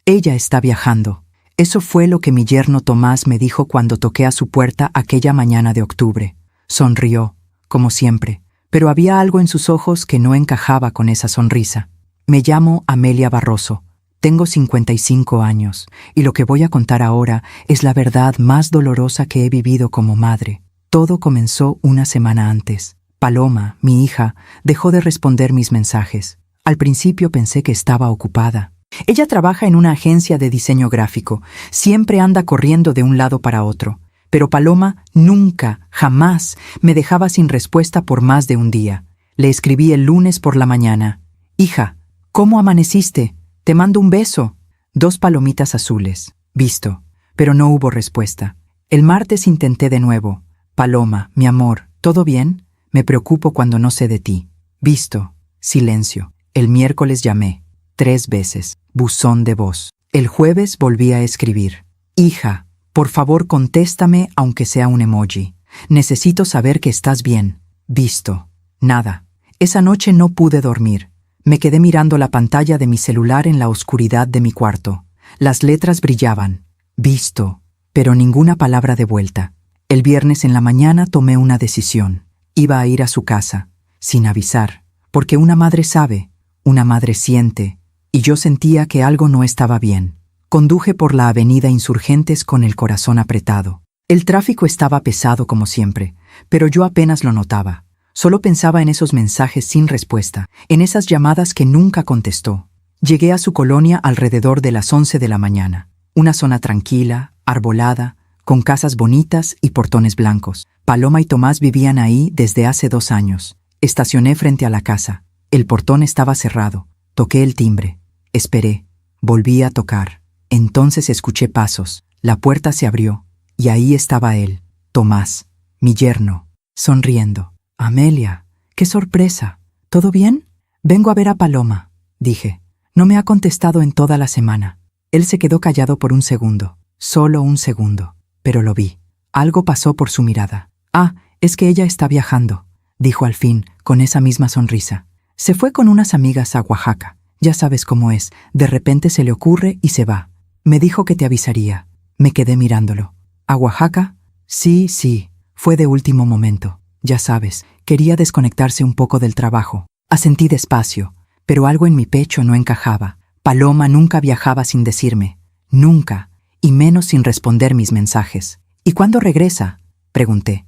Ella está viajando. Eso fue lo que mi yerno Tomás me dijo cuando toqué a su puerta aquella mañana de octubre. Sonrió, como siempre, pero había algo en sus ojos que no encajaba con esa sonrisa. Me llamo Amelia Barroso. Tengo 55 años, y lo que voy a contar ahora es la verdad más dolorosa que he vivido como madre. Todo comenzó una semana antes. Paloma, mi hija, dejó de responder mis mensajes. Al principio pensé que estaba ocupada. Ella trabaja en una agencia de diseño gráfico. Siempre anda corriendo de un lado para otro. Pero Paloma nunca, jamás, me dejaba sin respuesta por más de un día. Le escribí el lunes por la mañana. «Hija, ¿cómo amaneciste? Te mando un beso». 2 palomitas azules. Visto. Pero no hubo respuesta. El martes intenté de nuevo. «Paloma, mi amor, ¿todo bien? Me preocupo cuando no sé de ti». Visto. Silencio. El miércoles llamé. 3 veces. Buzón de voz. El jueves volví a escribir. «Hija, por favor contéstame aunque sea un emoji. Necesito saber que estás bien». Visto. Nada. Esa noche no pude dormir. Me quedé mirando la pantalla de mi celular en la oscuridad de mi cuarto. Las letras brillaban. Visto. Pero ninguna palabra de vuelta. El viernes en la mañana tomé una decisión. Iba a ir a su casa, sin avisar, porque una madre sabe, una madre siente, y yo sentía que algo no estaba bien. Conduje por la avenida Insurgentes con el corazón apretado. El tráfico estaba pesado como siempre, pero yo apenas lo notaba. Solo pensaba en esos mensajes sin respuesta, en esas llamadas que nunca contestó. Llegué a su colonia alrededor de las 11 de la mañana. Una zona tranquila, arbolada, con casas bonitas y portones blancos. Paloma y Tomás vivían ahí desde hace 2 años. Estacioné frente a la casa. El portón estaba cerrado. Toqué el timbre. Esperé. Volví a tocar. Entonces escuché pasos. La puerta se abrió. Y ahí estaba él, Tomás, mi yerno, sonriendo. «Amelia, qué sorpresa. ¿Todo bien?» «Vengo a ver a Paloma», dije. «No me ha contestado en toda la semana». Él se quedó callado por un segundo. Solo un segundo. Pero lo vi. Algo pasó por su mirada. «Ah, es que ella está viajando», dijo al fin, con esa misma sonrisa. «Se fue con unas amigas a Oaxaca. Ya sabes cómo es. De repente se le ocurre y se va. Me dijo que te avisaría». Me quedé mirándolo. «¿A Oaxaca?» Sí, fue de último momento. Ya sabes, quería desconectarse un poco del trabajo. Asentí despacio, pero algo en mi pecho no encajaba. Paloma nunca viajaba sin decirme. Nunca, y menos sin responder mis mensajes. «¿Y cuándo regresa?», pregunté.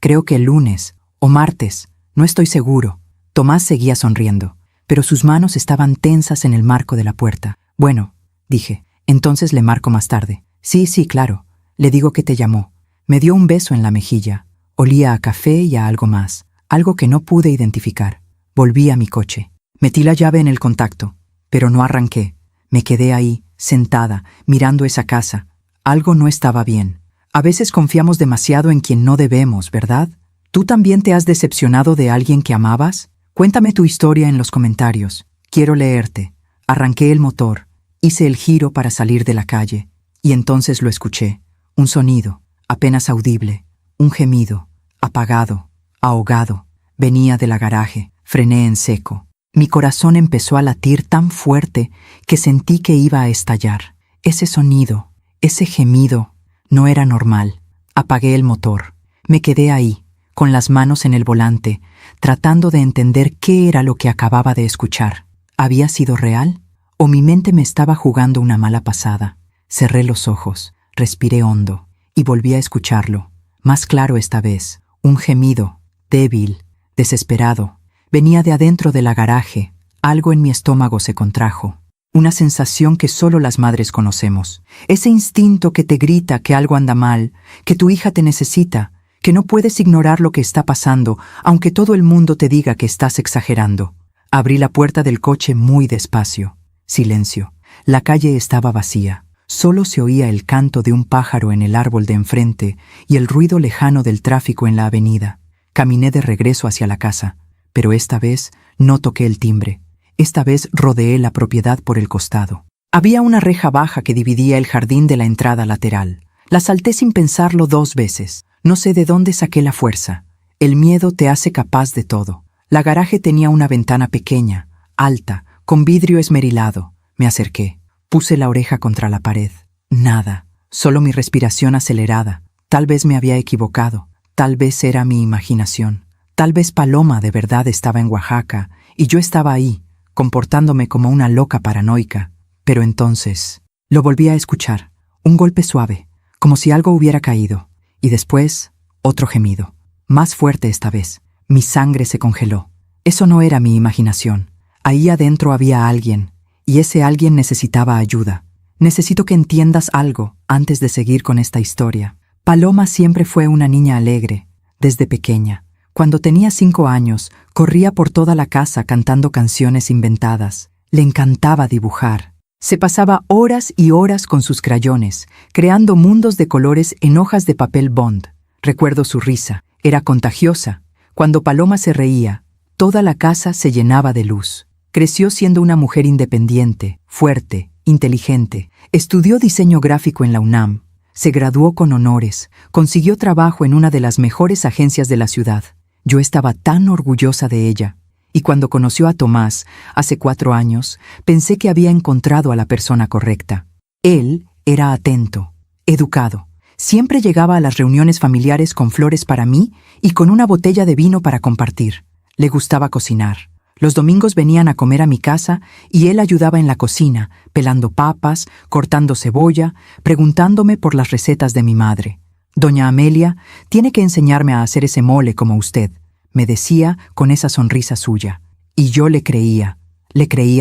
Creo que el lunes, o martes, no estoy seguro». Tomás seguía sonriendo, pero sus manos estaban tensas en el marco de la puerta. «Bueno», dije, «entonces le marco más tarde». Sí, claro. Le digo que te llamó». Me dio un beso en la mejilla. Olía a café y a algo más, algo que no pude identificar. Volví a mi coche. Metí la llave en el contacto, pero no arranqué. Me quedé ahí, sentada, mirando esa casa. Algo no estaba bien. A veces confiamos demasiado en quien no debemos, ¿verdad? ¿Tú también te has decepcionado de alguien que amabas? Cuéntame tu historia en los comentarios. Quiero leerte. Arranqué el motor. Hice el giro para salir de la calle. Y entonces lo escuché. Un sonido, apenas audible. Un gemido, apagado, ahogado. Venía de la garaje. Frené en seco. Mi corazón empezó a latir tan fuerte que sentí que iba a estallar. Ese sonido, ese gemido, no era normal. Apagué el motor. Me quedé ahí, con las manos en el volante, tratando de entender qué era lo que acababa de escuchar. ¿Había sido real? ¿O mi mente me estaba jugando una mala pasada? Cerré los ojos, respiré hondo y volví a escucharlo. Más claro esta vez, un gemido, débil, desesperado. Venía de adentro de la garaje. Algo en mi estómago se contrajo. Una sensación que solo las madres conocemos. Ese instinto que te grita que algo anda mal, que tu hija te necesita, que no puedes ignorar lo que está pasando, aunque todo el mundo te diga que estás exagerando. Abrí la puerta del coche muy despacio. Silencio. La calle estaba vacía. Solo se oía el canto de un pájaro en el árbol de enfrente y el ruido lejano del tráfico en la avenida. Caminé de regreso hacia la casa, pero esta vez no toqué el timbre. Esta vez rodeé la propiedad por el costado. Había una reja baja que dividía el jardín de la entrada lateral. La salté sin pensarlo 2 veces. No sé de dónde saqué la fuerza. El miedo te hace capaz de todo. La garaje tenía una ventana pequeña, alta, con vidrio esmerilado. Me acerqué. Puse la oreja contra la pared. Nada, solo mi respiración acelerada. Tal vez me había equivocado, tal vez era mi imaginación. Tal vez Paloma de verdad estaba en Oaxaca y yo estaba ahí, comportándome como una loca paranoica. Pero entonces lo volví a escuchar, un golpe suave, como si algo hubiera caído, y después otro gemido, más fuerte esta vez. Mi sangre se congeló. Eso no era mi imaginación. Ahí adentro había alguien, y ese alguien necesitaba ayuda. Necesito que entiendas algo antes de seguir con esta historia. Paloma siempre fue una niña alegre, desde pequeña. Cuando tenía 5 años, corría por toda la casa cantando canciones inventadas. Le encantaba dibujar. Se pasaba horas y horas con sus crayones, creando mundos de colores en hojas de papel bond. Recuerdo su risa. Era contagiosa. Cuando Paloma se reía, toda la casa se llenaba de luz. Creció siendo una mujer independiente, fuerte, inteligente. Estudió diseño gráfico en la UNAM. Se graduó con honores. Consiguió trabajo en una de las mejores agencias de la ciudad. Yo estaba tan orgullosa de ella. Y cuando conoció a Tomás, hace 4 años, pensé que había encontrado a la persona correcta. Él era atento, educado. Siempre llegaba a las reuniones familiares con flores para mí y con una botella de vino para compartir. Le gustaba cocinar. Los domingos venían a comer a mi casa y él ayudaba en la cocina, pelando papas, cortando cebolla, preguntándome por las recetas de mi madre. Doña Amelia tiene que enseñarme a hacer ese mole como usted, me decía con esa sonrisa suya. Y yo le creía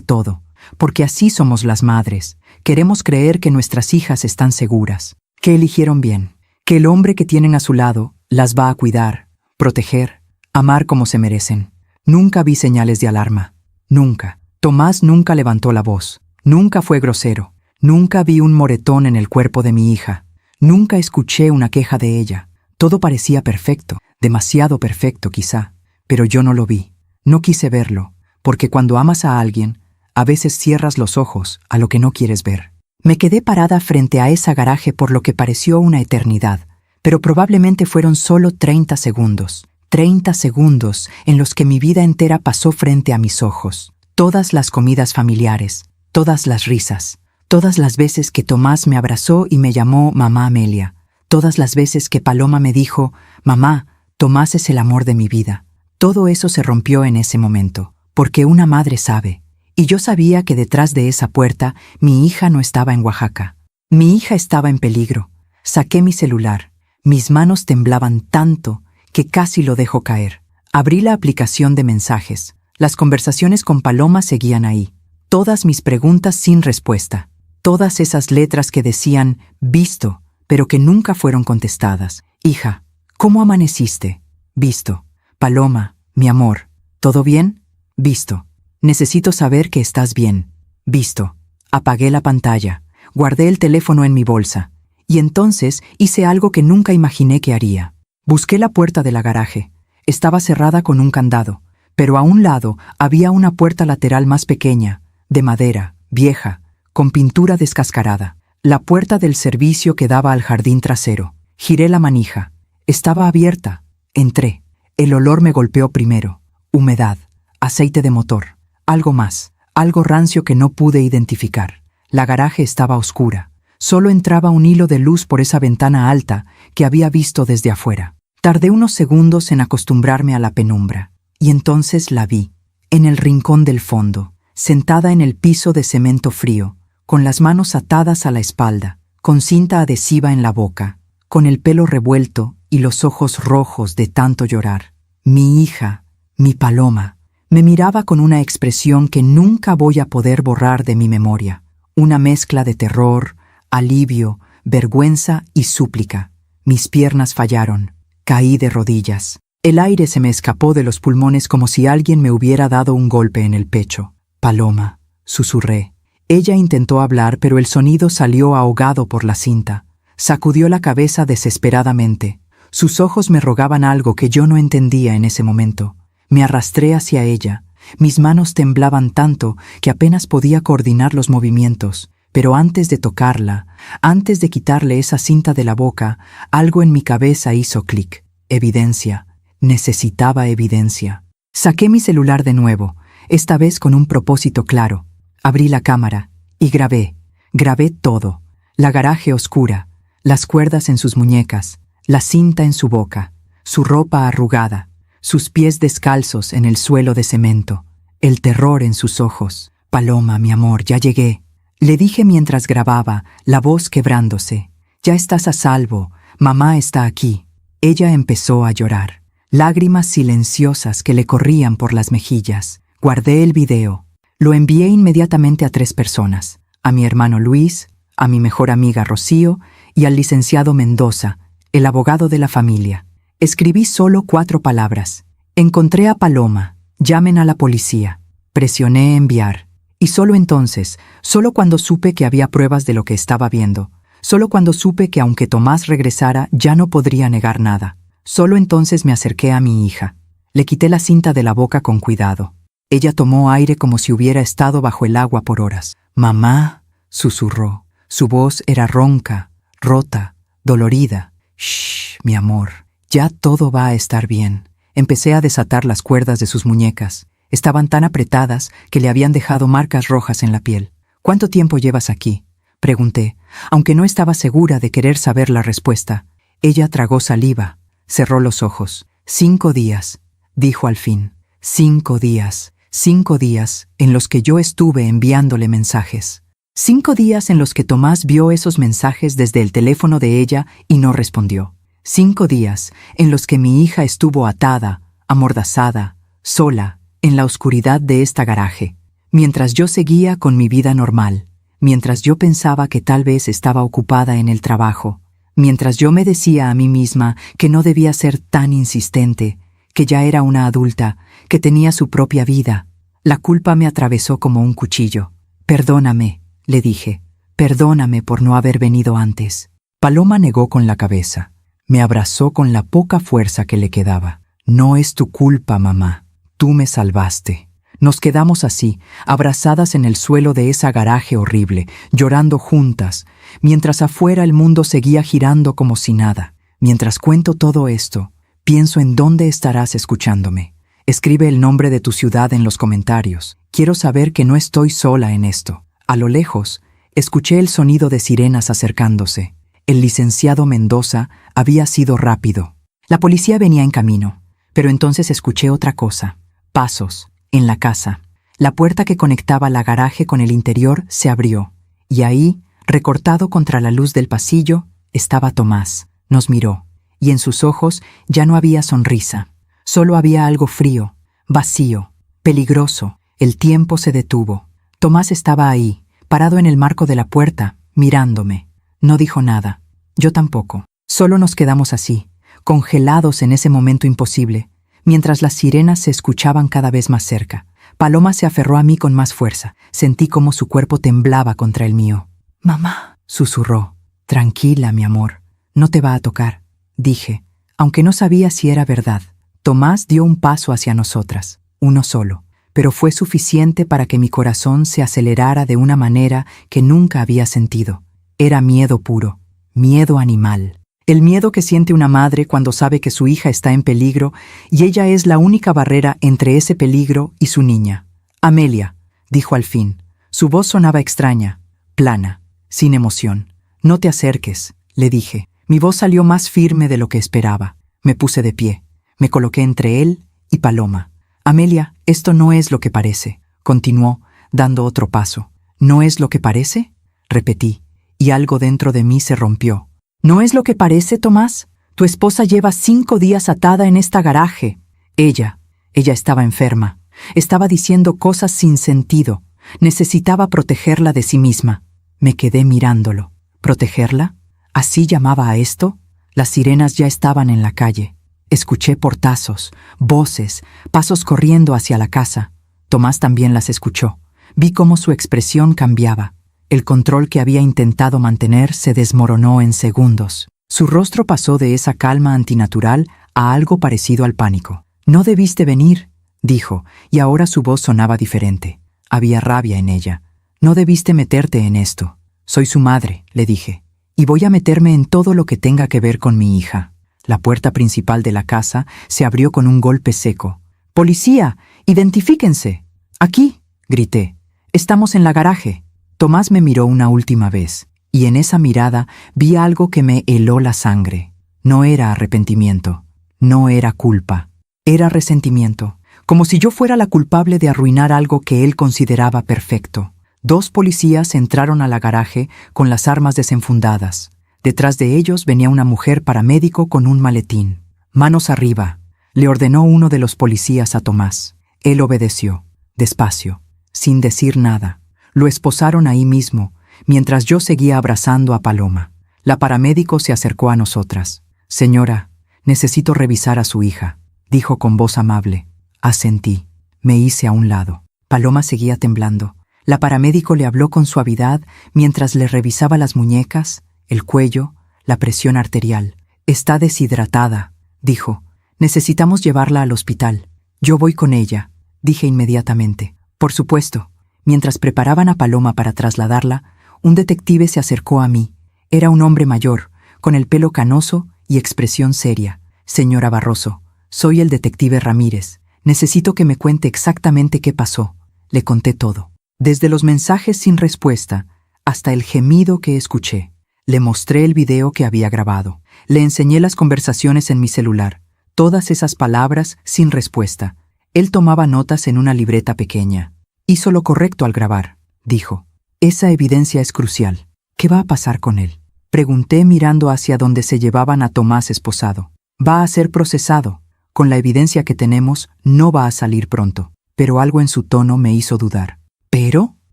todo, porque así somos las madres. Queremos creer que nuestras hijas están seguras, que eligieron bien, que el hombre que tienen a su lado las va a cuidar, proteger, amar como se merecen. Nunca vi señales de alarma. Nunca. Tomás nunca levantó la voz. Nunca fue grosero. Nunca vi un moretón en el cuerpo de mi hija. Nunca escuché una queja de ella. Todo parecía perfecto, demasiado perfecto quizá, pero yo no lo vi. No quise verlo, porque cuando amas a alguien, a veces cierras los ojos a lo que no quieres ver. Me quedé parada frente a ese garaje por lo que pareció una eternidad, pero probablemente fueron solo 30 segundos. 30 segundos en los que mi vida entera pasó frente a mis ojos. Todas las comidas familiares, todas las risas, todas las veces que Tomás me abrazó y me llamó Mamá Amelia, todas las veces que Paloma me dijo, Mamá, Tomás es el amor de mi vida. Todo eso se rompió en ese momento, porque una madre sabe. Y yo sabía que detrás de esa puerta mi hija no estaba en Oaxaca. Mi hija estaba en peligro. Saqué mi celular. Mis manos temblaban tanto que casi lo dejo caer. Abrí la aplicación de mensajes. Las conversaciones con Paloma seguían ahí. Todas mis preguntas sin respuesta. Todas esas letras que decían visto, pero que nunca fueron contestadas. Hija, ¿cómo amaneciste? Visto. Paloma, mi amor, ¿todo bien? Visto. Necesito saber que estás bien. Visto. Apagué la pantalla. Guardé el teléfono en mi bolsa. Y entonces hice algo que nunca imaginé que haría. Busqué la puerta de la garaje. Estaba cerrada con un candado, pero a un lado había una puerta lateral más pequeña, de madera, vieja, con pintura descascarada. La puerta del servicio que daba al jardín trasero. Giré la manija. Estaba abierta. Entré. El olor me golpeó primero. Humedad, aceite de motor, algo más, algo rancio que no pude identificar. La garaje estaba oscura. Solo entraba un hilo de luz por esa ventana alta que había visto desde afuera. Tardé unos segundos en acostumbrarme a la penumbra, y entonces la vi, en el rincón del fondo, sentada en el piso de cemento frío, con las manos atadas a la espalda, con cinta adhesiva en la boca, con el pelo revuelto y los ojos rojos de tanto llorar. Mi hija, mi Paloma, me miraba con una expresión que nunca voy a poder borrar de mi memoria, una mezcla de terror, alivio, vergüenza y súplica. Mis piernas fallaron. Caí de rodillas. El aire se me escapó de los pulmones como si alguien me hubiera dado un golpe en el pecho. Paloma, susurré. Ella intentó hablar, pero el sonido salió ahogado por la cinta. Sacudió la cabeza desesperadamente. Sus ojos me rogaban algo que yo no entendía en ese momento. Me arrastré hacia ella. Mis manos temblaban tanto que apenas podía coordinar los movimientos. Pero antes de tocarla, antes de quitarle esa cinta de la boca, algo en mi cabeza hizo clic. Evidencia. Necesitaba evidencia. Saqué mi celular de nuevo, esta vez con un propósito claro. Abrí la cámara y grabé. Grabé todo: la garaje oscura, las cuerdas en sus muñecas, la cinta en su boca, su ropa arrugada, sus pies descalzos en el suelo de cemento, el terror en sus ojos. «Paloma, mi amor, ya llegué», le dije mientras grababa, la voz quebrándose. «Ya estás a salvo, mamá está aquí». Ella empezó a llorar, lágrimas silenciosas que le corrían por las mejillas. Guardé el video. Lo envié inmediatamente a 3 personas: a mi hermano Luis, a mi mejor amiga Rocío y al licenciado Mendoza, el abogado de la familia. Escribí solo 4 palabras: encontré a Paloma, llamen a la policía. Presioné enviar. Y solo entonces, solo cuando supe que había pruebas de lo que estaba viendo, solo cuando supe que aunque Tomás regresara ya no podría negar nada, solo entonces me acerqué a mi hija. Le quité la cinta de la boca con cuidado. Ella tomó aire como si hubiera estado bajo el agua por horas. «Mamá», susurró. Su voz era ronca, rota, dolorida. «Shh, mi amor, ya todo va a estar bien». Empecé a desatar las cuerdas de sus muñecas. Estaban tan apretadas que le habían dejado marcas rojas en la piel. «¿Cuánto tiempo llevas aquí?», pregunté, aunque no estaba segura de querer saber la respuesta. Ella tragó saliva, cerró los ojos. 5 días, dijo al fin. 5 días, 5 días en los que yo estuve enviándole mensajes. 5 días en los que Tomás vio esos mensajes desde el teléfono de ella y no respondió. 5 días en los que mi hija estuvo atada, amordazada, sola, en la oscuridad de esta garaje, mientras yo seguía con mi vida normal, mientras yo pensaba que tal vez estaba ocupada en el trabajo, mientras yo me decía a mí misma que no debía ser tan insistente, que ya era una adulta, que tenía su propia vida. La culpa me atravesó como un cuchillo. «Perdóname», le dije, «perdóname por no haber venido antes». Paloma negó con la cabeza. Me abrazó con la poca fuerza que le quedaba. «No es tu culpa, mamá. Tú me salvaste». Nos quedamos así, abrazadas en el suelo de esa garaje horrible, llorando juntas, mientras afuera el mundo seguía girando como si nada. Mientras cuento todo esto, pienso en dónde estarás escuchándome. Escribe el nombre de tu ciudad en los comentarios. Quiero saber que no estoy sola en esto. A lo lejos, escuché el sonido de sirenas acercándose. El licenciado Mendoza había sido rápido. La policía venía en camino, pero entonces escuché otra cosa. Pasos, en la casa. La puerta que conectaba la garaje con el interior se abrió, y ahí, recortado contra la luz del pasillo, estaba Tomás. Nos miró, y en sus ojos ya no había sonrisa. Solo había algo frío, vacío, peligroso. El tiempo se detuvo. Tomás estaba ahí, parado en el marco de la puerta, mirándome. No dijo nada. Yo tampoco. Solo nos quedamos así, congelados en ese momento imposible, mientras las sirenas se escuchaban cada vez más cerca. Paloma se aferró a mí con más fuerza. Sentí cómo su cuerpo temblaba contra el mío. «Mamá», susurró. «Tranquila, mi amor. No te va a tocar», dije, aunque no sabía si era verdad. Tomás dio un paso hacia nosotras, uno solo, pero fue suficiente para que mi corazón se acelerara de una manera que nunca había sentido. Era miedo puro, miedo animal. El miedo que siente una madre cuando sabe que su hija está en peligro y ella es la única barrera entre ese peligro y su niña. «Amelia», dijo al fin. Su voz sonaba extraña, plana, sin emoción. «No te acerques», le dije. Mi voz salió más firme de lo que esperaba. Me puse de pie. Me coloqué entre él y Paloma. «Amelia, esto no es lo que parece», continuó, dando otro paso. «¿No es lo que parece?», repetí, y algo dentro de mí se rompió. «¿No es lo que parece, Tomás? Tu esposa lleva 5 días atada en esta garaje». Ella estaba enferma. Estaba diciendo cosas sin sentido. Necesitaba protegerla de sí misma. Me quedé mirándolo. ¿Protegerla? ¿Así llamaba a esto? Las sirenas ya estaban en la calle. Escuché portazos, voces, pasos corriendo hacia la casa. Tomás también las escuchó. Vi cómo su expresión cambiaba. El control que había intentado mantener se desmoronó en segundos. Su rostro pasó de esa calma antinatural a algo parecido al pánico. «No debiste venir», dijo, y ahora su voz sonaba diferente. Había rabia en ella. «No debiste meterte en esto. Soy su madre», le dije, «y voy a meterme en todo lo que tenga que ver con mi hija». La puerta principal de la casa se abrió con un golpe seco. «¡Policía! ¡Identifíquense!». «Aquí», grité. «Estamos en la garaje». Tomás me miró una última vez, y en esa mirada vi algo que me heló la sangre. No era arrepentimiento, no era culpa, era resentimiento, como si yo fuera la culpable de arruinar algo que él consideraba perfecto. 2 policías entraron a la garaje con las armas desenfundadas. Detrás de ellos venía una mujer paramédico con un maletín. «Manos arriba», le ordenó uno de los policías a Tomás. Él obedeció, despacio, sin decir nada. Lo esposaron ahí mismo, mientras yo seguía abrazando a Paloma. La paramédico se acercó a nosotras. «Señora, necesito revisar a su hija», dijo con voz amable. Asentí. Me hice a un lado. Paloma seguía temblando. La paramédico le habló con suavidad mientras le revisaba las muñecas, el cuello, la presión arterial. «Está deshidratada», dijo. «Necesitamos llevarla al hospital». «Yo voy con ella», dije inmediatamente. «Por supuesto». Mientras preparaban a Paloma para trasladarla, un detective se acercó a mí. Era un hombre mayor, con el pelo canoso y expresión seria. «Señora Barroso, soy el detective Ramírez. Necesito que me cuente exactamente qué pasó». Le conté todo. Desde los mensajes sin respuesta hasta el gemido que escuché. Le mostré el video que había grabado. Le enseñé las conversaciones en mi celular. Todas esas palabras sin respuesta. Él tomaba notas en una libreta pequeña. «Hizo lo correcto al grabar», dijo. «Esa evidencia es crucial. ¿Qué va a pasar con él?», pregunté mirando hacia donde se llevaban a Tomás esposado. «Va a ser procesado. Con la evidencia que tenemos, no va a salir pronto». Pero algo en su tono me hizo dudar. «¿Pero?»,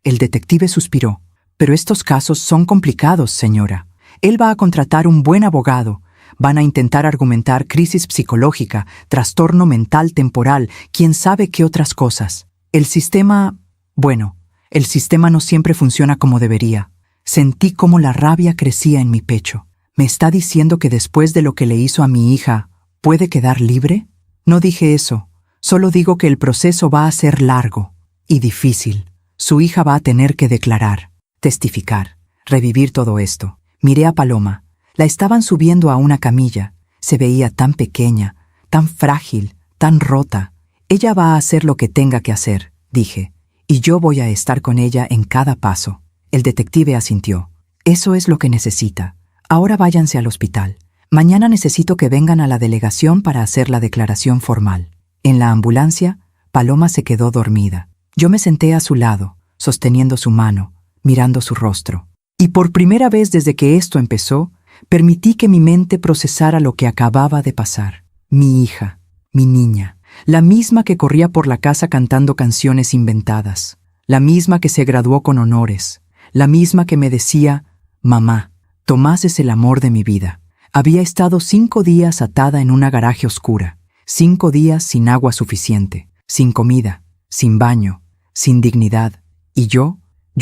el detective suspiró. «Pero estos casos son complicados, señora. Él va a contratar un buen abogado. Van a intentar argumentar crisis psicológica, trastorno mental temporal, quién sabe qué otras cosas. El sistema no siempre funciona como debería». Sentí cómo la rabia crecía en mi pecho. «¿Me está diciendo que después de lo que le hizo a mi hija, puede quedar libre?». «No dije eso. Solo digo que el proceso va a ser largo y difícil. Su hija va a tener que declarar, testificar, revivir todo esto». Miré a Paloma. La estaban subiendo a una camilla. Se veía tan pequeña, tan frágil, tan rota. «Ella va a hacer lo que tenga que hacer», dije, «y yo voy a estar con ella en cada paso». El detective asintió. «Eso es lo que necesita. Ahora váyanse al hospital. Mañana necesito que vengan a la delegación para hacer la declaración formal». En la ambulancia, Paloma se quedó dormida. Yo me senté a su lado, sosteniendo su mano, mirando su rostro. Y por primera vez desde que esto empezó, permití que mi mente procesara lo que acababa de pasar. Mi hija, mi niña, la misma que corría por la casa cantando canciones inventadas, la misma que se graduó con honores, la misma que me decía: «Mamá, Tomás es el amor de mi vida». Había estado 5 días atada en una garaje oscura, 5 días sin agua suficiente, sin comida, sin baño, sin dignidad. Y yo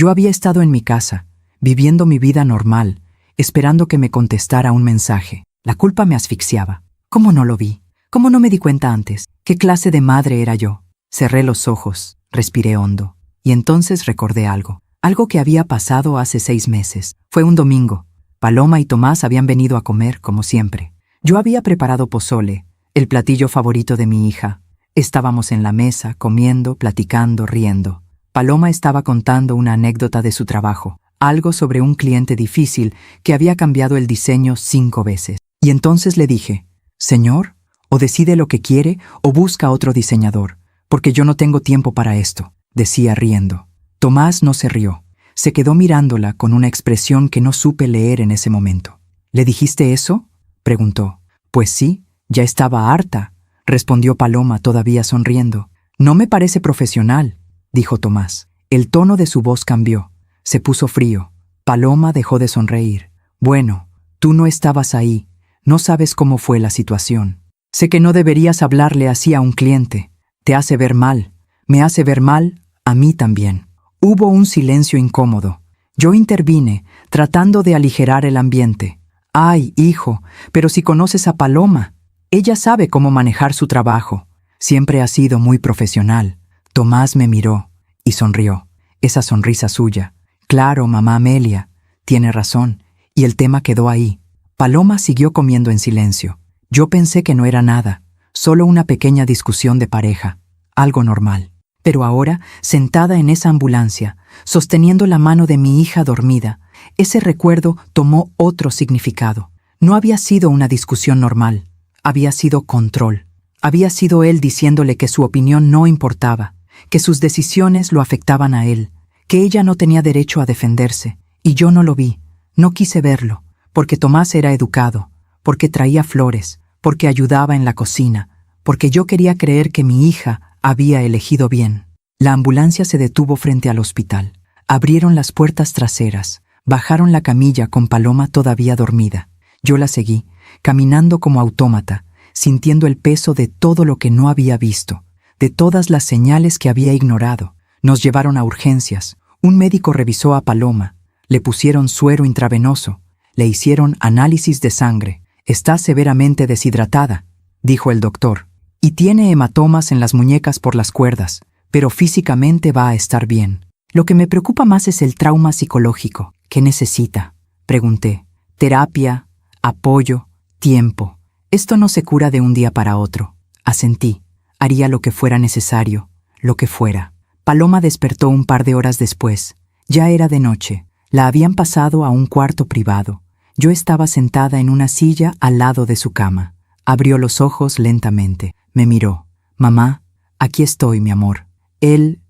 había estado en mi casa, viviendo mi vida normal, esperando que me contestara un mensaje. La culpa me asfixiaba. ¿Cómo no lo vi? ¿Cómo no me di cuenta antes? ¿Qué clase de madre era yo? Cerré los ojos, respiré hondo, y entonces recordé algo que había pasado hace 6 meses. Fue un domingo. Paloma y Tomás habían venido a comer, como siempre. Yo había preparado pozole, el platillo favorito de mi hija. Estábamos en la mesa, comiendo, platicando, riendo. Paloma estaba contando una anécdota de su trabajo, algo sobre un cliente difícil que había cambiado el diseño 5 veces. Y entonces le dije: «Señor, o decide lo que quiere o busca otro diseñador, porque yo no tengo tiempo para esto», decía riendo. Tomás no se rió. Se quedó mirándola con una expresión que no supe leer en ese momento. «¿Le dijiste eso?», preguntó. «Pues sí, ya estaba harta», respondió Paloma todavía sonriendo. «No me parece profesional», dijo Tomás. El tono de su voz cambió. Se puso frío. Paloma dejó de sonreír. «Bueno, tú no estabas ahí. No sabes cómo fue la situación. Sé que no deberías hablarle así a un cliente. Te hace ver mal. Me hace ver mal a mí también». Hubo un silencio incómodo. Yo intervine, tratando de aligerar el ambiente. «Ay, hijo, pero si conoces a Paloma, ella sabe cómo manejar su trabajo. Siempre ha sido muy profesional». Tomás me miró y sonrió. Esa sonrisa suya. «Claro, mamá Amelia, tiene razón». Y el tema quedó ahí. Paloma siguió comiendo en silencio. Yo pensé que no era nada, solo una pequeña discusión de pareja, algo normal. Pero ahora, sentada en esa ambulancia, sosteniendo la mano de mi hija dormida. Ese recuerdo tomó otro significado. No había sido una discusión normal, había sido control. Había sido él diciéndole que su opinión no importaba, que sus decisiones lo afectaban a él, que ella no tenía derecho a defenderse. Y yo no lo vi, no quise verlo, porque Tomás era educado, porque traía flores, porque ayudaba en la cocina, porque yo quería creer que mi hija había elegido bien. La ambulancia se detuvo frente al hospital. Abrieron las puertas traseras, bajaron la camilla con Paloma todavía dormida. Yo la seguí, caminando como autómata, sintiendo el peso de todo lo que no había visto, de todas las señales que había ignorado. Nos llevaron a urgencias. Un médico revisó a Paloma, le pusieron suero intravenoso, le hicieron análisis de sangre. Está severamente deshidratada, dijo el doctor, y tiene hematomas en las muñecas por las cuerdas, pero físicamente va a estar bien. Lo que me preocupa más es el trauma psicológico. ¿Qué necesita?, pregunté. Terapia, apoyo, tiempo. Esto no se cura de un día para otro. Asentí. Haría lo que fuera necesario, lo que fuera. Paloma despertó un par de horas después. Ya era de noche. La habían pasado a un cuarto privado. Yo estaba sentada en una silla al lado de su cama. Abrió los ojos lentamente. Me miró. Mamá, aquí estoy, mi amor. Él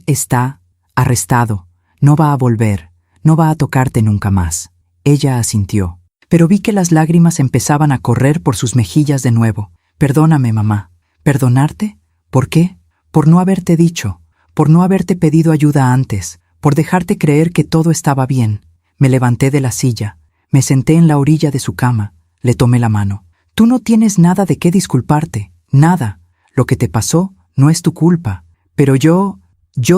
está arrestado. No va a volver. No va a tocarte nunca más. Ella asintió. Pero vi que las lágrimas empezaban a correr por sus mejillas de nuevo. Perdóname, mamá. ¿Perdonarte? ¿Por qué? Por no haberte dicho, por no haberte pedido ayuda antes, por dejarte creer que todo estaba bien. Me levanté de la silla, me senté en la orilla de su cama, le tomé la mano. Tú no tienes nada de qué disculparte, nada. Lo que te pasó no es tu culpa. Pero yo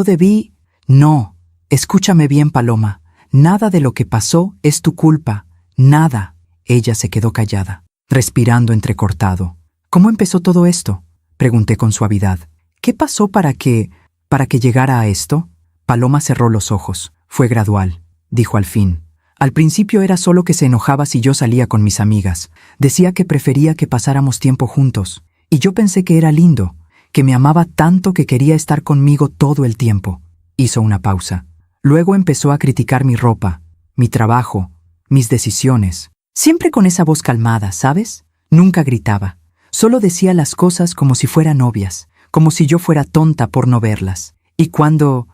debí... No, escúchame bien, Paloma. Nada de lo que pasó es tu culpa. Nada. Ella se quedó callada, respirando entrecortado. ¿Cómo empezó todo esto?, pregunté con suavidad. ¿Qué pasó para que llegara a esto? Paloma cerró los ojos. Fue gradual, dijo al fin. Al principio era solo que se enojaba si yo salía con mis amigas. Decía que prefería que pasáramos tiempo juntos. Y yo pensé que era lindo, que me amaba tanto que quería estar conmigo todo el tiempo. Hizo una pausa. Luego empezó a criticar mi ropa, mi trabajo, mis decisiones. Siempre con esa voz calmada, ¿sabes? Nunca gritaba. Solo decía las cosas como si fueran obvias, como si yo fuera tonta por no verlas. ¿Y cuándo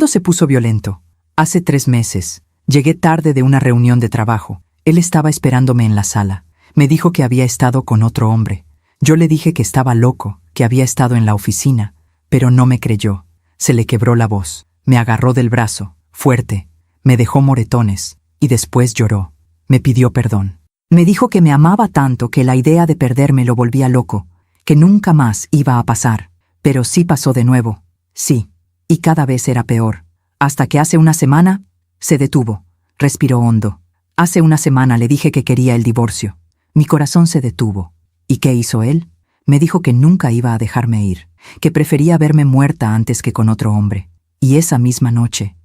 se puso violento? Hace 3 meses. Llegué tarde de una reunión de trabajo. Él estaba esperándome en la sala. Me dijo que había estado con otro hombre. Yo le dije que estaba loco, que había estado en la oficina, pero no me creyó. Se le quebró la voz. Me agarró del brazo, fuerte. Me dejó moretones, y después lloró. Me pidió perdón. Me dijo que me amaba tanto que la idea de perderme lo volvía loco, que nunca más iba a pasar. Pero sí pasó de nuevo. Sí. Y cada vez era peor. Hasta que hace una semana se detuvo. Respiró hondo. Hace una semana le dije que quería el divorcio. Mi corazón se detuvo. ¿Y qué hizo él? Me dijo que nunca iba a dejarme ir, que prefería verme muerta antes que con otro hombre. Y esa misma noche,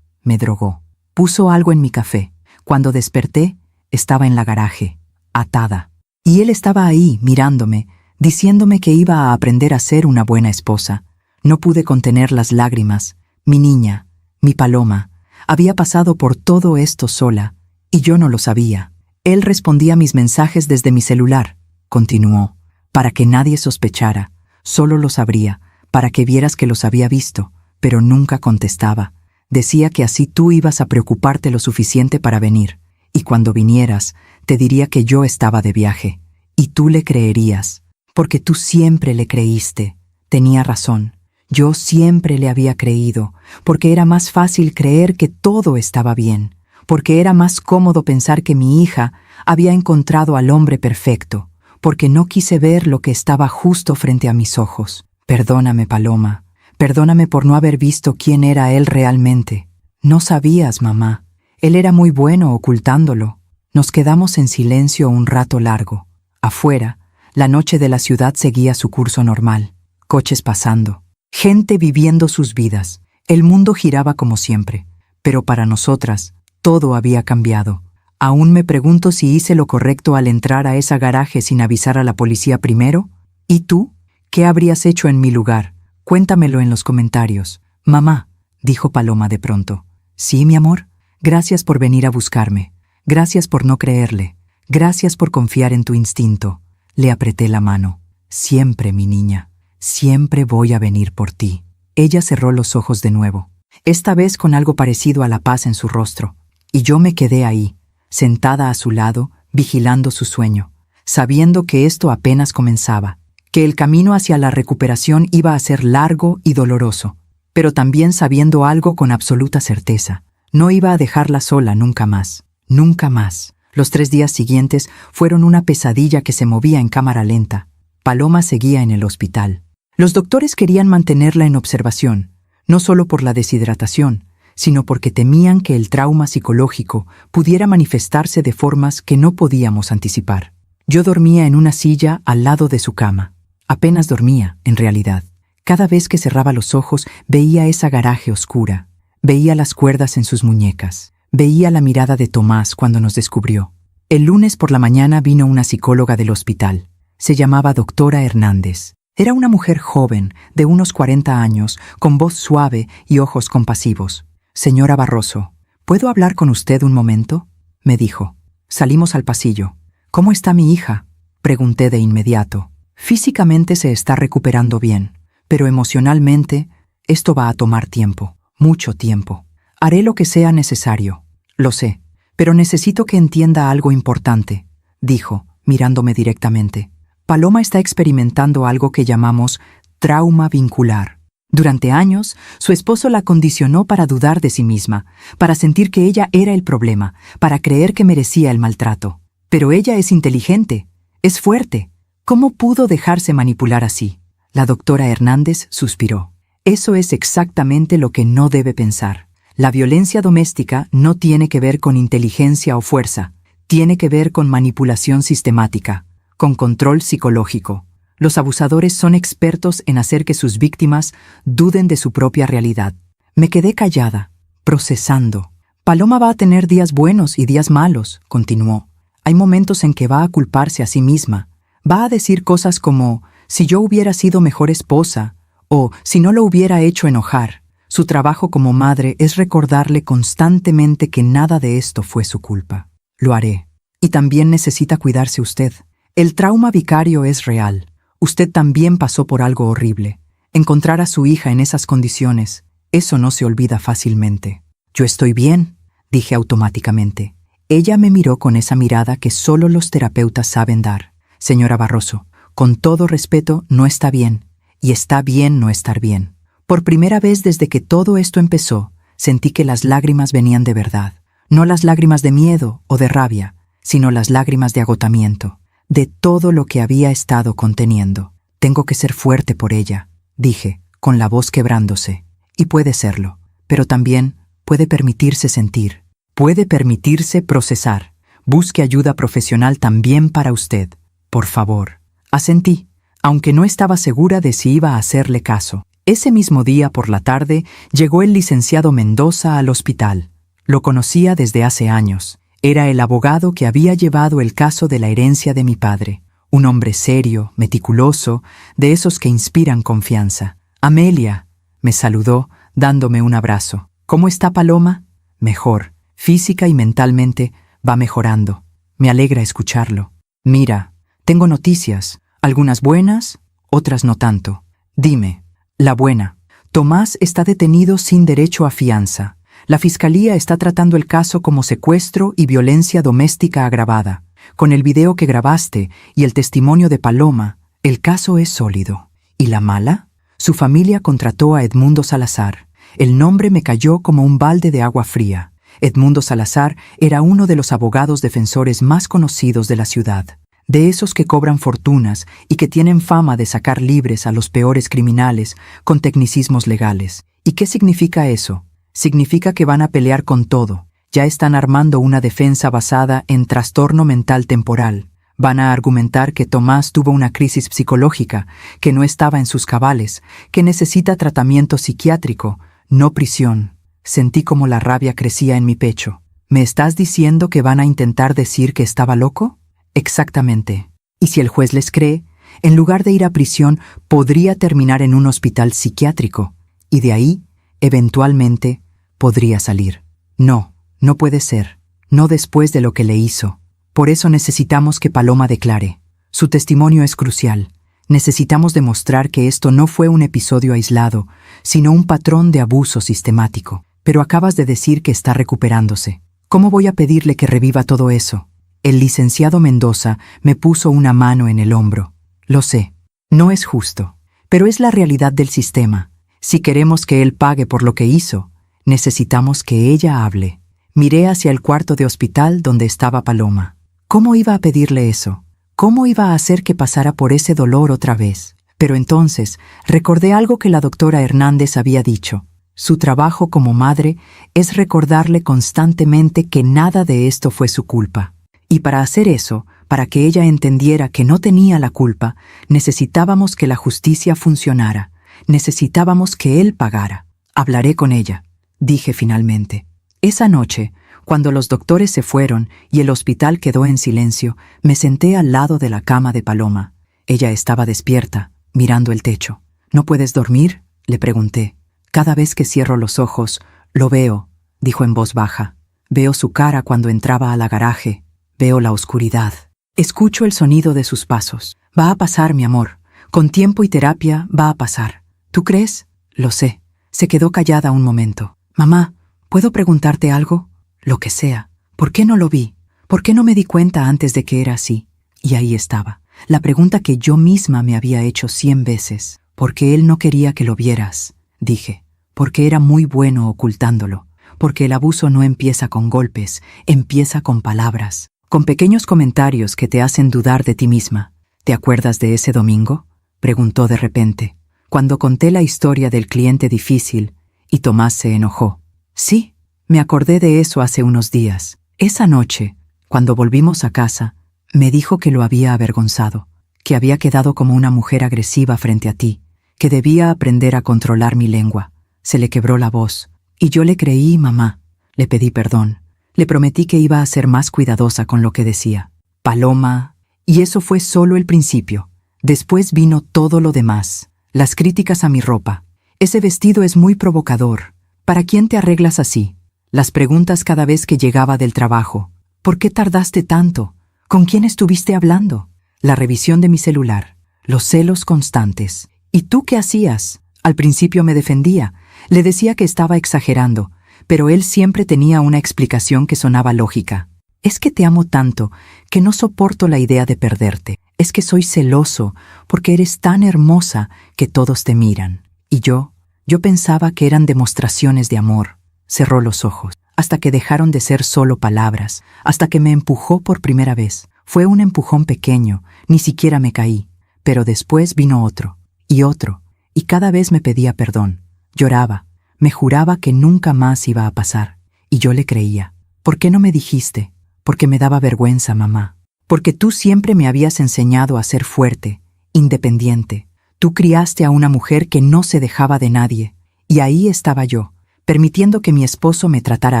me drogó. Puso algo en mi café. Cuando desperté, estaba en la garaje, atada. Y él estaba ahí, mirándome, diciéndome que iba a aprender a ser una buena esposa. No pude contener las lágrimas. Mi niña, mi Paloma, había pasado por todo esto sola, y yo no lo sabía. Él respondía mis mensajes desde mi celular, continuó, para que nadie sospechara. Solo los abría, para que vieras que los había visto, pero nunca contestaba. Decía que así tú ibas a preocuparte lo suficiente para venir, y cuando vinieras, te diría que yo estaba de viaje, y tú le creerías, porque tú siempre le creíste. Tenía razón. Yo siempre le había creído, porque era más fácil creer que todo estaba bien, porque era más cómodo pensar que mi hija había encontrado al hombre perfecto, porque no quise ver lo que estaba justo frente a mis ojos. Perdóname, Paloma, perdóname por no haber visto quién era él realmente. No sabías, mamá. Él era muy bueno ocultándolo. Nos quedamos en silencio un rato largo. Afuera, la noche de la ciudad seguía su curso normal. Coches pasando. Gente viviendo sus vidas. El mundo giraba como siempre. Pero para nosotras, todo había cambiado. Aún me pregunto si hice lo correcto al entrar a esa garaje sin avisar a la policía primero. ¿Y tú? ¿Qué habrías hecho en mi lugar? Cuéntamelo en los comentarios. Mamá, dijo Paloma de pronto. Sí, mi amor. Gracias por venir a buscarme. Gracias por no creerle. Gracias por confiar en tu instinto. Le apreté la mano. Siempre, mi niña. Siempre voy a venir por ti. Ella cerró los ojos de nuevo, esta vez con algo parecido a la paz en su rostro, y yo me quedé ahí, sentada a su lado, vigilando su sueño, sabiendo que esto apenas comenzaba, que el camino hacia la recuperación iba a ser largo y doloroso, pero también sabiendo algo con absoluta certeza: no iba a dejarla sola nunca más, nunca más. Los 3 días siguientes fueron una pesadilla que se movía en cámara lenta. Paloma seguía en el hospital. Los doctores querían mantenerla en observación, no solo por la deshidratación, sino porque temían que el trauma psicológico pudiera manifestarse de formas que no podíamos anticipar. Yo dormía en una silla al lado de su cama. Apenas dormía, en realidad. Cada vez que cerraba los ojos veía esa garaje oscura, veía las cuerdas en sus muñecas, veía la mirada de Tomás cuando nos descubrió. El lunes por la mañana vino una psicóloga del hospital. Se llamaba doctora Hernández. Era una mujer joven, de unos 40 años, con voz suave y ojos compasivos. «Señora Barroso, ¿puedo hablar con usted un momento?», me dijo. Salimos al pasillo. «¿Cómo está mi hija?», pregunté de inmediato. «Físicamente se está recuperando bien, pero emocionalmente esto va a tomar tiempo, mucho tiempo. Haré lo que sea necesario. Lo sé, pero necesito que entienda algo importante», dijo, mirándome directamente. «Paloma está experimentando algo que llamamos trauma vincular. Durante años, su esposo la condicionó para dudar de sí misma, para sentir que ella era el problema, para creer que merecía el maltrato. Pero ella es inteligente, es fuerte. ¿Cómo pudo dejarse manipular así?». La doctora Hernández suspiró. «Eso es exactamente lo que no debe pensar. La violencia doméstica no tiene que ver con inteligencia o fuerza, tiene que ver con manipulación sistemática, con control psicológico. Los abusadores son expertos en hacer que sus víctimas duden de su propia realidad». Me quedé callada, procesando. «Paloma va a tener días buenos y días malos», continuó. «Hay momentos en que va a culparse a sí misma. Va a decir cosas como, si yo hubiera sido mejor esposa, o si no lo hubiera hecho enojar». Su trabajo como madre es recordarle constantemente que nada de esto fue su culpa. «Lo haré. Y también necesita cuidarse usted. El trauma vicario es real. Usted también pasó por algo horrible. Encontrar a su hija en esas condiciones, eso no se olvida fácilmente». «Yo estoy bien», dije automáticamente. Ella me miró con esa mirada que solo los terapeutas saben dar. «Señora Barroso, con todo respeto, no está bien. Y está bien no estar bien». Por primera vez desde que todo esto empezó, sentí que las lágrimas venían de verdad. No las lágrimas de miedo o de rabia, sino las lágrimas de agotamiento, de todo lo que había estado conteniendo. «Tengo que ser fuerte por ella», dije, con la voz quebrándose. «Y puede serlo, pero también puede permitirse sentir, puede permitirse procesar. Busque ayuda profesional también para usted. Por favor». Asentí, aunque no estaba segura de si iba a hacerle caso. Ese mismo día por la tarde llegó el licenciado Mendoza al hospital. Lo conocía desde hace años. Era el abogado que había llevado el caso de la herencia de mi padre. Un hombre serio, meticuloso, de esos que inspiran confianza. «Amelia», me saludó, dándome un abrazo. «¿Cómo está Paloma?». «Mejor. Física y mentalmente va mejorando. Me alegra escucharlo. Mira, tengo noticias, algunas buenas, otras no tanto. Dime». «La buena. Tomás está detenido sin derecho a fianza. La Fiscalía está tratando el caso como secuestro y violencia doméstica agravada. Con el video que grabaste y el testimonio de Paloma, el caso es sólido». «¿Y la mala?». «Su familia contrató a Edmundo Salazar. El nombre me cayó como un balde de agua fría. Edmundo Salazar era uno de los abogados defensores más conocidos de la ciudad. De esos que cobran fortunas y que tienen fama de sacar libres a los peores criminales con tecnicismos legales. ¿Y qué significa eso? Significa que van a pelear con todo. Ya están armando una defensa basada en trastorno mental temporal. Van a argumentar que Tomás tuvo una crisis psicológica, que no estaba en sus cabales, que necesita tratamiento psiquiátrico, no prisión». Sentí como la rabia crecía en mi pecho. «¿Me estás diciendo que van a intentar decir que estaba loco?». «Exactamente. Y si el juez les cree, en lugar de ir a prisión, podría terminar en un hospital psiquiátrico. Y de ahí, Eventualmente, podría salir. No, no puede ser. No después de lo que le hizo. Por eso necesitamos que Paloma declare. Su testimonio es crucial. Necesitamos demostrar que esto no fue un episodio aislado, sino un patrón de abuso sistemático. Pero acabas de decir que está recuperándose. ¿Cómo voy a pedirle que reviva todo eso? El licenciado Mendoza me puso una mano en el hombro. Lo sé. No es justo. Pero es la realidad del sistema. Si queremos que él pague por lo que hizo, necesitamos que ella hable. Miré hacia el cuarto de hospital donde estaba Paloma. ¿Cómo iba a pedirle eso? ¿Cómo iba a hacer que pasara por ese dolor otra vez? Pero entonces recordé algo que la doctora Hernández había dicho. Su trabajo como madre es recordarle constantemente que nada de esto fue su culpa. Y para hacer eso, para que ella entendiera que no tenía la culpa, necesitábamos que la justicia funcionara. Necesitábamos que él pagara. Hablaré con ella, dije finalmente. Esa noche, cuando los doctores se fueron y el hospital quedó en silencio, me senté al lado de la cama de Paloma. Ella estaba despierta, mirando el techo. ¿No puedes dormir?, le pregunté. Cada vez que cierro los ojos, lo veo, dijo en voz baja. Veo su cara cuando entraba a la garaje. Veo la oscuridad. Escucho el sonido de sus pasos. Va a pasar, mi amor. Con tiempo y terapia va a pasar. ¿Tú crees? Lo sé. Se quedó callada un momento. Mamá, ¿puedo preguntarte algo? Lo que sea. ¿Por qué no lo vi? ¿Por qué no me di cuenta antes de que era así? Y ahí estaba. La pregunta que yo misma me había hecho 100 veces. Porque él no quería que lo vieras, dije. Porque era muy bueno ocultándolo. Porque el abuso no empieza con golpes, empieza con palabras. Con pequeños comentarios que te hacen dudar de ti misma. ¿Te acuerdas de ese domingo?, preguntó de repente, cuando conté la historia del cliente difícil, y Tomás se enojó. Sí, me acordé de eso hace unos días. Esa noche, cuando volvimos a casa, me dijo que lo había avergonzado, que había quedado como una mujer agresiva frente a ti, que debía aprender a controlar mi lengua. Se le quebró la voz, y yo le creí, mamá. Le pedí perdón. Le prometí que iba a ser más cuidadosa con lo que decía. Paloma, y eso fue solo el principio. Después vino todo lo demás. Las críticas a mi ropa. Ese vestido es muy provocador. ¿Para quién te arreglas así? Las preguntas cada vez que llegaba del trabajo. ¿Por qué tardaste tanto? ¿Con quién estuviste hablando? La revisión de mi celular. Los celos constantes. ¿Y tú qué hacías? Al principio me defendía. Le decía que estaba exagerando. Pero él siempre tenía una explicación que sonaba lógica. Es que te amo tanto que no soporto la idea de perderte. Es que soy celoso porque eres tan hermosa que todos te miran. Y yo pensaba que eran demostraciones de amor. Cerró los ojos, hasta que dejaron de ser solo palabras, hasta que me empujó por primera vez. Fue un empujón pequeño, ni siquiera me caí. Pero después vino otro, y cada vez me pedía perdón. Lloraba. Me juraba que nunca más iba a pasar, y yo le creía. ¿Por qué no me dijiste? Porque me daba vergüenza, mamá. Porque tú siempre me habías enseñado a ser fuerte, independiente. Tú criaste a una mujer que no se dejaba de nadie, y ahí estaba yo, permitiendo que mi esposo me tratara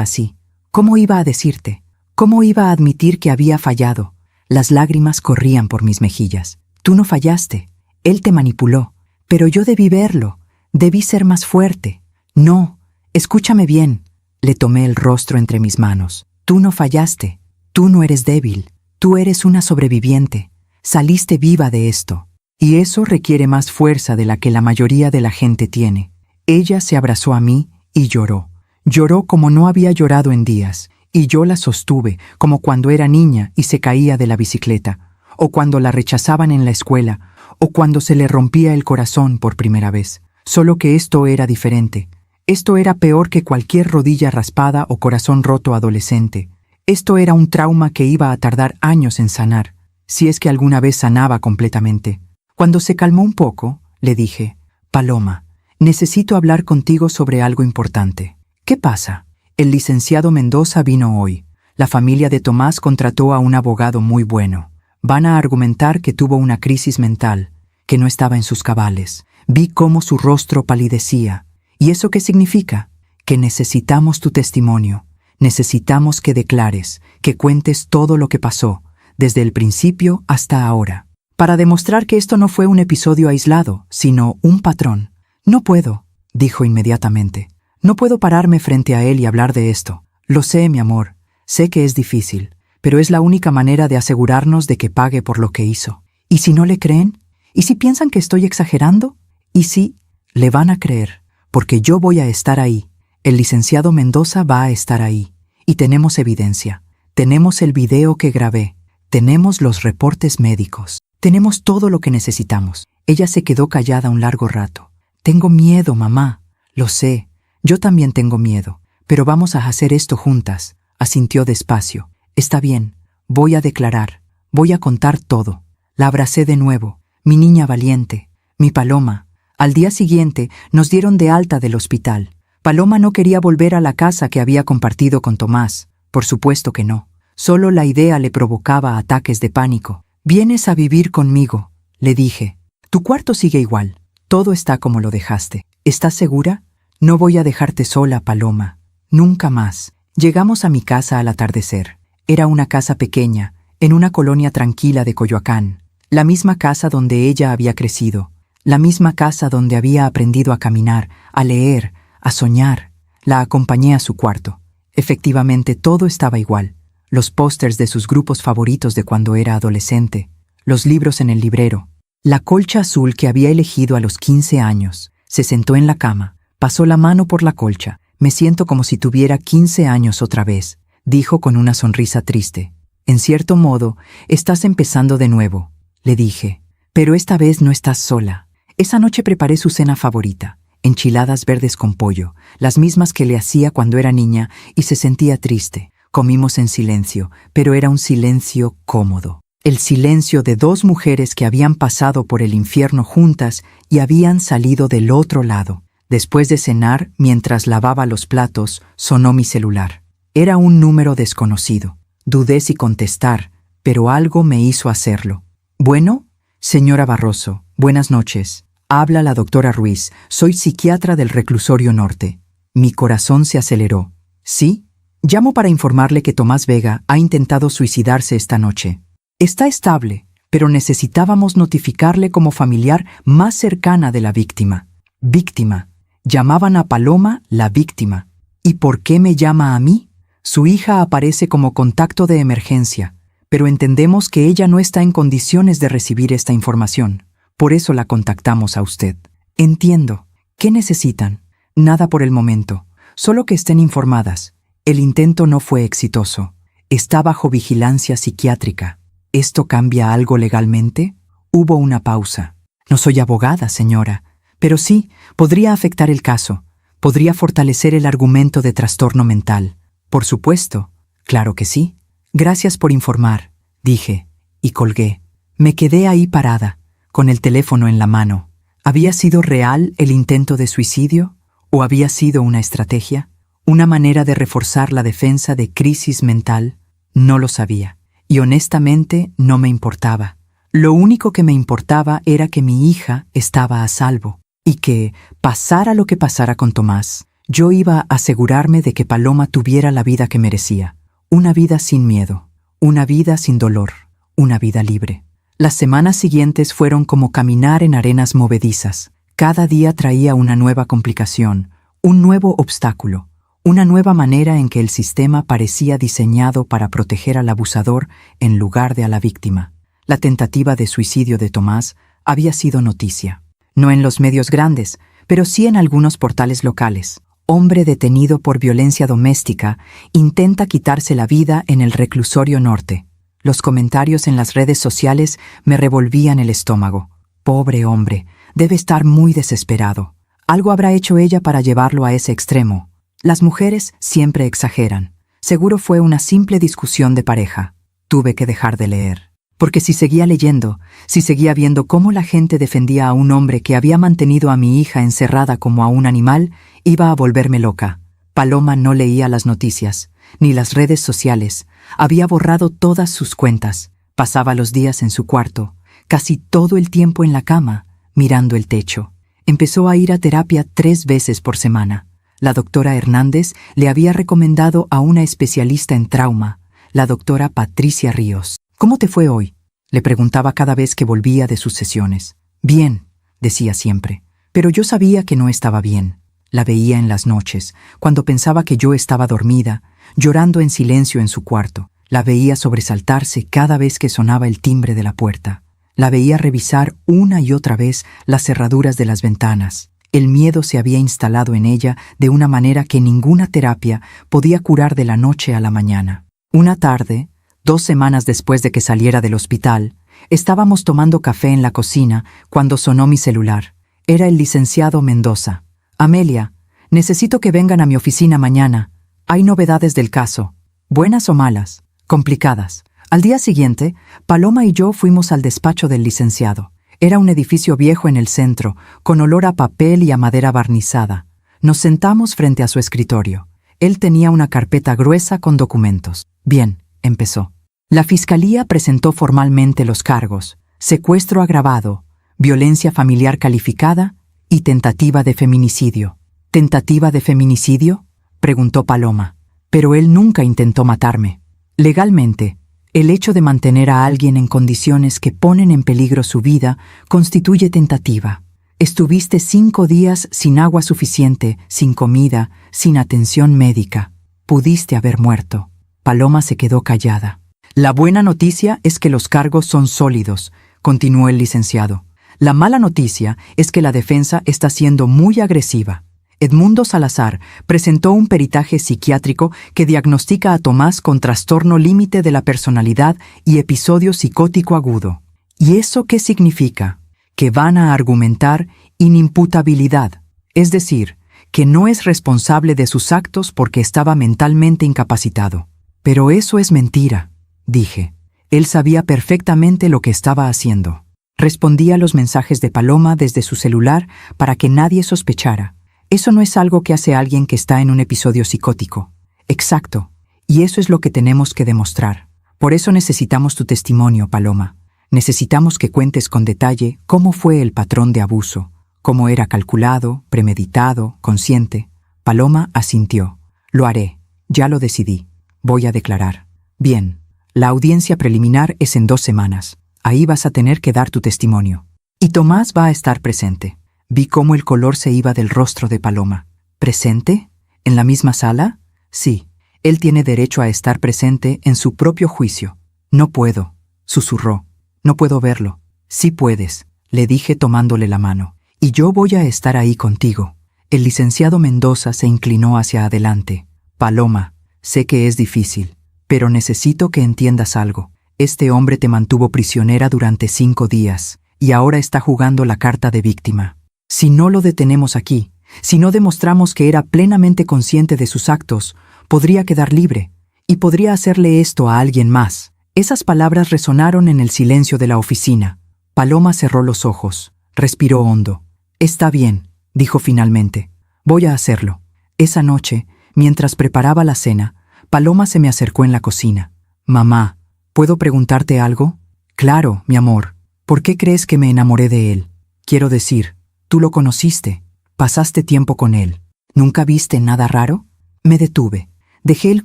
así. ¿Cómo iba a decirte? ¿Cómo iba a admitir que había fallado? Las lágrimas corrían por mis mejillas. Tú no fallaste. Él te manipuló. Pero yo debí verlo. Debí ser más fuerte. No, escúchame bien. Le tomé el rostro entre mis manos. Tú no fallaste. Tú no eres débil. Tú eres una sobreviviente. Saliste viva de esto. Y eso requiere más fuerza de la que la mayoría de la gente tiene. Ella se abrazó a mí y lloró. Lloró como no había llorado en días. Y yo la sostuve, como cuando era niña y se caía de la bicicleta. O cuando la rechazaban en la escuela. O cuando se le rompía el corazón por primera vez. Solo que esto era diferente. Esto era peor que cualquier rodilla raspada o corazón roto adolescente. Esto era un trauma que iba a tardar años en sanar, si es que alguna vez sanaba completamente. Cuando se calmó un poco, le dije, Paloma, necesito hablar contigo sobre algo importante. ¿Qué pasa? El licenciado Mendoza vino hoy. La familia de Tomás contrató a un abogado muy bueno. Van a argumentar que tuvo una crisis mental, que no estaba en sus cabales. Vi cómo su rostro palidecía. ¿Y eso qué significa? Que necesitamos tu testimonio. Necesitamos que declares, que cuentes todo lo que pasó, desde el principio hasta ahora, para demostrar que esto no fue un episodio aislado, sino un patrón. No puedo, dijo inmediatamente. No puedo pararme frente a él y hablar de esto. Lo sé, mi amor, sé que es difícil, pero es la única manera de asegurarnos de que pague por lo que hizo. ¿Y si no le creen? ¿Y si piensan que estoy exagerando? ¿Y si le van a creer? Porque yo voy a estar ahí. El licenciado Mendoza va a estar ahí. Y tenemos evidencia. Tenemos el video que grabé. Tenemos los reportes médicos. Tenemos todo lo que necesitamos. Ella se quedó callada un largo rato. Tengo miedo, mamá. Lo sé. Yo también tengo miedo. Pero vamos a hacer esto juntas. Asintió despacio. Está bien. Voy a declarar. Voy a contar todo. La abracé de nuevo. Mi niña valiente. Mi Paloma. Al día siguiente nos dieron de alta del hospital. Paloma no quería volver a la casa que había compartido con Tomás. Por supuesto que no. Solo la idea le provocaba ataques de pánico. «Vienes a vivir conmigo», le dije. «Tu cuarto sigue igual. Todo está como lo dejaste. ¿Estás segura? No voy a dejarte sola, Paloma. Nunca más». Llegamos a mi casa al atardecer. Era una casa pequeña, en una colonia tranquila de Coyoacán. La misma casa donde ella había crecido. La misma casa donde había aprendido a caminar, a leer, a soñar. La acompañé a su cuarto. Efectivamente, todo estaba igual. Los pósters de sus grupos favoritos de cuando era adolescente, los libros en el librero, la colcha azul que había elegido a los 15 años. Se sentó en la cama, pasó la mano por la colcha. «Me siento como si tuviera 15 años otra vez», dijo con una sonrisa triste. «En cierto modo, estás empezando de nuevo», le dije. «Pero esta vez no estás sola. Esa noche preparé su cena favorita, enchiladas verdes con pollo, las mismas que le hacía cuando era niña y se sentía triste. Comimos en silencio, pero era un silencio cómodo. El silencio de dos mujeres que habían pasado por el infierno juntas y habían salido del otro lado. Después de cenar, mientras lavaba los platos, sonó mi celular. Era un número desconocido. Dudé si contestar, pero algo me hizo hacerlo. «Bueno, señora Barroso, buenas noches. Habla la doctora Ruiz. Soy psiquiatra del Reclusorio Norte». Mi corazón se aceleró. «¿Sí? Llamo para informarle que Tomás Vega ha intentado suicidarse esta noche. Está estable, pero necesitábamos notificarle como familiar más cercana de la víctima». «Víctima». Llamaban a Paloma la víctima. ¿Y por qué me llama a mí? Su hija aparece como contacto de emergencia, pero entendemos que ella no está en condiciones de recibir esta información. Por eso la contactamos a usted. Entiendo. ¿Qué necesitan? Nada por el momento. Solo que estén informadas. El intento no fue exitoso. Está bajo vigilancia psiquiátrica. ¿Esto cambia algo legalmente? Hubo una pausa. No soy abogada, señora, pero sí, podría afectar el caso. Podría fortalecer el argumento de trastorno mental. Por supuesto. Claro que sí. Gracias por informar, dije, y colgué. Me quedé ahí parada, con el teléfono en la mano. ¿Había sido real el intento de suicidio? ¿O había sido una estrategia? ¿Una manera de reforzar la defensa de crisis mental? No lo sabía. Y honestamente no me importaba. Lo único que me importaba era que mi hija estaba a salvo. Y que, pasara lo que pasara con Tomás, yo iba a asegurarme de que Paloma tuviera la vida que merecía. Una vida sin miedo. Una vida sin dolor. Una vida libre. Las semanas siguientes fueron como caminar en arenas movedizas. Cada día traía una nueva complicación, un nuevo obstáculo, una nueva manera en que el sistema parecía diseñado para proteger al abusador en lugar de a la víctima. La tentativa de suicidio de Tomás había sido noticia. No en los medios grandes, pero sí en algunos portales locales. Hombre detenido por violencia doméstica intenta quitarse la vida en el Reclusorio Norte. Los comentarios en las redes sociales me revolvían el estómago. Pobre hombre, debe estar muy desesperado. Algo habrá hecho ella para llevarlo a ese extremo. Las mujeres siempre exageran. Seguro fue una simple discusión de pareja. Tuve que dejar de leer. Porque si seguía leyendo, si seguía viendo cómo la gente defendía a un hombre que había mantenido a mi hija encerrada como a un animal, iba a volverme loca. Paloma no leía las noticias, ni las redes sociales. Había borrado todas sus cuentas. Pasaba los días en su cuarto, casi todo el tiempo en la cama, mirando el techo. Empezó a ir a terapia 3 veces por semana. La doctora Hernández le había recomendado a una especialista en trauma, la doctora Patricia Ríos. «¿Cómo te fue hoy?», le preguntaba cada vez que volvía de sus sesiones. «Bien», decía siempre, pero yo sabía que no estaba bien. La veía en las noches, cuando pensaba que yo estaba dormida, llorando en silencio en su cuarto. La veía sobresaltarse cada vez que sonaba el timbre de la puerta. La veía revisar una y otra vez las cerraduras de las ventanas. El miedo se había instalado en ella de una manera que ninguna terapia podía curar de la noche a la mañana. Una tarde, 2 semanas después de que saliera del hospital, estábamos tomando café en la cocina cuando sonó mi celular. Era el licenciado Mendoza. «Amelia, necesito que vengan a mi oficina mañana. Hay novedades del caso. ¿Buenas o malas? Complicadas». Al día siguiente, Paloma y yo fuimos al despacho del licenciado. Era un edificio viejo en el centro, con olor a papel y a madera barnizada. Nos sentamos frente a su escritorio. Él tenía una carpeta gruesa con documentos. «Bien», empezó. «La Fiscalía presentó formalmente los cargos: secuestro agravado, violencia familiar calificada y tentativa de feminicidio». «¿Tentativa de feminicidio?», preguntó Paloma. «Pero él nunca intentó matarme. Legalmente, el hecho de mantener a alguien en condiciones que ponen en peligro su vida constituye tentativa. Estuviste 5 días sin agua suficiente, sin comida, sin atención médica. Pudiste haber muerto». Paloma se quedó callada. «La buena noticia es que los cargos son sólidos», continuó el licenciado. «La mala noticia es que la defensa está siendo muy agresiva. Edmundo Salazar presentó un peritaje psiquiátrico que diagnostica a Tomás con trastorno límite de la personalidad y episodio psicótico agudo. ¿Y eso qué significa? Que van a argumentar inimputabilidad, es decir, que no es responsable de sus actos porque estaba mentalmente incapacitado». «Pero eso es mentira», dije. Él sabía perfectamente lo que estaba haciendo. Respondía a los mensajes de Paloma desde su celular para que nadie sospechara. Eso no es algo que hace alguien que está en un episodio psicótico. Exacto. Y eso es lo que tenemos que demostrar. Por eso necesitamos tu testimonio, Paloma. Necesitamos que cuentes con detalle cómo fue el patrón de abuso, cómo era calculado, premeditado, consciente. Paloma asintió. «Lo haré. Ya lo decidí. Voy a declarar». «Bien. La audiencia preliminar es en 2 semanas. Ahí vas a tener que dar tu testimonio. Y Tomás va a estar presente». Vi cómo el color se iba del rostro de Paloma. «¿Presente? ¿En la misma sala?» «Sí. Él tiene derecho a estar presente en su propio juicio». «No puedo», susurró. «No puedo verlo». «Sí puedes», le dije tomándole la mano. «Y yo voy a estar ahí contigo». El licenciado Mendoza se inclinó hacia adelante. «Paloma, sé que es difícil, pero necesito que entiendas algo. Este hombre te mantuvo prisionera durante 5 días, y ahora está jugando la carta de víctima. Si no lo detenemos aquí, si no demostramos que era plenamente consciente de sus actos, podría quedar libre, y podría hacerle esto a alguien más». Esas palabras resonaron en el silencio de la oficina. Paloma cerró los ojos, respiró hondo. «Está bien», dijo finalmente. «Voy a hacerlo». Esa noche, mientras preparaba la cena, Paloma se me acercó en la cocina. «Mamá, ¿puedo preguntarte algo?» «Claro, mi amor. ¿Por qué crees que me enamoré de él? Quiero decir, tú lo conociste, pasaste tiempo con él. ¿Nunca viste nada raro?» Me detuve. Dejé el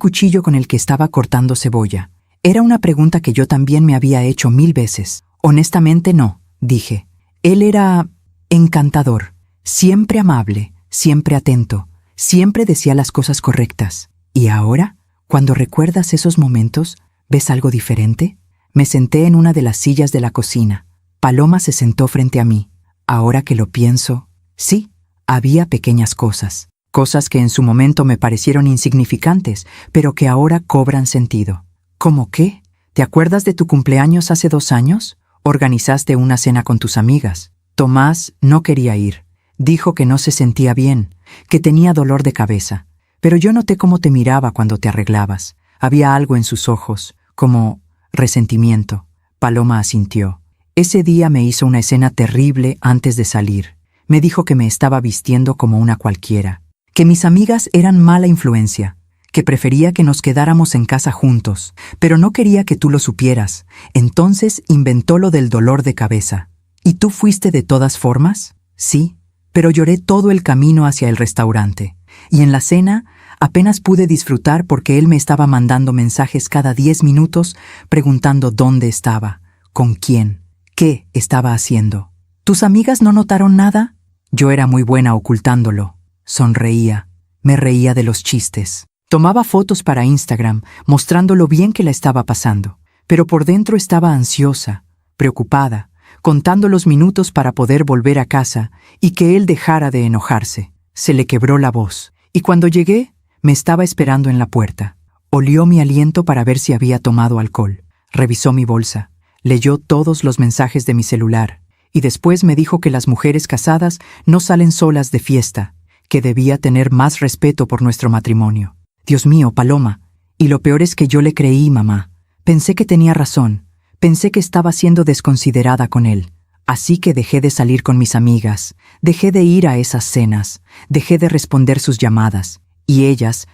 cuchillo con el que estaba cortando cebolla. Era una pregunta que yo también me había hecho 1000 veces. «Honestamente no», dije. «Él era encantador, siempre amable, siempre atento, siempre decía las cosas correctas. ¿Y ahora, cuando recuerdas esos momentos, ves algo diferente?» Me senté en una de las sillas de la cocina. Paloma se sentó frente a mí. Ahora que lo pienso, sí, había pequeñas cosas. Cosas que en su momento me parecieron insignificantes, pero que ahora cobran sentido. ¿Cómo qué? ¿Te acuerdas de tu cumpleaños hace 2 años? Organizaste una cena con tus amigas. Tomás no quería ir. Dijo que no se sentía bien, que tenía dolor de cabeza. Pero yo noté cómo te miraba cuando te arreglabas. Había algo en sus ojos, como resentimiento. Paloma asintió. Ese día me hizo una escena terrible antes de salir. Me dijo que me estaba vistiendo como una cualquiera, que mis amigas eran mala influencia, que prefería que nos quedáramos en casa juntos, pero no quería que tú lo supieras. Entonces inventó lo del dolor de cabeza. ¿Y tú fuiste de todas formas? Sí, pero lloré todo el camino hacia el restaurante. Y en la cena apenas pude disfrutar porque él me estaba mandando mensajes cada 10 minutos preguntando dónde estaba, con quién, qué estaba haciendo. ¿Tus amigas no notaron nada? Yo era muy buena ocultándolo. Sonreía, me reía de los chistes. Tomaba fotos para Instagram, mostrando lo bien que la estaba pasando, pero por dentro estaba ansiosa, preocupada, contando los minutos para poder volver a casa y que él dejara de enojarse. Se le quebró la voz, y cuando llegué, me estaba esperando en la puerta. Olió mi aliento para ver si había tomado alcohol. Revisó mi bolsa, leyó todos los mensajes de mi celular, y después me dijo que las mujeres casadas no salen solas de fiesta, que debía tener más respeto por nuestro matrimonio. Dios mío, Paloma, y lo peor es que yo le creí, mamá. Pensé que tenía razón, pensé que estaba siendo desconsiderada con él. Así que dejé de salir con mis amigas, dejé de ir a esas cenas, dejé de responder sus llamadas. Y ellas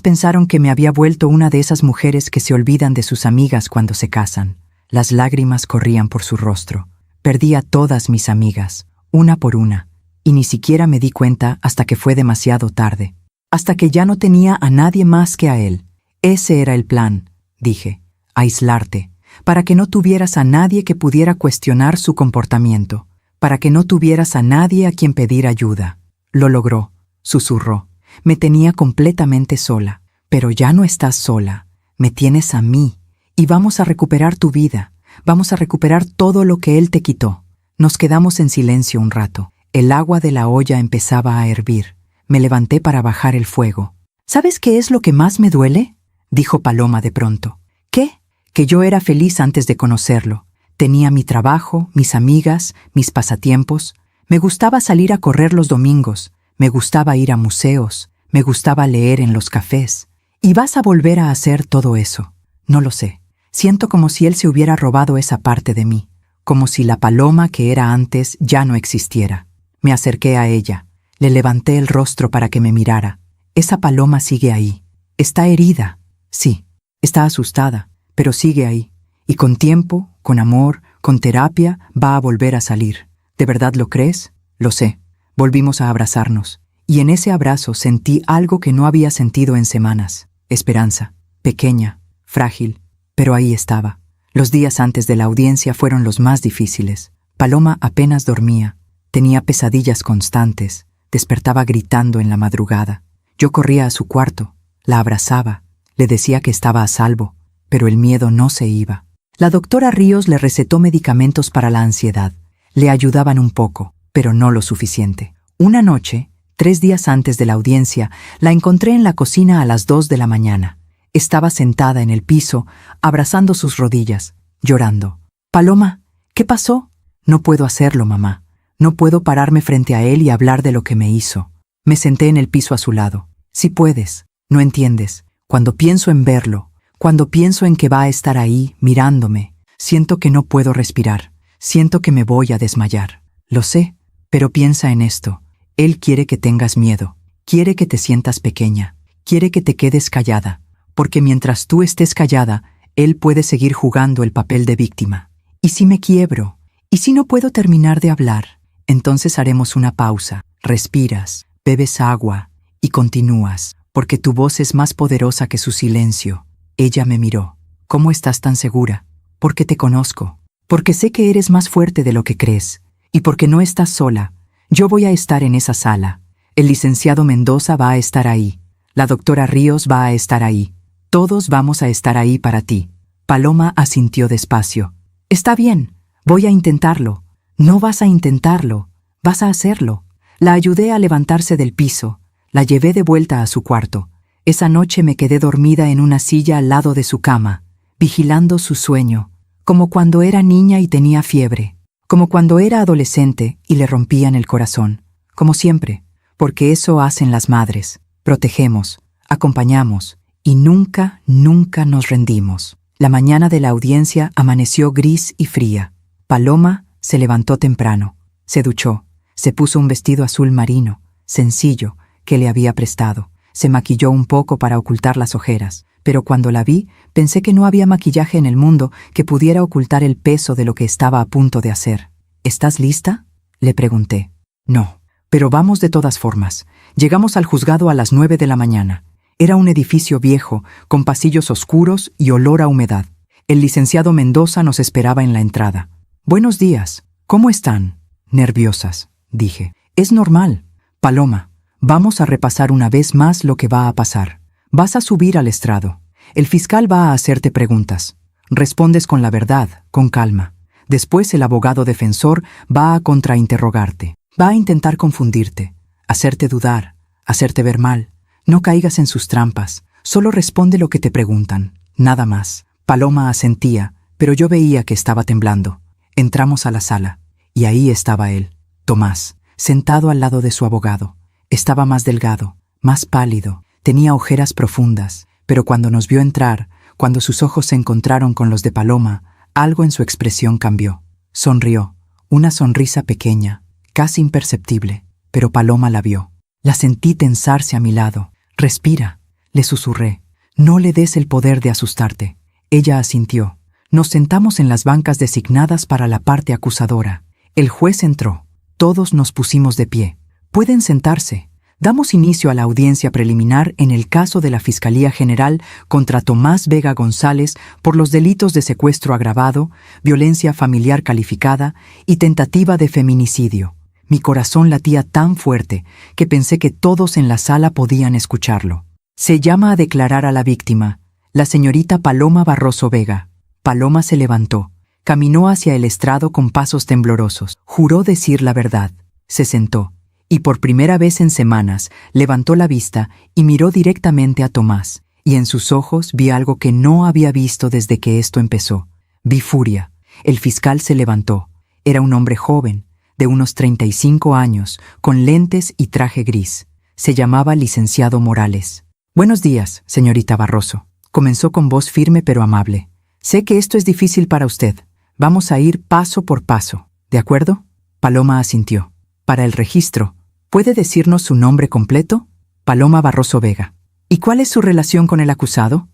pensaron que me había vuelto una de esas mujeres que se olvidan de sus amigas cuando se casan. Las lágrimas corrían por su rostro. Perdí a todas mis amigas, una por una, y ni siquiera me di cuenta hasta que fue demasiado tarde. Hasta que ya no tenía a nadie más que a él. Ese era el plan, dije, aislarte, para que no tuvieras a nadie que pudiera cuestionar su comportamiento, para que no tuvieras a nadie a quien pedir ayuda. Lo logró, susurró. Me tenía completamente sola. Pero ya no estás sola, me tienes a mí, y vamos a recuperar tu vida, vamos a recuperar todo lo que él te quitó. Nos quedamos en silencio un rato. El agua de la olla empezaba a hervir. Me levanté para bajar el fuego. ¿Sabes qué es lo que más me duele?, dijo Paloma de pronto. ¿Qué? Que yo era feliz antes de conocerlo. Tenía mi trabajo, mis amigas, mis pasatiempos. Me gustaba salir a correr los domingos. Me gustaba ir a museos. Me gustaba leer en los cafés. ¿Y vas a volver a hacer todo eso? No lo sé. Siento como si él se hubiera robado esa parte de mí. Como si la Paloma que era antes ya no existiera. Me acerqué a ella. Le levanté el rostro para que me mirara. Esa Paloma sigue ahí. Está herida. Sí, está asustada, pero sigue ahí. Y con tiempo, con amor, con terapia, va a volver a salir. ¿De verdad lo crees? Lo sé. Volvimos a abrazarnos. Y en ese abrazo sentí algo que no había sentido en semanas. Esperanza. Pequeña, frágil, pero ahí estaba. Los días antes de la audiencia fueron los más difíciles. Paloma apenas dormía. Tenía pesadillas constantes. Despertaba gritando en la madrugada. Yo corría a su cuarto, la abrazaba, le decía que estaba a salvo, pero el miedo no se iba. La doctora Ríos le recetó medicamentos para la ansiedad. Le ayudaban un poco, pero no lo suficiente. Una noche, 3 días antes de la audiencia, la encontré en la cocina a las 2 de la mañana. Estaba sentada en el piso, abrazando sus rodillas, llorando. «Paloma, ¿qué pasó?» «No puedo hacerlo, mamá. No puedo pararme frente a él y hablar de lo que me hizo». Me senté en el piso a su lado. «Sí puedes, no entiendes. Cuando pienso en verlo, cuando pienso en que va a estar ahí, mirándome, siento que no puedo respirar. Siento que me voy a desmayar. Lo sé, pero piensa en esto. Él quiere que tengas miedo. Quiere que te sientas pequeña. Quiere que te quedes callada. Porque mientras tú estés callada, él puede seguir jugando el papel de víctima. ¿Y si me quiebro? ¿Y si no puedo terminar de hablar? Entonces haremos una pausa. Respiras, bebes agua y continúas, porque tu voz es más poderosa que su silencio». Ella me miró. «¿Cómo estás tan segura?» «Porque te conozco. Porque sé que eres más fuerte de lo que crees. Y porque no estás sola. Yo voy a estar en esa sala. El licenciado Mendoza va a estar ahí. La doctora Ríos va a estar ahí. Todos vamos a estar ahí para ti». Paloma asintió despacio. «Está bien, voy a intentarlo». «No vas a intentarlo, vas a hacerlo». La ayudé a levantarse del piso, la llevé de vuelta a su cuarto. Esa noche me quedé dormida en una silla al lado de su cama, vigilando su sueño, como cuando era niña y tenía fiebre, como cuando era adolescente y le rompían el corazón, como siempre, porque eso hacen las madres. Protegemos, acompañamos y nunca, nunca nos rendimos. La mañana de la audiencia amaneció gris y fría. Paloma se levantó temprano, se duchó, se puso un vestido azul marino, sencillo, que le había prestado. Se maquilló un poco para ocultar las ojeras, pero cuando la vi, pensé que no había maquillaje en el mundo que pudiera ocultar el peso de lo que estaba a punto de hacer. «¿Estás lista?», le pregunté. «No, pero vamos de todas formas». Llegamos al juzgado a las 9 de la mañana. Era un edificio viejo, con pasillos oscuros y olor a humedad. El licenciado Mendoza nos esperaba en la entrada. «Buenos días. ¿Cómo están?» «Nerviosas», dije. «Es normal. Paloma, Vamos a repasar una vez más lo que va a pasar. Vas a subir al estrado. El fiscal va a hacerte preguntas. Respondes con la verdad, con calma. Después el abogado defensor va a contrainterrogarte. Va a intentar confundirte, hacerte dudar, hacerte ver mal. No caigas en sus trampas. Solo responde lo que te preguntan. Nada más. Paloma asentía, pero yo veía que estaba temblando. Entramos a la sala, y ahí estaba él, Tomás, sentado al lado de su abogado. Estaba más delgado, más pálido, tenía ojeras profundas, pero cuando nos vio entrar, cuando sus ojos se encontraron con los de Paloma, algo en su expresión cambió. Sonrió, una sonrisa pequeña, casi imperceptible, pero Paloma la vio. La sentí tensarse a mi lado. «Respira», le susurré. «No le des el poder de asustarte». Ella asintió. Nos sentamos en las bancas designadas para la parte acusadora. El juez entró. Todos nos pusimos de pie. «Pueden sentarse». Damos inicio a la audiencia preliminar en el caso de la Fiscalía General contra Tomás Vega González por los delitos de secuestro agravado, violencia familiar calificada y tentativa de feminicidio. Mi corazón latía tan fuerte que pensé que todos en la sala podían escucharlo. Se llama a declarar a la víctima, la señorita Paloma Barroso Vega. Paloma se levantó, caminó hacia el estrado con pasos temblorosos, juró decir la verdad, se sentó. Y por primera vez en semanas levantó la vista y miró directamente a Tomás, y en sus ojos vi algo que no había visto desde que esto empezó. Vi furia. El fiscal se levantó. Era un hombre joven, de unos 35 años, con lentes y traje gris. Se llamaba licenciado Morales. «Buenos días, señorita Barroso», comenzó con voz firme pero amable. «Sé que esto es difícil para usted. Vamos a ir paso por paso, ¿de acuerdo?» Paloma asintió. «Para el registro, ¿puede decirnos su nombre completo?» «Paloma Barroso Vega». «¿Y cuál es su relación con el acusado?»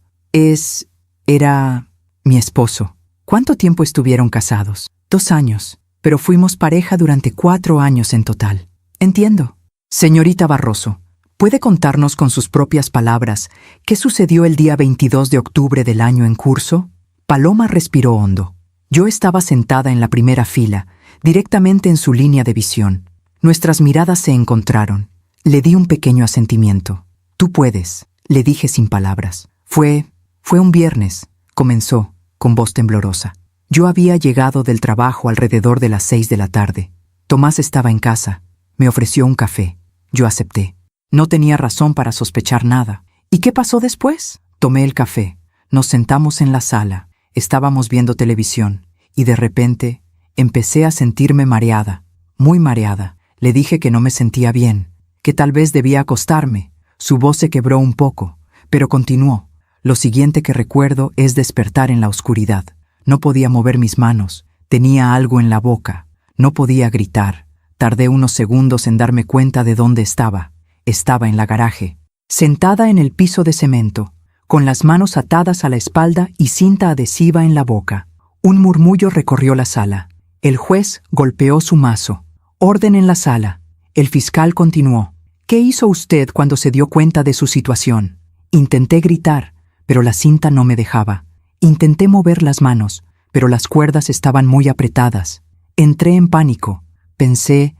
Era mi esposo». «¿Cuánto tiempo estuvieron casados?» «2 años, pero fuimos pareja durante 4 años en total». «Entiendo». «Señorita Barroso, ¿puede contarnos con sus propias palabras qué sucedió el día 22 de octubre del año en curso?» Paloma respiró hondo. Yo estaba sentada en la primera fila, directamente en su línea de visión. Nuestras miradas se encontraron. Le di un pequeño asentimiento. «Tú puedes», le dije sin palabras. Fue un viernes», comenzó, con voz temblorosa. «Yo había llegado del trabajo alrededor de las 6 de la tarde. Tomás estaba en casa. Me ofreció un café. Yo acepté. No tenía razón para sospechar nada. ¿Y qué pasó después?» Tomé el café. Nos sentamos en la sala. Estábamos viendo televisión. Y de repente, empecé a sentirme mareada. Muy mareada. Le dije que no me sentía bien, que tal vez debía acostarme. Su voz se quebró un poco, pero continuó. «Lo siguiente que recuerdo es despertar en la oscuridad. No podía mover mis manos, tenía algo en la boca, no podía gritar. Tardé unos segundos en darme cuenta de dónde estaba. Estaba en la garaje, sentada en el piso de cemento, con las manos atadas a la espalda y cinta adhesiva en la boca. Un murmullo recorrió la sala. El juez golpeó su mazo. Orden en la sala. El fiscal continuó. «¿Qué hizo usted cuando se dio cuenta de su situación?» Intenté gritar, pero la cinta no me dejaba. Intenté mover las manos, pero las cuerdas estaban muy apretadas. Entré en pánico. Pensé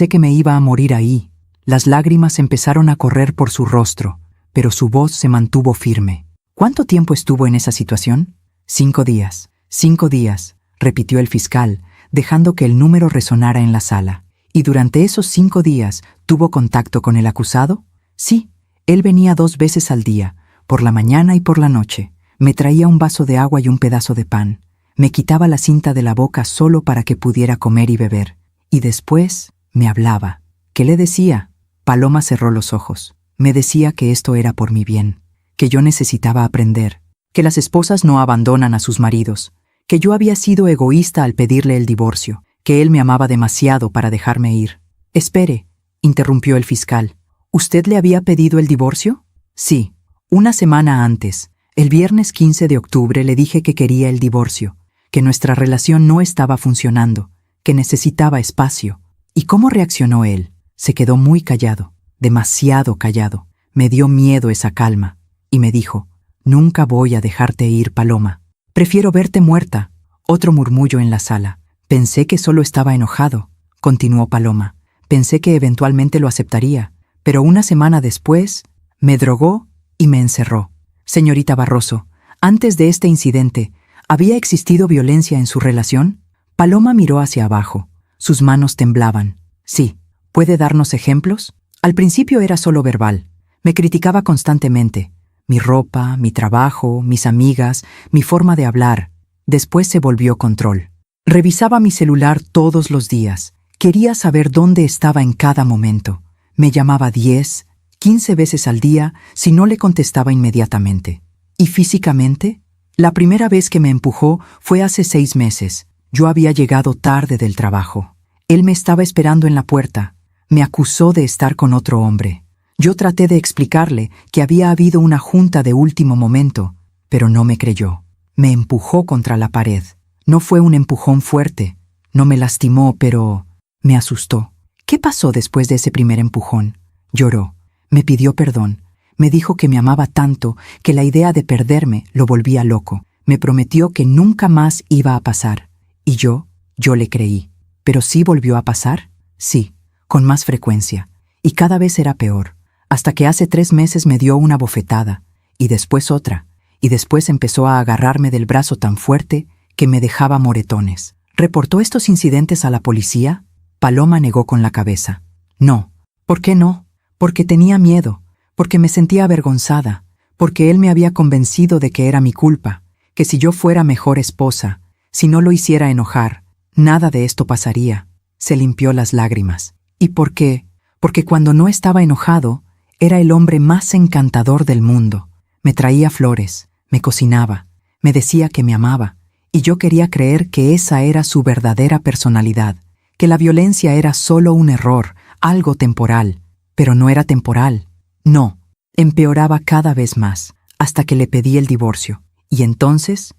que me iba a morir ahí. Las lágrimas empezaron a correr por su rostro, pero su voz se mantuvo firme. «¿Cuánto tiempo estuvo en esa situación?» 5 días. 5 días, repitió el fiscal, dejando que el número resonara en la sala. «¿Y durante esos 5 días tuvo contacto con el acusado?» «Sí, él venía 2 veces al día, por la mañana y por la noche. Me traía un vaso de agua y un pedazo de pan. Me quitaba la cinta de la boca solo para que pudiera comer y beber. Y después me hablaba». «¿Qué le decía?» Paloma cerró los ojos. Me decía que esto era por mi bien, que yo necesitaba aprender, que las esposas no abandonan a sus maridos, que yo había sido egoísta al pedirle el divorcio, que él me amaba demasiado para dejarme ir. «Espere», interrumpió el fiscal. «¿Usted le había pedido el divorcio?» «Sí, 1 semana antes, el viernes 15 de octubre le dije que quería el divorcio, que nuestra relación no estaba funcionando, que necesitaba espacio». ¿Y cómo reaccionó él? Se quedó muy callado, demasiado callado. Me dio miedo esa calma, y me dijo: «Nunca voy a dejarte ir, Paloma. Prefiero verte muerta». Otro murmullo en la sala. «Pensé que solo estaba enojado», continuó Paloma. «Pensé que eventualmente lo aceptaría, pero una semana después me drogó y me encerró. Señorita Barroso, antes de este incidente, ¿había existido violencia en su relación? Paloma miró hacia abajo. Sus manos temblaban. Sí. ¿Puede darnos ejemplos? Al principio era solo verbal. Me criticaba constantemente. Mi ropa, mi trabajo, mis amigas, mi forma de hablar. Después se volvió control. Revisaba mi celular todos los días. Quería saber dónde estaba en cada momento. Me llamaba 10, 15 veces al día si no le contestaba inmediatamente. ¿Y físicamente? La primera vez que me empujó fue hace 6 meses. Yo había llegado tarde del trabajo. Él me estaba esperando en la puerta. Me acusó de estar con otro hombre. Yo traté de explicarle que había habido una junta de último momento, pero no me creyó. Me empujó contra la pared. No fue un empujón fuerte. No me lastimó, pero me asustó. ¿Qué pasó después de ese primer empujón? Lloró. Me pidió perdón. Me dijo que me amaba tanto que la idea de perderme lo volvía loco. Me prometió que nunca más iba a pasar. Y yo le creí. ¿Pero sí volvió a pasar? Sí, con más frecuencia. Y cada vez era peor. Hasta que hace 3 meses me dio una bofetada. Y después otra. Y después empezó a agarrarme del brazo tan fuerte que me dejaba moretones. ¿Reportó estos incidentes a la policía? Paloma negó con la cabeza. No. ¿Por qué no? Porque tenía miedo. Porque me sentía avergonzada. Porque él me había convencido de que era mi culpa. Que si yo fuera mejor esposa, si no lo hiciera enojar, nada de esto pasaría. Se limpió las lágrimas. ¿Y por qué? Porque cuando no estaba enojado, era el hombre más encantador del mundo. Me traía flores, me cocinaba, me decía que me amaba, y yo quería creer que esa era su verdadera personalidad, que la violencia era solo un error, algo temporal. Pero no era temporal. No, empeoraba cada vez más, hasta que le pedí el divorcio. Y entonces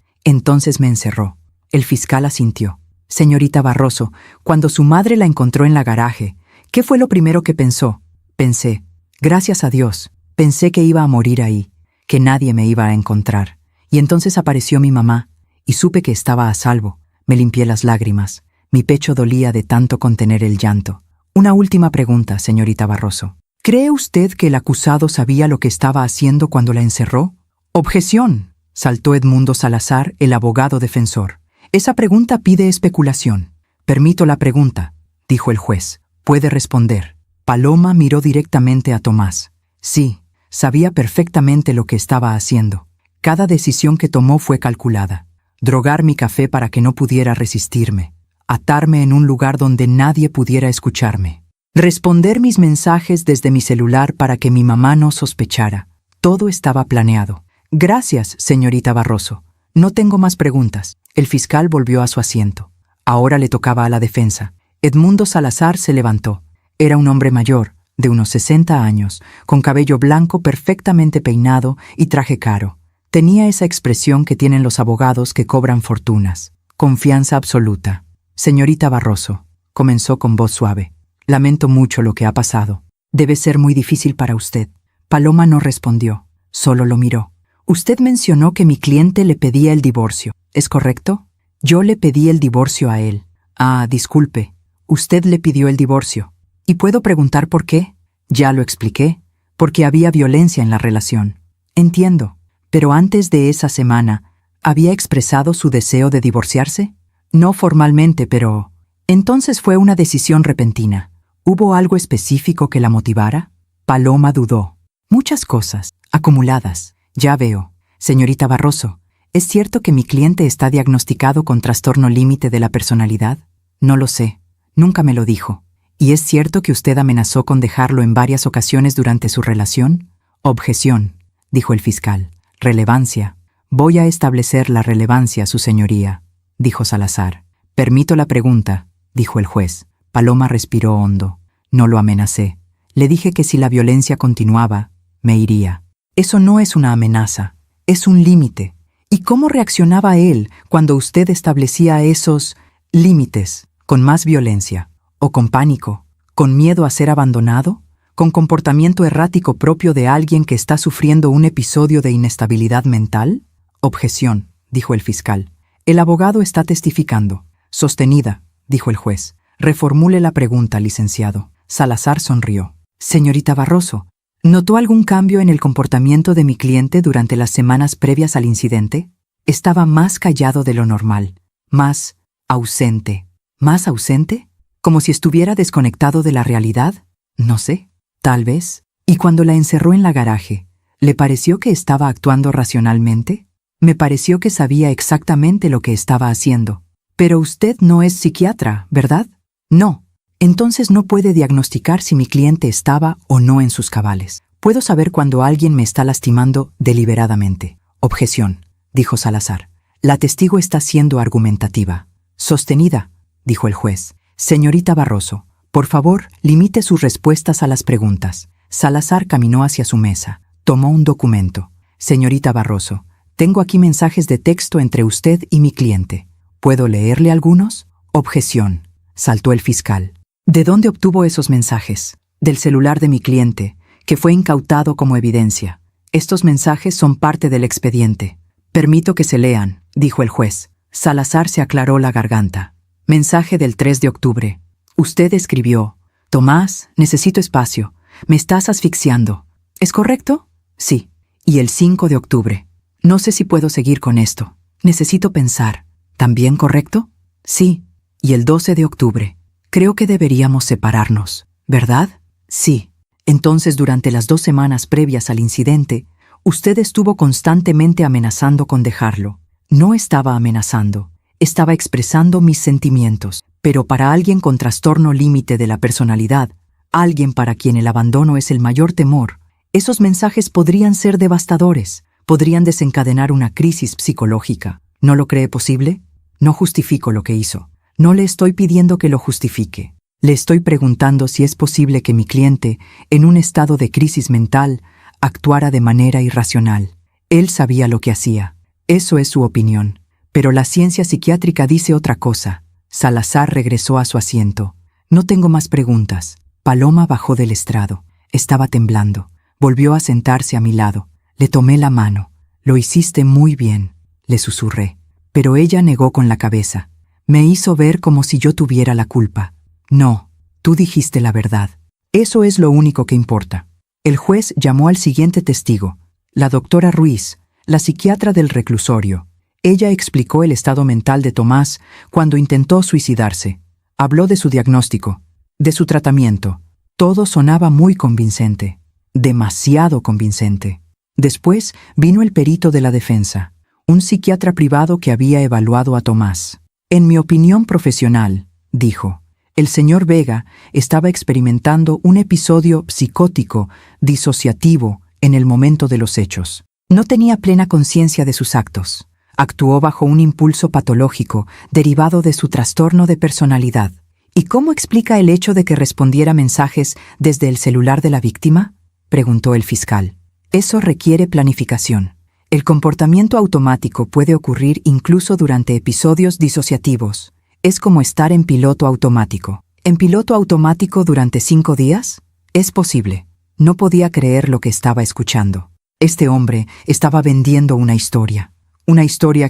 me encerró. El fiscal asintió. Señorita Barroso, cuando su madre la encontró en la garaje, ¿qué fue lo primero que pensó? Pensé, gracias a Dios, pensé que iba a morir ahí, que nadie me iba a encontrar. Y entonces apareció mi mamá, y supe que estaba a salvo. Me limpié las lágrimas. Mi pecho dolía de tanto contener el llanto. Una última pregunta, señorita Barroso. ¿Cree usted que el acusado sabía lo que estaba haciendo cuando la encerró? Objeción, saltó Edmundo Salazar, el abogado defensor. Esa pregunta pide especulación. Permito la pregunta, dijo el juez. Puede responder. Paloma miró directamente a Tomás. Sí, sabía perfectamente lo que estaba haciendo. Cada decisión que tomó fue calculada. Drogar mi café para que no pudiera resistirme. Atarme en un lugar donde nadie pudiera escucharme. Responder mis mensajes desde mi celular para que mi mamá no sospechara. Todo estaba planeado. Gracias, señorita Barroso. No tengo más preguntas. El fiscal volvió a su asiento. Ahora le tocaba a la defensa. Edmundo Salazar se levantó. Era un hombre mayor, de unos 60 años, con cabello blanco perfectamente peinado y traje caro. Tenía esa expresión que tienen los abogados que cobran fortunas. Confianza absoluta. Señorita Barroso, comenzó con voz suave. Lamento mucho lo que ha pasado. Debe ser muy difícil para usted. Paloma no respondió, solo lo miró. Usted mencionó que mi cliente le pedía el divorcio, ¿es correcto? Yo le pedí el divorcio a él. Ah, disculpe, usted le pidió el divorcio. ¿Y puedo preguntar por qué? Ya lo expliqué, porque había violencia en la relación. Entiendo, pero antes de esa semana, ¿había expresado su deseo de divorciarse? No formalmente, pero... Entonces fue una decisión repentina. ¿Hubo algo específico que la motivara? Paloma dudó. Muchas cosas, acumuladas. Ya veo. Señorita Barroso, ¿es cierto que mi cliente está diagnosticado con trastorno límite de la personalidad? No lo sé. Nunca me lo dijo. ¿Y es cierto que usted amenazó con dejarlo en varias ocasiones durante su relación? Objeción, dijo el fiscal. Relevancia. Voy a establecer la relevancia, su señoría, dijo Salazar. Permito la pregunta, dijo el juez. Paloma respiró hondo. No lo amenacé. Le dije que si la violencia continuaba, me iría. Eso no es una amenaza, es un límite. ¿Y cómo reaccionaba él cuando usted establecía esos límites? ¿Con más violencia? ¿O con pánico? ¿Con miedo a ser abandonado? ¿Con comportamiento errático propio de alguien que está sufriendo un episodio de inestabilidad mental? Objeción, dijo el fiscal. El abogado está testificando. Sostenida, dijo el juez. Reformule la pregunta, licenciado. Salazar sonrió. Señorita Barroso, ¿notó algún cambio en el comportamiento de mi cliente durante las semanas previas al incidente? Estaba más callado de lo normal, más ausente. ¿Más ausente? ¿Como si estuviera desconectado de la realidad? No sé, tal vez. ¿Y cuando la encerró en la garaje, le pareció que estaba actuando racionalmente? Me pareció que sabía exactamente lo que estaba haciendo. Pero usted no es psiquiatra, ¿verdad? No. Entonces no puede diagnosticar si mi cliente estaba o no en sus cabales. Puedo saber cuando alguien me está lastimando deliberadamente. Objeción, dijo Salazar. La testigo está siendo argumentativa. Sostenida, dijo el juez. Señorita Barroso, por favor, limite sus respuestas a las preguntas. Salazar caminó hacia su mesa. Tomó un documento. Señorita Barroso, tengo aquí mensajes de texto entre usted y mi cliente. ¿Puedo leerle algunos? Objeción, saltó el fiscal. ¿De dónde obtuvo esos mensajes? Del celular de mi cliente, que fue incautado como evidencia. Estos mensajes son parte del expediente. Permito que se lean, dijo el juez. Salazar se aclaró la garganta. Mensaje del 3 de octubre. Usted escribió: Tomás, necesito espacio. Me estás asfixiando. ¿Es correcto? Sí. Y el 5 de octubre. No sé si puedo seguir con esto. Necesito pensar. ¿También correcto? Sí. Y el 12 de octubre. Creo que deberíamos separarnos, ¿verdad? Sí. Entonces, durante las 2 semanas previas al incidente, usted estuvo constantemente amenazando con dejarlo. No estaba amenazando. Estaba expresando mis sentimientos. Pero para alguien con trastorno límite de la personalidad, alguien para quien el abandono es el mayor temor, esos mensajes podrían ser devastadores, podrían desencadenar una crisis psicológica. ¿No lo cree posible? No justifico lo que hizo. No le estoy pidiendo que lo justifique. Le estoy preguntando si es posible que mi cliente, en un estado de crisis mental, actuara de manera irracional. Él sabía lo que hacía. Eso es su opinión. Pero la ciencia psiquiátrica dice otra cosa. Salazar regresó a su asiento. No tengo más preguntas. Paloma bajó del estrado. Estaba temblando. Volvió a sentarse a mi lado. Le tomé la mano. Lo hiciste muy bien, le susurré. Pero ella negó con la cabeza. Me hizo ver como si yo tuviera la culpa. No, tú dijiste la verdad. Eso es lo único que importa. El juez llamó al siguiente testigo, la doctora Ruiz, la psiquiatra del reclusorio. Ella explicó el estado mental de Tomás cuando intentó suicidarse. Habló de su diagnóstico, de su tratamiento. Todo sonaba muy convincente, demasiado convincente. Después vino el perito de la defensa, un psiquiatra privado que había evaluado a Tomás. En mi opinión profesional, dijo, el señor Vega estaba experimentando un episodio psicótico, disociativo, en el momento de los hechos. No tenía plena conciencia de sus actos. Actuó bajo un impulso patológico derivado de su trastorno de personalidad. ¿Y cómo explica el hecho de que respondiera mensajes desde el celular de la víctima?, preguntó el fiscal. Eso requiere planificación. El comportamiento automático puede ocurrir incluso durante episodios disociativos. Es como estar en piloto automático. ¿En piloto automático durante 5 días? Es posible. No podía creer lo que estaba escuchando. Este hombre estaba vendiendo una historia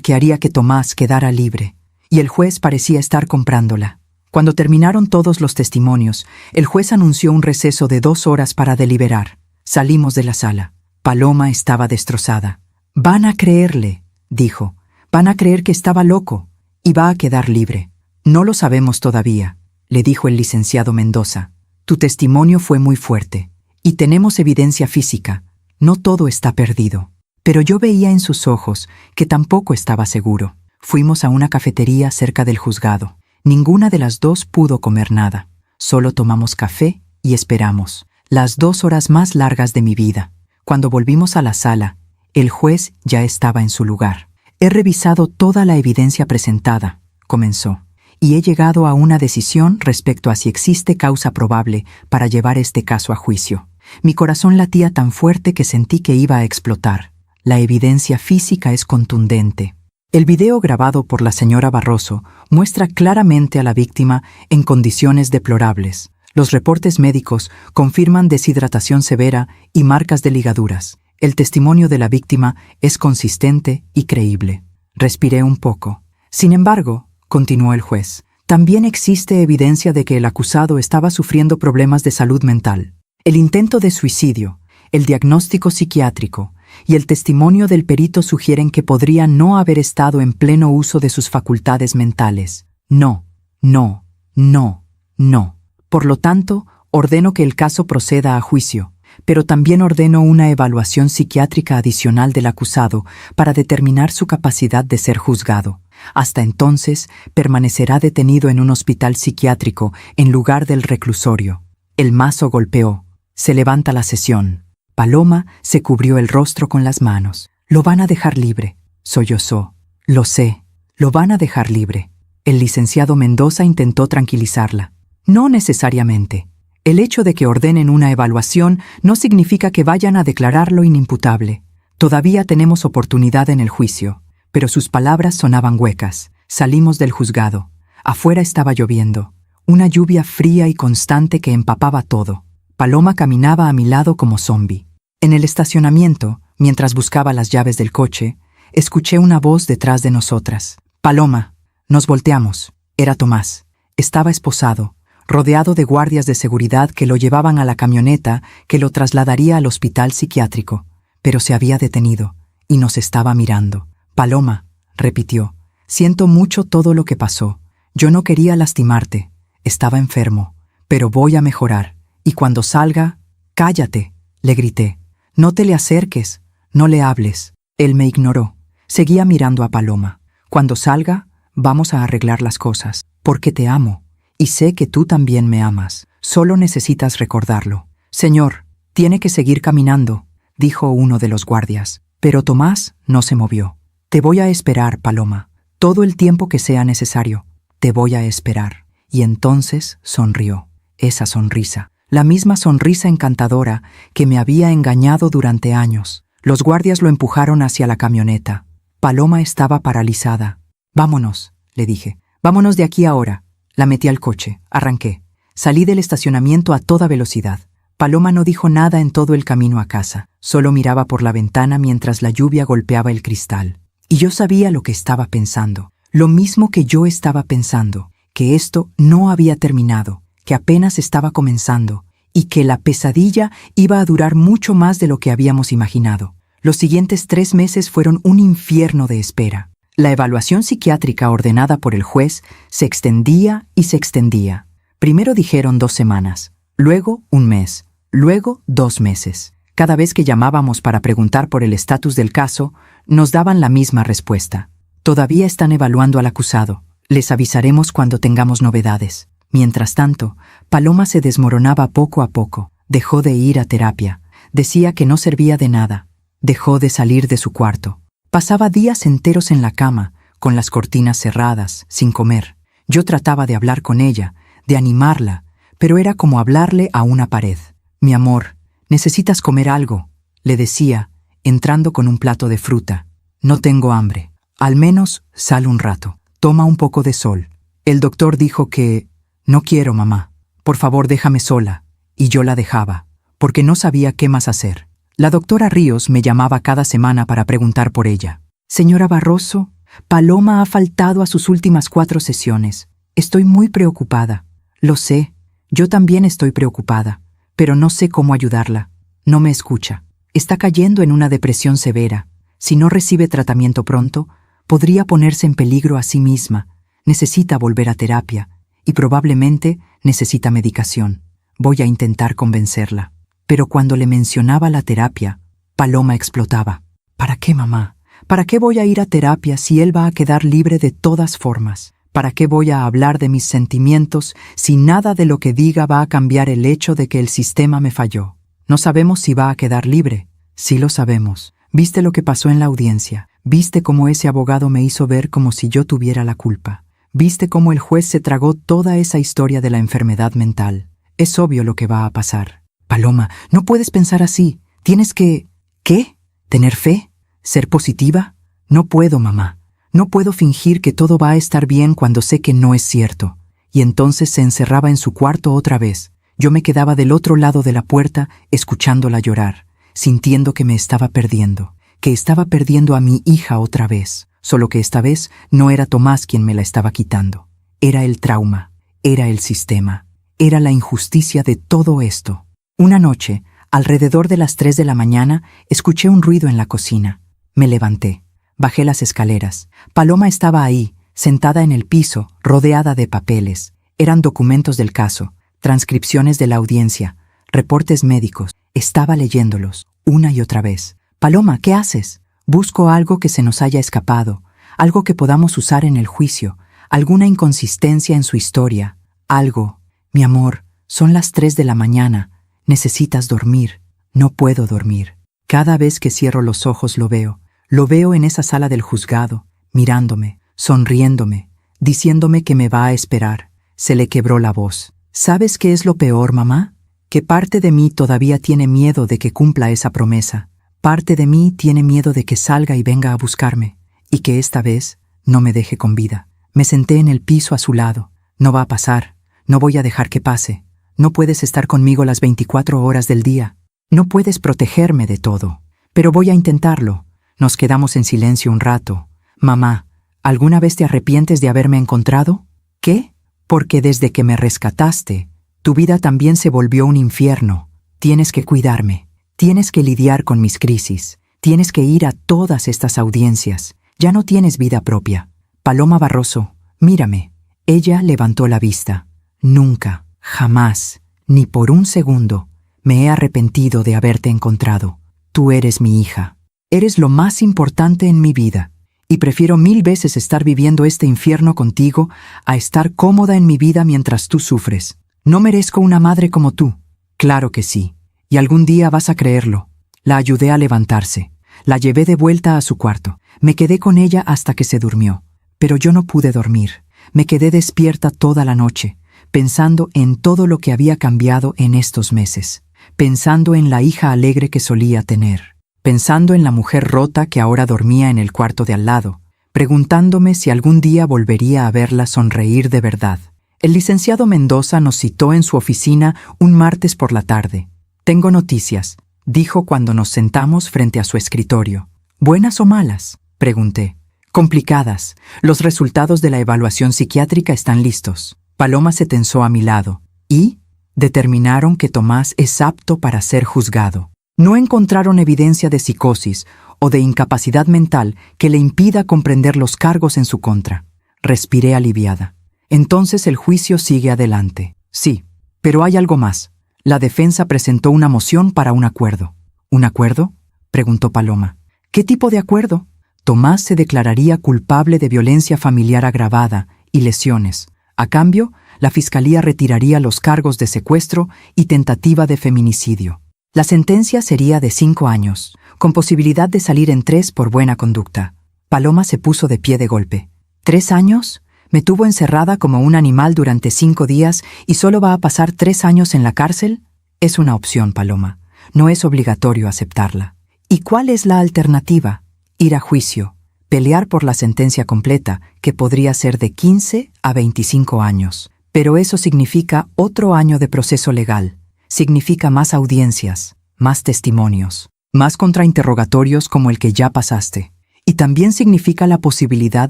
que haría que Tomás quedara libre, y el juez parecía estar comprándola. Cuando terminaron todos los testimonios, el juez anunció un receso de 2 horas para deliberar. Salimos de la sala. Paloma estaba destrozada. Van a creerle, dijo. Van a creer que estaba loco y va a quedar libre. No lo sabemos todavía, le dijo el licenciado Mendoza. Tu testimonio fue muy fuerte y tenemos evidencia física. No todo está perdido. Pero yo veía en sus ojos que tampoco estaba seguro. Fuimos a una cafetería cerca del juzgado. Ninguna de las dos pudo comer nada. Solo tomamos café y esperamos. Las 2 horas más largas de mi vida. Cuando volvimos a la sala, el juez ya estaba en su lugar. He revisado toda la evidencia presentada, comenzó, y he llegado a una decisión respecto a si existe causa probable para llevar este caso a juicio. Mi corazón latía tan fuerte que sentí que iba a explotar. La evidencia física es contundente. El video grabado por la señora Barroso muestra claramente a la víctima en condiciones deplorables. Los reportes médicos confirman deshidratación severa y marcas de ligaduras. El testimonio de la víctima es consistente y creíble. Respiré un poco. Sin embargo, continuó el juez, también existe evidencia de que el acusado estaba sufriendo problemas de salud mental. El intento de suicidio, el diagnóstico psiquiátrico y el testimonio del perito sugieren que podría no haber estado en pleno uso de sus facultades mentales. No, no, no, no. Por lo tanto, ordeno que el caso proceda a juicio, pero también ordeno una evaluación psiquiátrica adicional del acusado para determinar su capacidad de ser juzgado. Hasta entonces, permanecerá detenido en un hospital psiquiátrico en lugar del reclusorio. El mazo golpeó. Se levanta la sesión. Paloma se cubrió el rostro con las manos. Lo van a dejar libre, sollozó. Lo sé, lo van a dejar libre. El licenciado Mendoza intentó tranquilizarla. No necesariamente. El hecho de que ordenen una evaluación no significa que vayan a declararlo inimputable. Todavía tenemos oportunidad en el juicio. Pero sus palabras sonaban huecas. Salimos del juzgado. Afuera estaba lloviendo. Una lluvia fría y constante que empapaba todo. Paloma caminaba a mi lado como zombi. En el estacionamiento, mientras buscaba las llaves del coche, escuché una voz detrás de nosotras. Paloma. Nos volteamos. Era Tomás. Estaba esposado, rodeado de guardias de seguridad que lo llevaban a la camioneta que lo trasladaría al hospital psiquiátrico. Pero se había detenido y nos estaba mirando. Paloma, repitió, siento mucho todo lo que pasó. Yo no quería lastimarte. Estaba enfermo. Pero voy a mejorar. Y cuando salga, cállate, le grité. No te le acerques, no le hables. Él me ignoró. Seguía mirando a Paloma. Cuando salga, vamos a arreglar las cosas. Porque te amo. Y sé que tú también me amas. Solo necesitas recordarlo. Señor, tiene que seguir caminando, dijo uno de los guardias. Pero Tomás no se movió. Te voy a esperar, Paloma. Todo el tiempo que sea necesario. Te voy a esperar. Y entonces sonrió. Esa sonrisa. La misma sonrisa encantadora que me había engañado durante años. Los guardias lo empujaron hacia la camioneta. Paloma estaba paralizada. Vámonos, le dije. Vámonos de aquí ahora. La metí al coche. Arranqué. Salí del estacionamiento a toda velocidad. Paloma no dijo nada en todo el camino a casa. Solo miraba por la ventana mientras la lluvia golpeaba el cristal. Y yo sabía lo que estaba pensando. Lo mismo que yo estaba pensando. Que esto no había terminado. Que apenas estaba comenzando. Y que la pesadilla iba a durar mucho más de lo que habíamos imaginado. Los siguientes 3 meses fueron un infierno de espera. La evaluación psiquiátrica ordenada por el juez se extendía y se extendía. Primero dijeron 2 semanas, luego 1 mes, luego 2 meses. Cada vez que llamábamos para preguntar por el estatus del caso, nos daban la misma respuesta. Todavía están evaluando al acusado. Les avisaremos cuando tengamos novedades. Mientras tanto, Paloma se desmoronaba poco a poco. Dejó de ir a terapia. Decía que no servía de nada. Dejó de salir de su cuarto. Pasaba días enteros en la cama, con las cortinas cerradas, sin comer. Yo trataba de hablar con ella, de animarla, pero era como hablarle a una pared. Mi amor, necesitas comer algo, le decía, entrando con un plato de fruta. No tengo hambre. Al menos sal un rato. Toma un poco de sol. El doctor dijo que... No quiero, mamá. Por favor, déjame sola. Y yo la dejaba, porque no sabía qué más hacer. La doctora Ríos me llamaba cada semana para preguntar por ella. Señora Barroso, Paloma ha faltado a sus últimas 4 sesiones. Estoy muy preocupada. Lo sé, yo también estoy preocupada, pero no sé cómo ayudarla. No me escucha. Está cayendo en una depresión severa. Si no recibe tratamiento pronto, podría ponerse en peligro a sí misma. Necesita volver a terapia y probablemente necesita medicación. Voy a intentar convencerla. Pero cuando le mencionaba la terapia, Paloma explotaba. ¿Para qué, mamá? ¿Para qué voy a ir a terapia si él va a quedar libre de todas formas? ¿Para qué voy a hablar de mis sentimientos si nada de lo que diga va a cambiar el hecho de que el sistema me falló? No sabemos si va a quedar libre. Sí lo sabemos. ¿Viste lo que pasó en la audiencia? ¿Viste cómo ese abogado me hizo ver como si yo tuviera la culpa? ¿Viste cómo el juez se tragó toda esa historia de la enfermedad mental? Es obvio lo que va a pasar. Paloma, no puedes pensar así. Tienes que... ¿Qué? ¿Tener fe? ¿Ser positiva? No puedo, mamá. No puedo fingir que todo va a estar bien cuando sé que no es cierto. Y entonces se encerraba en su cuarto otra vez. Yo me quedaba del otro lado de la puerta, escuchándola llorar, sintiendo que me estaba perdiendo, que estaba perdiendo a mi hija otra vez. Solo que esta vez no era Tomás quien me la estaba quitando. Era el trauma, era el sistema, era la injusticia de todo esto. Una noche, alrededor de las 3 de la mañana, escuché un ruido en la cocina. Me levanté. Bajé las escaleras. Paloma estaba ahí, sentada en el piso, rodeada de papeles. Eran documentos del caso, transcripciones de la audiencia, reportes médicos. Estaba leyéndolos, una y otra vez. Paloma, ¿qué haces? Busco algo que se nos haya escapado, algo que podamos usar en el juicio, alguna inconsistencia en su historia, algo. Mi amor, son las 3 de la mañana. Necesitas dormir. No puedo dormir. Cada vez que cierro los ojos lo veo. Lo veo en esa sala del juzgado, mirándome, sonriéndome, diciéndome que me va a esperar. Se le quebró la voz. ¿Sabes qué es lo peor, mamá? Que parte de mí todavía tiene miedo de que cumpla esa promesa. Parte de mí tiene miedo de que salga y venga a buscarme, y que esta vez no me deje con vida. Me senté en el piso a su lado. No va a pasar. No voy a dejar que pase. No puedes estar conmigo las 24 horas del día. No puedes protegerme de todo. Pero voy a intentarlo. Nos quedamos en silencio un rato. Mamá, ¿alguna vez te arrepientes de haberme encontrado? ¿Qué? Porque desde que me rescataste, tu vida también se volvió un infierno. Tienes que cuidarme. Tienes que lidiar con mis crisis. Tienes que ir a todas estas audiencias. Ya no tienes vida propia. Paloma Barroso, mírame. Ella levantó la vista. Nunca, jamás, ni por un segundo, me he arrepentido de haberte encontrado. Tú eres mi hija. Eres lo más importante en mi vida. Y prefiero 1000 veces estar viviendo este infierno contigo a estar cómoda en mi vida mientras tú sufres. No merezco una madre como tú. Claro que sí. Y algún día vas a creerlo. La ayudé a levantarse. La llevé de vuelta a su cuarto. Me quedé con ella hasta que se durmió. Pero yo no pude dormir. Me quedé despierta toda la noche, pensando en todo lo que había cambiado en estos meses. Pensando en la hija alegre que solía tener. Pensando en la mujer rota que ahora dormía en el cuarto de al lado. Preguntándome si algún día volvería a verla sonreír de verdad. El licenciado Mendoza nos citó en su oficina un martes por la tarde. «Tengo noticias», dijo cuando nos sentamos frente a su escritorio. «¿Buenas o malas?», pregunté. «Complicadas. Los resultados de la evaluación psiquiátrica están listos». Paloma se tensó a mi lado. «¿Y?» «Determinaron que Tomás es apto para ser juzgado. No encontraron evidencia de psicosis o de incapacidad mental que le impida comprender los cargos en su contra». Respiré aliviada. «Entonces el juicio sigue adelante». «Sí, pero hay algo más. La defensa presentó una moción para un acuerdo». «¿Un acuerdo?», preguntó Paloma. «¿Qué tipo de acuerdo?». «Tomás se declararía culpable de violencia familiar agravada y lesiones. A cambio, la Fiscalía retiraría los cargos de secuestro y tentativa de feminicidio. La sentencia sería de 5 años, con posibilidad de salir en 3 por buena conducta». Paloma se puso de pie de golpe. «¿3 años? Me tuvo encerrada como un animal durante 5 días y solo va a pasar 3 años en la cárcel». «Es una opción, Paloma. No es obligatorio aceptarla». «¿Y cuál es la alternativa?». «Ir a juicio. Pelear por la sentencia completa, que podría ser de 15 a 25 años. Pero eso significa otro año de proceso legal. Significa más audiencias, más testimonios, más contrainterrogatorios como el que ya pasaste. Y también significa la posibilidad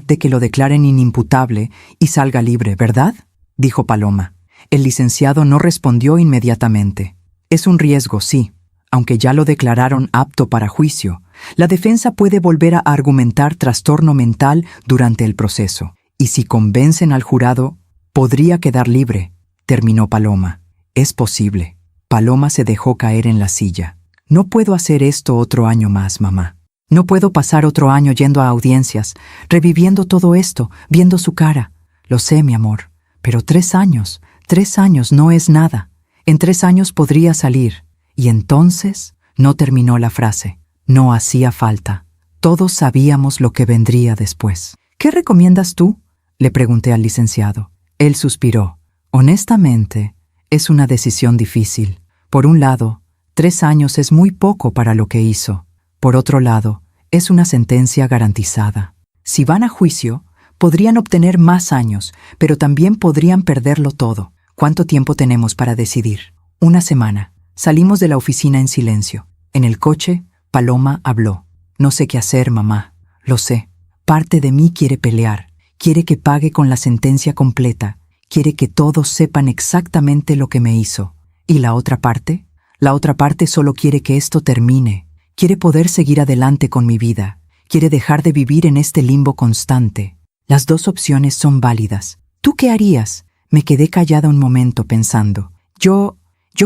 de que lo declaren inimputable y salga libre, ¿verdad?», dijo Paloma. El licenciado no respondió inmediatamente. «Es un riesgo, sí. Aunque ya lo declararon apto para juicio, la defensa puede volver a argumentar trastorno mental durante el proceso. Y si convencen al jurado, podría quedar libre», terminó Paloma. «Es posible». Paloma se dejó caer en la silla. «No puedo hacer esto otro año más, mamá. No puedo pasar otro año yendo a audiencias, reviviendo todo esto, viendo su cara. Lo sé, mi amor, pero 3 años no es nada. En 3 años podría salir. Y entonces…» No terminó la frase. No hacía falta. Todos sabíamos lo que vendría después. «¿Qué recomiendas tú?», le pregunté al licenciado. Él suspiró. «Honestamente, es una decisión difícil. Por un lado, 3 años es muy poco para lo que hizo. Por otro lado, es una sentencia garantizada. Si van a juicio, podrían obtener más años, pero también podrían perderlo todo. ¿Cuánto tiempo tenemos para decidir?». «1 semana». Salimos de la oficina en silencio. En el coche, Paloma habló. «No sé qué hacer, mamá. Lo sé. Parte de mí quiere pelear. Quiere que pague con la sentencia completa. Quiere que todos sepan exactamente lo que me hizo. ¿Y la otra parte?». La otra parte solo quiere que esto termine. Quiere poder seguir adelante con mi vida. Quiere dejar de vivir en este limbo constante. Las dos opciones son válidas. ¿Tú qué harías? Me quedé callada un momento pensando. Yo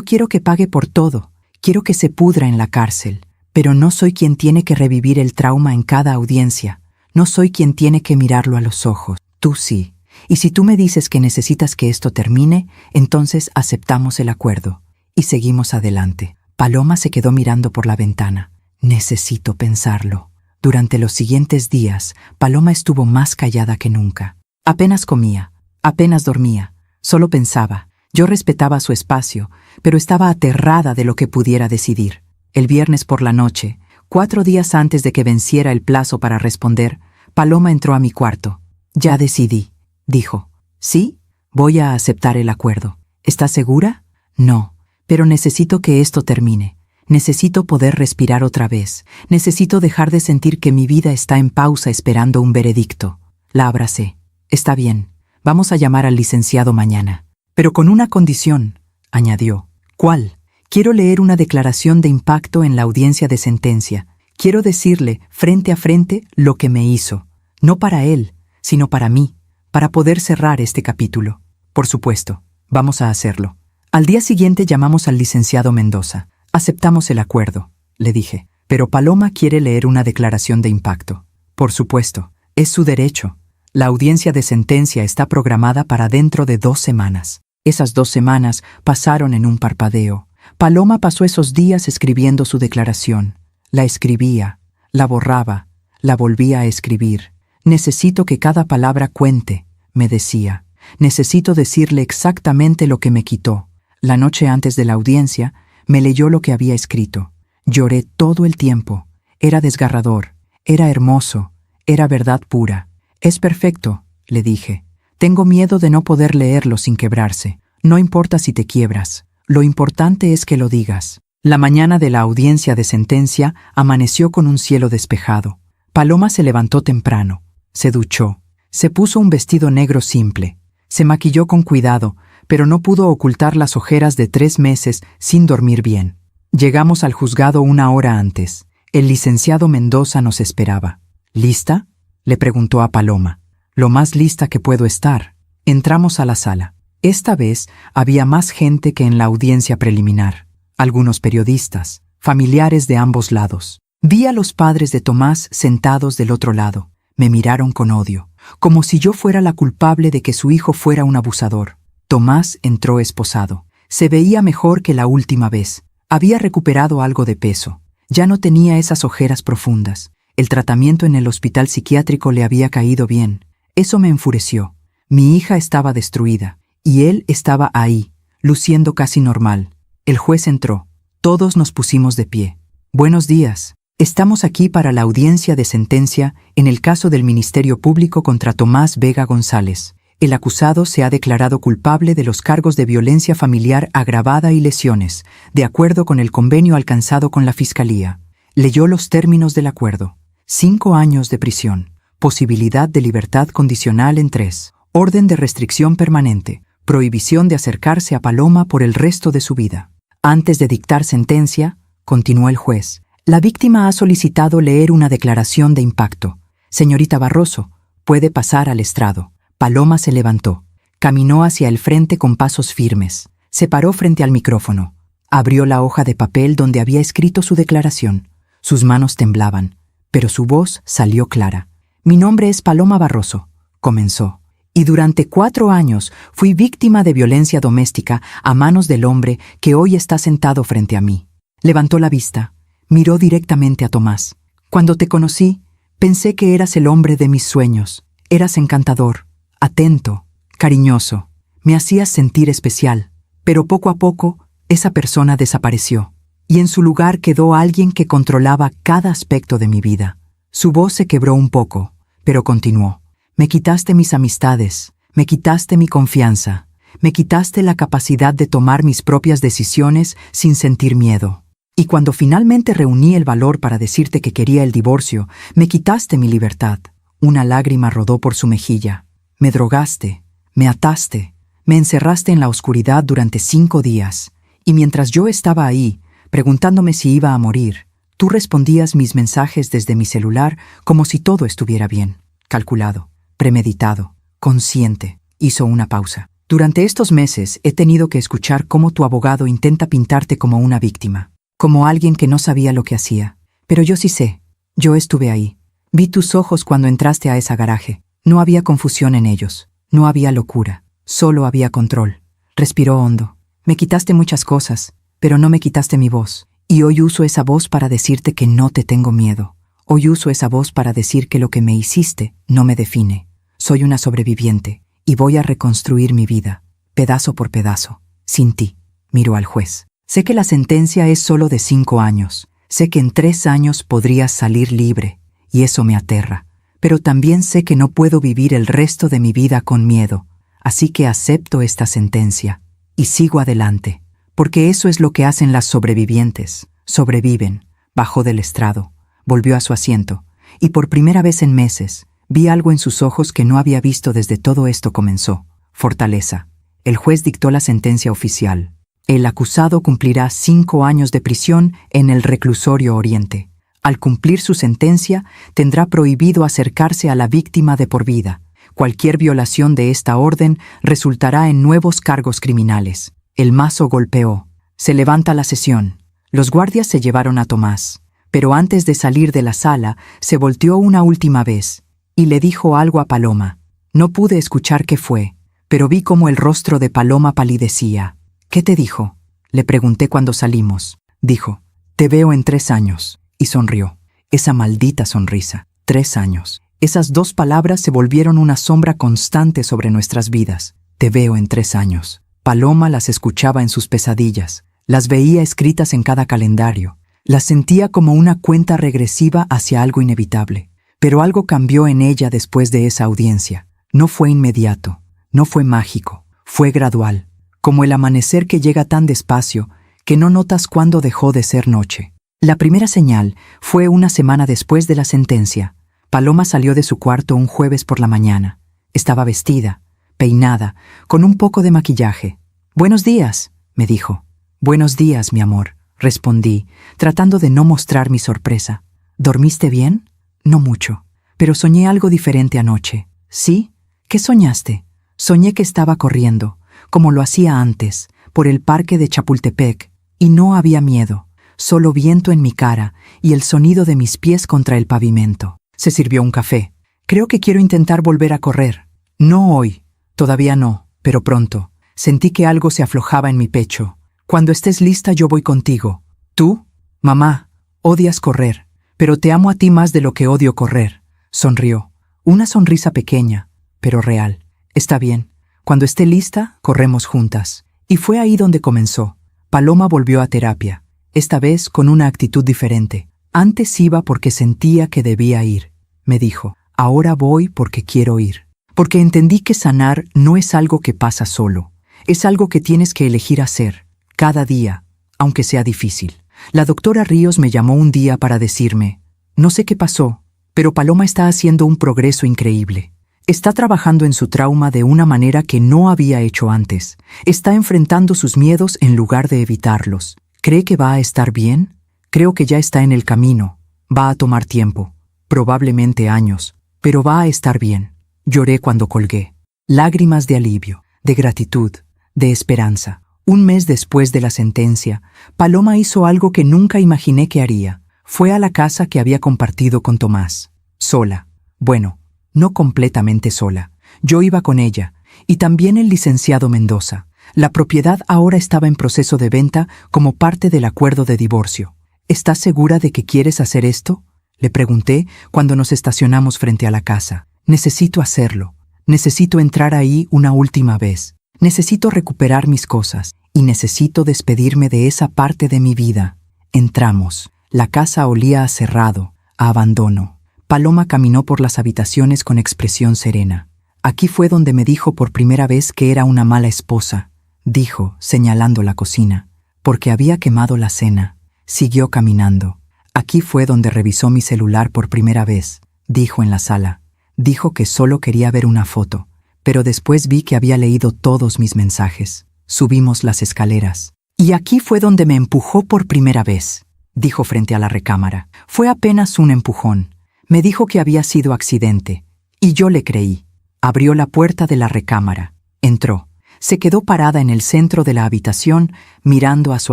quiero que pague por todo. Quiero que se pudra en la cárcel. Pero no soy quien tiene que revivir el trauma en cada audiencia. No soy quien tiene que mirarlo a los ojos. Tú sí. Y si tú me dices que necesitas que esto termine, entonces aceptamos el acuerdo. Y seguimos adelante. Paloma se quedó mirando por la ventana. Necesito pensarlo. Durante los siguientes días, Paloma estuvo más callada que nunca. Apenas comía, apenas dormía, solo pensaba. Yo respetaba su espacio, pero estaba aterrada de lo que pudiera decidir. El viernes por la noche, 4 días antes de que venciera el plazo para responder, Paloma entró a mi cuarto. Ya decidí, dijo. ¿Sí? Voy a aceptar el acuerdo. ¿Estás segura? No, pero necesito que esto termine. Necesito poder respirar otra vez. Necesito dejar de sentir que mi vida está en pausa esperando un veredicto. La abracé. Está bien, vamos a llamar al licenciado mañana. Pero con una condición, añadió. ¿Cuál? Quiero leer una declaración de impacto en la audiencia de sentencia. Quiero decirle, frente a frente, lo que me hizo. No para él, sino para mí, para poder cerrar este capítulo. Por supuesto, vamos a hacerlo. Al día siguiente llamamos al licenciado Mendoza. Aceptamos el acuerdo, le dije, pero Paloma quiere leer una declaración de impacto. Por supuesto, es su derecho. La audiencia de sentencia está programada para dentro de 2 semanas. Esas 2 semanas pasaron en un parpadeo. Paloma pasó esos días escribiendo su declaración. La escribía, la borraba, la volvía a escribir. Necesito que cada palabra cuente, me decía. Necesito decirle exactamente lo que me quitó. La noche antes de la audiencia, me leyó lo que había escrito. Lloré todo el tiempo. Era desgarrador, era hermoso, era verdad pura. Es perfecto, le dije. Tengo miedo de no poder leerlo sin quebrarse. No importa si te quiebras. Lo importante es que lo digas. La mañana de la audiencia de sentencia amaneció con un cielo despejado. Paloma se levantó temprano. Se duchó. Se puso un vestido negro simple. Se maquilló con cuidado, pero no pudo ocultar las ojeras de 3 meses sin dormir bien. Llegamos al juzgado 1 hora antes. El licenciado Mendoza nos esperaba. ¿Lista?, le preguntó a Paloma. Lo más lista que puedo estar. Entramos a la sala. Esta vez había más gente que en la audiencia preliminar. Algunos periodistas, familiares de ambos lados. Vi a los padres de Tomás sentados del otro lado. Me miraron con odio, como si yo fuera la culpable de que su hijo fuera un abusador. Tomás entró esposado. Se veía mejor que la última vez. Había recuperado algo de peso. Ya no tenía esas ojeras profundas. El tratamiento en el hospital psiquiátrico le había caído bien. Eso me enfureció. Mi hija estaba destruida, y él estaba ahí, luciendo casi normal. El juez entró. Todos nos pusimos de pie. Buenos días. Estamos aquí para la audiencia de sentencia en el caso del Ministerio Público contra Tomás Vega González. El acusado se ha declarado culpable de los cargos de violencia familiar agravada y lesiones, de acuerdo con el convenio alcanzado con la Fiscalía. Leyó los términos del acuerdo. 5 años de prisión, posibilidad de libertad condicional en 3, orden de restricción permanente, prohibición de acercarse a Paloma por el resto de su vida. Antes de dictar sentencia, continuó el juez, la víctima ha solicitado leer una declaración de impacto. Señorita Barroso, puede pasar al estrado. Paloma se levantó. Caminó hacia el frente con pasos firmes. Se paró frente al micrófono. Abrió la hoja de papel donde había escrito su declaración. Sus manos temblaban, pero su voz salió clara. Mi nombre es Paloma Barroso, comenzó. Y durante 4 años fui víctima de violencia doméstica a manos del hombre que hoy está sentado frente a mí. Levantó la vista. Miró directamente a Tomás. Cuando te conocí, pensé que eras el hombre de mis sueños. Eras encantador, atento, cariñoso. Me hacías sentir especial. Pero poco a poco, esa persona desapareció. Y en su lugar quedó alguien que controlaba cada aspecto de mi vida. Su voz se quebró un poco, pero continuó. Me quitaste mis amistades, me quitaste mi confianza, me quitaste la capacidad de tomar mis propias decisiones sin sentir miedo. Y cuando finalmente reuní el valor para decirte que quería el divorcio, me quitaste mi libertad. Una lágrima rodó por su mejilla. Me drogaste, me ataste, me encerraste en la oscuridad durante 5 días. Y mientras yo estaba ahí, preguntándome si iba a morir, tú respondías mis mensajes desde mi celular como si todo estuviera bien, calculado, premeditado, consciente. Hizo una pausa. Durante estos meses he tenido que escuchar cómo tu abogado intenta pintarte como una víctima, como alguien que no sabía lo que hacía. Pero yo sí sé. Yo estuve ahí. Vi tus ojos cuando entraste a ese garaje. No había confusión en ellos. No había locura. Solo había control. Respiró hondo. Me quitaste muchas cosas, pero no me quitaste mi voz. Y hoy uso esa voz para decirte que no te tengo miedo. Hoy uso esa voz para decir que lo que me hiciste no me define. Soy una sobreviviente. Y voy a reconstruir mi vida, pedazo por pedazo, sin ti. Miró al juez. Sé que la sentencia es solo de 5 años. Sé que en 3 años podrías salir libre, y eso me aterra. Pero también sé que no puedo vivir el resto de mi vida con miedo. Así que acepto esta sentencia, y sigo adelante. Porque eso es lo que hacen las sobrevivientes. Sobreviven. Bajó del estrado, volvió a su asiento, y por primera vez en meses, vi algo en sus ojos que no había visto desde todo esto comenzó. Fortaleza. El juez dictó la sentencia oficial. El acusado cumplirá 5 años de prisión en el reclusorio Oriente. Al cumplir su sentencia, tendrá prohibido acercarse a la víctima de por vida. Cualquier violación de esta orden resultará en nuevos cargos criminales. El mazo golpeó. Se levanta la sesión. Los guardias se llevaron a Tomás. Pero antes de salir de la sala, se volteó una última vez y le dijo algo a Paloma. No pude escuchar qué fue, pero vi cómo el rostro de Paloma palidecía. ¿Qué te dijo? Le pregunté cuando salimos. Dijo, te veo en 3 años. Y sonrió. Esa maldita sonrisa. 3 años. Esas 2 palabras se volvieron una sombra constante sobre nuestras vidas. Te veo en 3 años. Paloma las escuchaba en sus pesadillas. Las veía escritas en cada calendario. Las sentía como una cuenta regresiva hacia algo inevitable. Pero algo cambió en ella después de esa audiencia. No fue inmediato, no fue mágico, fue gradual, como el amanecer que llega tan despacio que no notas cuándo dejó de ser noche. La primera señal fue una semana después de la sentencia. Paloma salió de su cuarto un jueves por la mañana. Estaba vestida, peinada, con un poco de maquillaje. «Buenos días», me dijo. «Buenos días, mi amor», respondí, tratando de no mostrar mi sorpresa. «¿Dormiste bien?» «No mucho, pero soñé algo diferente anoche». «¿Sí? ¿Qué soñaste?» «Soñé que estaba corriendo, como lo hacía antes, por el parque de Chapultepec, y no había miedo, solo viento en mi cara y el sonido de mis pies contra el pavimento». Se sirvió un café. «Creo que quiero intentar volver a correr». «No hoy, todavía no, pero pronto». Sentí que algo se aflojaba en mi pecho. «Cuando estés lista yo voy contigo». «¿Tú?» «Mamá, odias correr. Pero te amo a ti más de lo que odio correr». Sonrió. Una sonrisa pequeña, pero real. «Está bien. Cuando esté lista, corremos juntas». Y fue ahí donde comenzó. Paloma volvió a terapia, esta vez con una actitud diferente. Antes iba porque sentía que debía ir. Me dijo, ahora voy porque quiero ir. Porque entendí que sanar no es algo que pasa solo. Es algo que tienes que elegir hacer, cada día, aunque sea difícil. La doctora Ríos me llamó un día para decirme, no sé qué pasó, pero Paloma está haciendo un progreso increíble. Está trabajando en su trauma de una manera que no había hecho antes. Está enfrentando sus miedos en lugar de evitarlos. ¿Cree que va a estar bien? Creo que ya está en el camino. Va a tomar tiempo, probablemente años, pero va a estar bien. Lloré cuando colgué. Lágrimas de alivio, de gratitud, de esperanza. Un mes después de la sentencia, Paloma hizo algo que nunca imaginé que haría. Fue a la casa que había compartido con Tomás. Sola. Bueno, no completamente sola. Yo iba con ella, y también el licenciado Mendoza. La propiedad ahora estaba en proceso de venta como parte del acuerdo de divorcio. ¿Estás segura de que quieres hacer esto?, le pregunté cuando nos estacionamos frente a la casa. Necesito hacerlo. Necesito entrar ahí una última vez. Necesito recuperar mis cosas y necesito despedirme de esa parte de mi vida. Entramos. La casa olía a cerrado, a abandono. Paloma caminó por las habitaciones con expresión serena. Aquí fue donde me dijo por primera vez que era una mala esposa, dijo, señalando la cocina, porque había quemado la cena. Siguió caminando. Aquí fue donde revisó mi celular por primera vez, dijo en la sala. Dijo que solo quería ver una foto, pero después vi que había leído todos mis mensajes. Subimos las escaleras. Y aquí fue donde me empujó por primera vez, dijo frente a la recámara. Fue apenas un empujón. Me dijo que había sido accidente. Y yo le creí. Abrió la puerta de la recámara. Entró. Se quedó parada en el centro de la habitación, mirando a su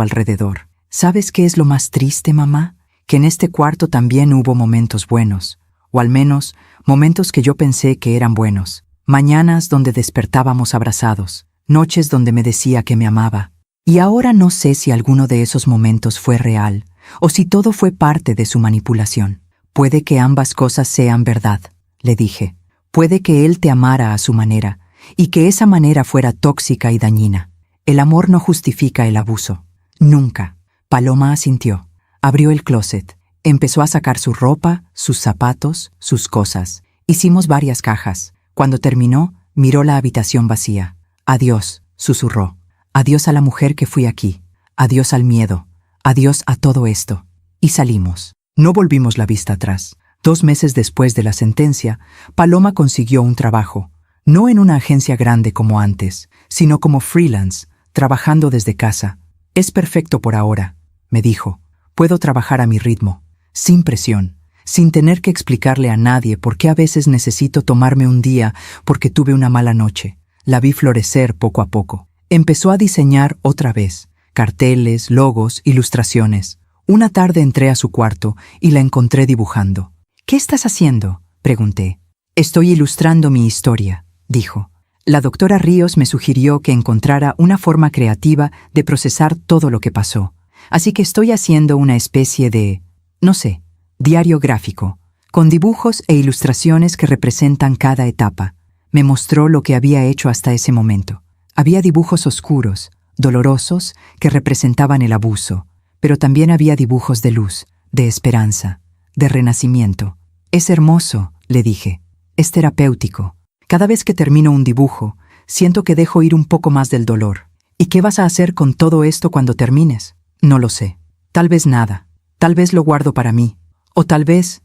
alrededor. ¿Sabes qué es lo más triste, mamá? Que en este cuarto también hubo momentos buenos. O al menos, momentos que yo pensé que eran buenos. Mañanas donde despertábamos abrazados. Noches donde me decía que me amaba. Y ahora no sé si alguno de esos momentos fue real, o si todo fue parte de su manipulación. Puede que ambas cosas sean verdad, le dije. Puede que él te amara a su manera, y que esa manera fuera tóxica y dañina. El amor no justifica el abuso. Nunca. Paloma asintió. Abrió el closet. Empezó a sacar su ropa, sus zapatos, sus cosas. Hicimos varias cajas. Cuando terminó, miró la habitación vacía. Adiós, susurró. Adiós a la mujer que fui aquí. Adiós al miedo. Adiós a todo esto. Y salimos. No volvimos la vista atrás. 2 meses después de la sentencia, Paloma consiguió un trabajo. No en una agencia grande como antes, sino como freelance, trabajando desde casa. Es perfecto por ahora, me dijo. Puedo trabajar a mi ritmo, sin presión, sin tener que explicarle a nadie por qué a veces necesito tomarme un día porque tuve una mala noche. La vi florecer poco a poco. Empezó a diseñar otra vez, carteles, logos, ilustraciones. Una tarde entré a su cuarto y la encontré dibujando. ¿Qué estás haciendo?, pregunté. Estoy ilustrando mi historia, dijo. La doctora Ríos me sugirió que encontrara una forma creativa de procesar todo lo que pasó. Así que estoy haciendo una especie de, no sé, diario gráfico, con dibujos e ilustraciones que representan cada etapa. Me mostró lo que había hecho hasta ese momento. Había dibujos oscuros, dolorosos, que representaban el abuso, pero también había dibujos de luz, de esperanza, de renacimiento. Es hermoso, le dije. Es terapéutico. Cada vez que termino un dibujo, siento que dejo ir un poco más del dolor. ¿Y qué vas a hacer con todo esto cuando termines? No lo sé. Tal vez nada. Tal vez lo guardo para mí. O tal vez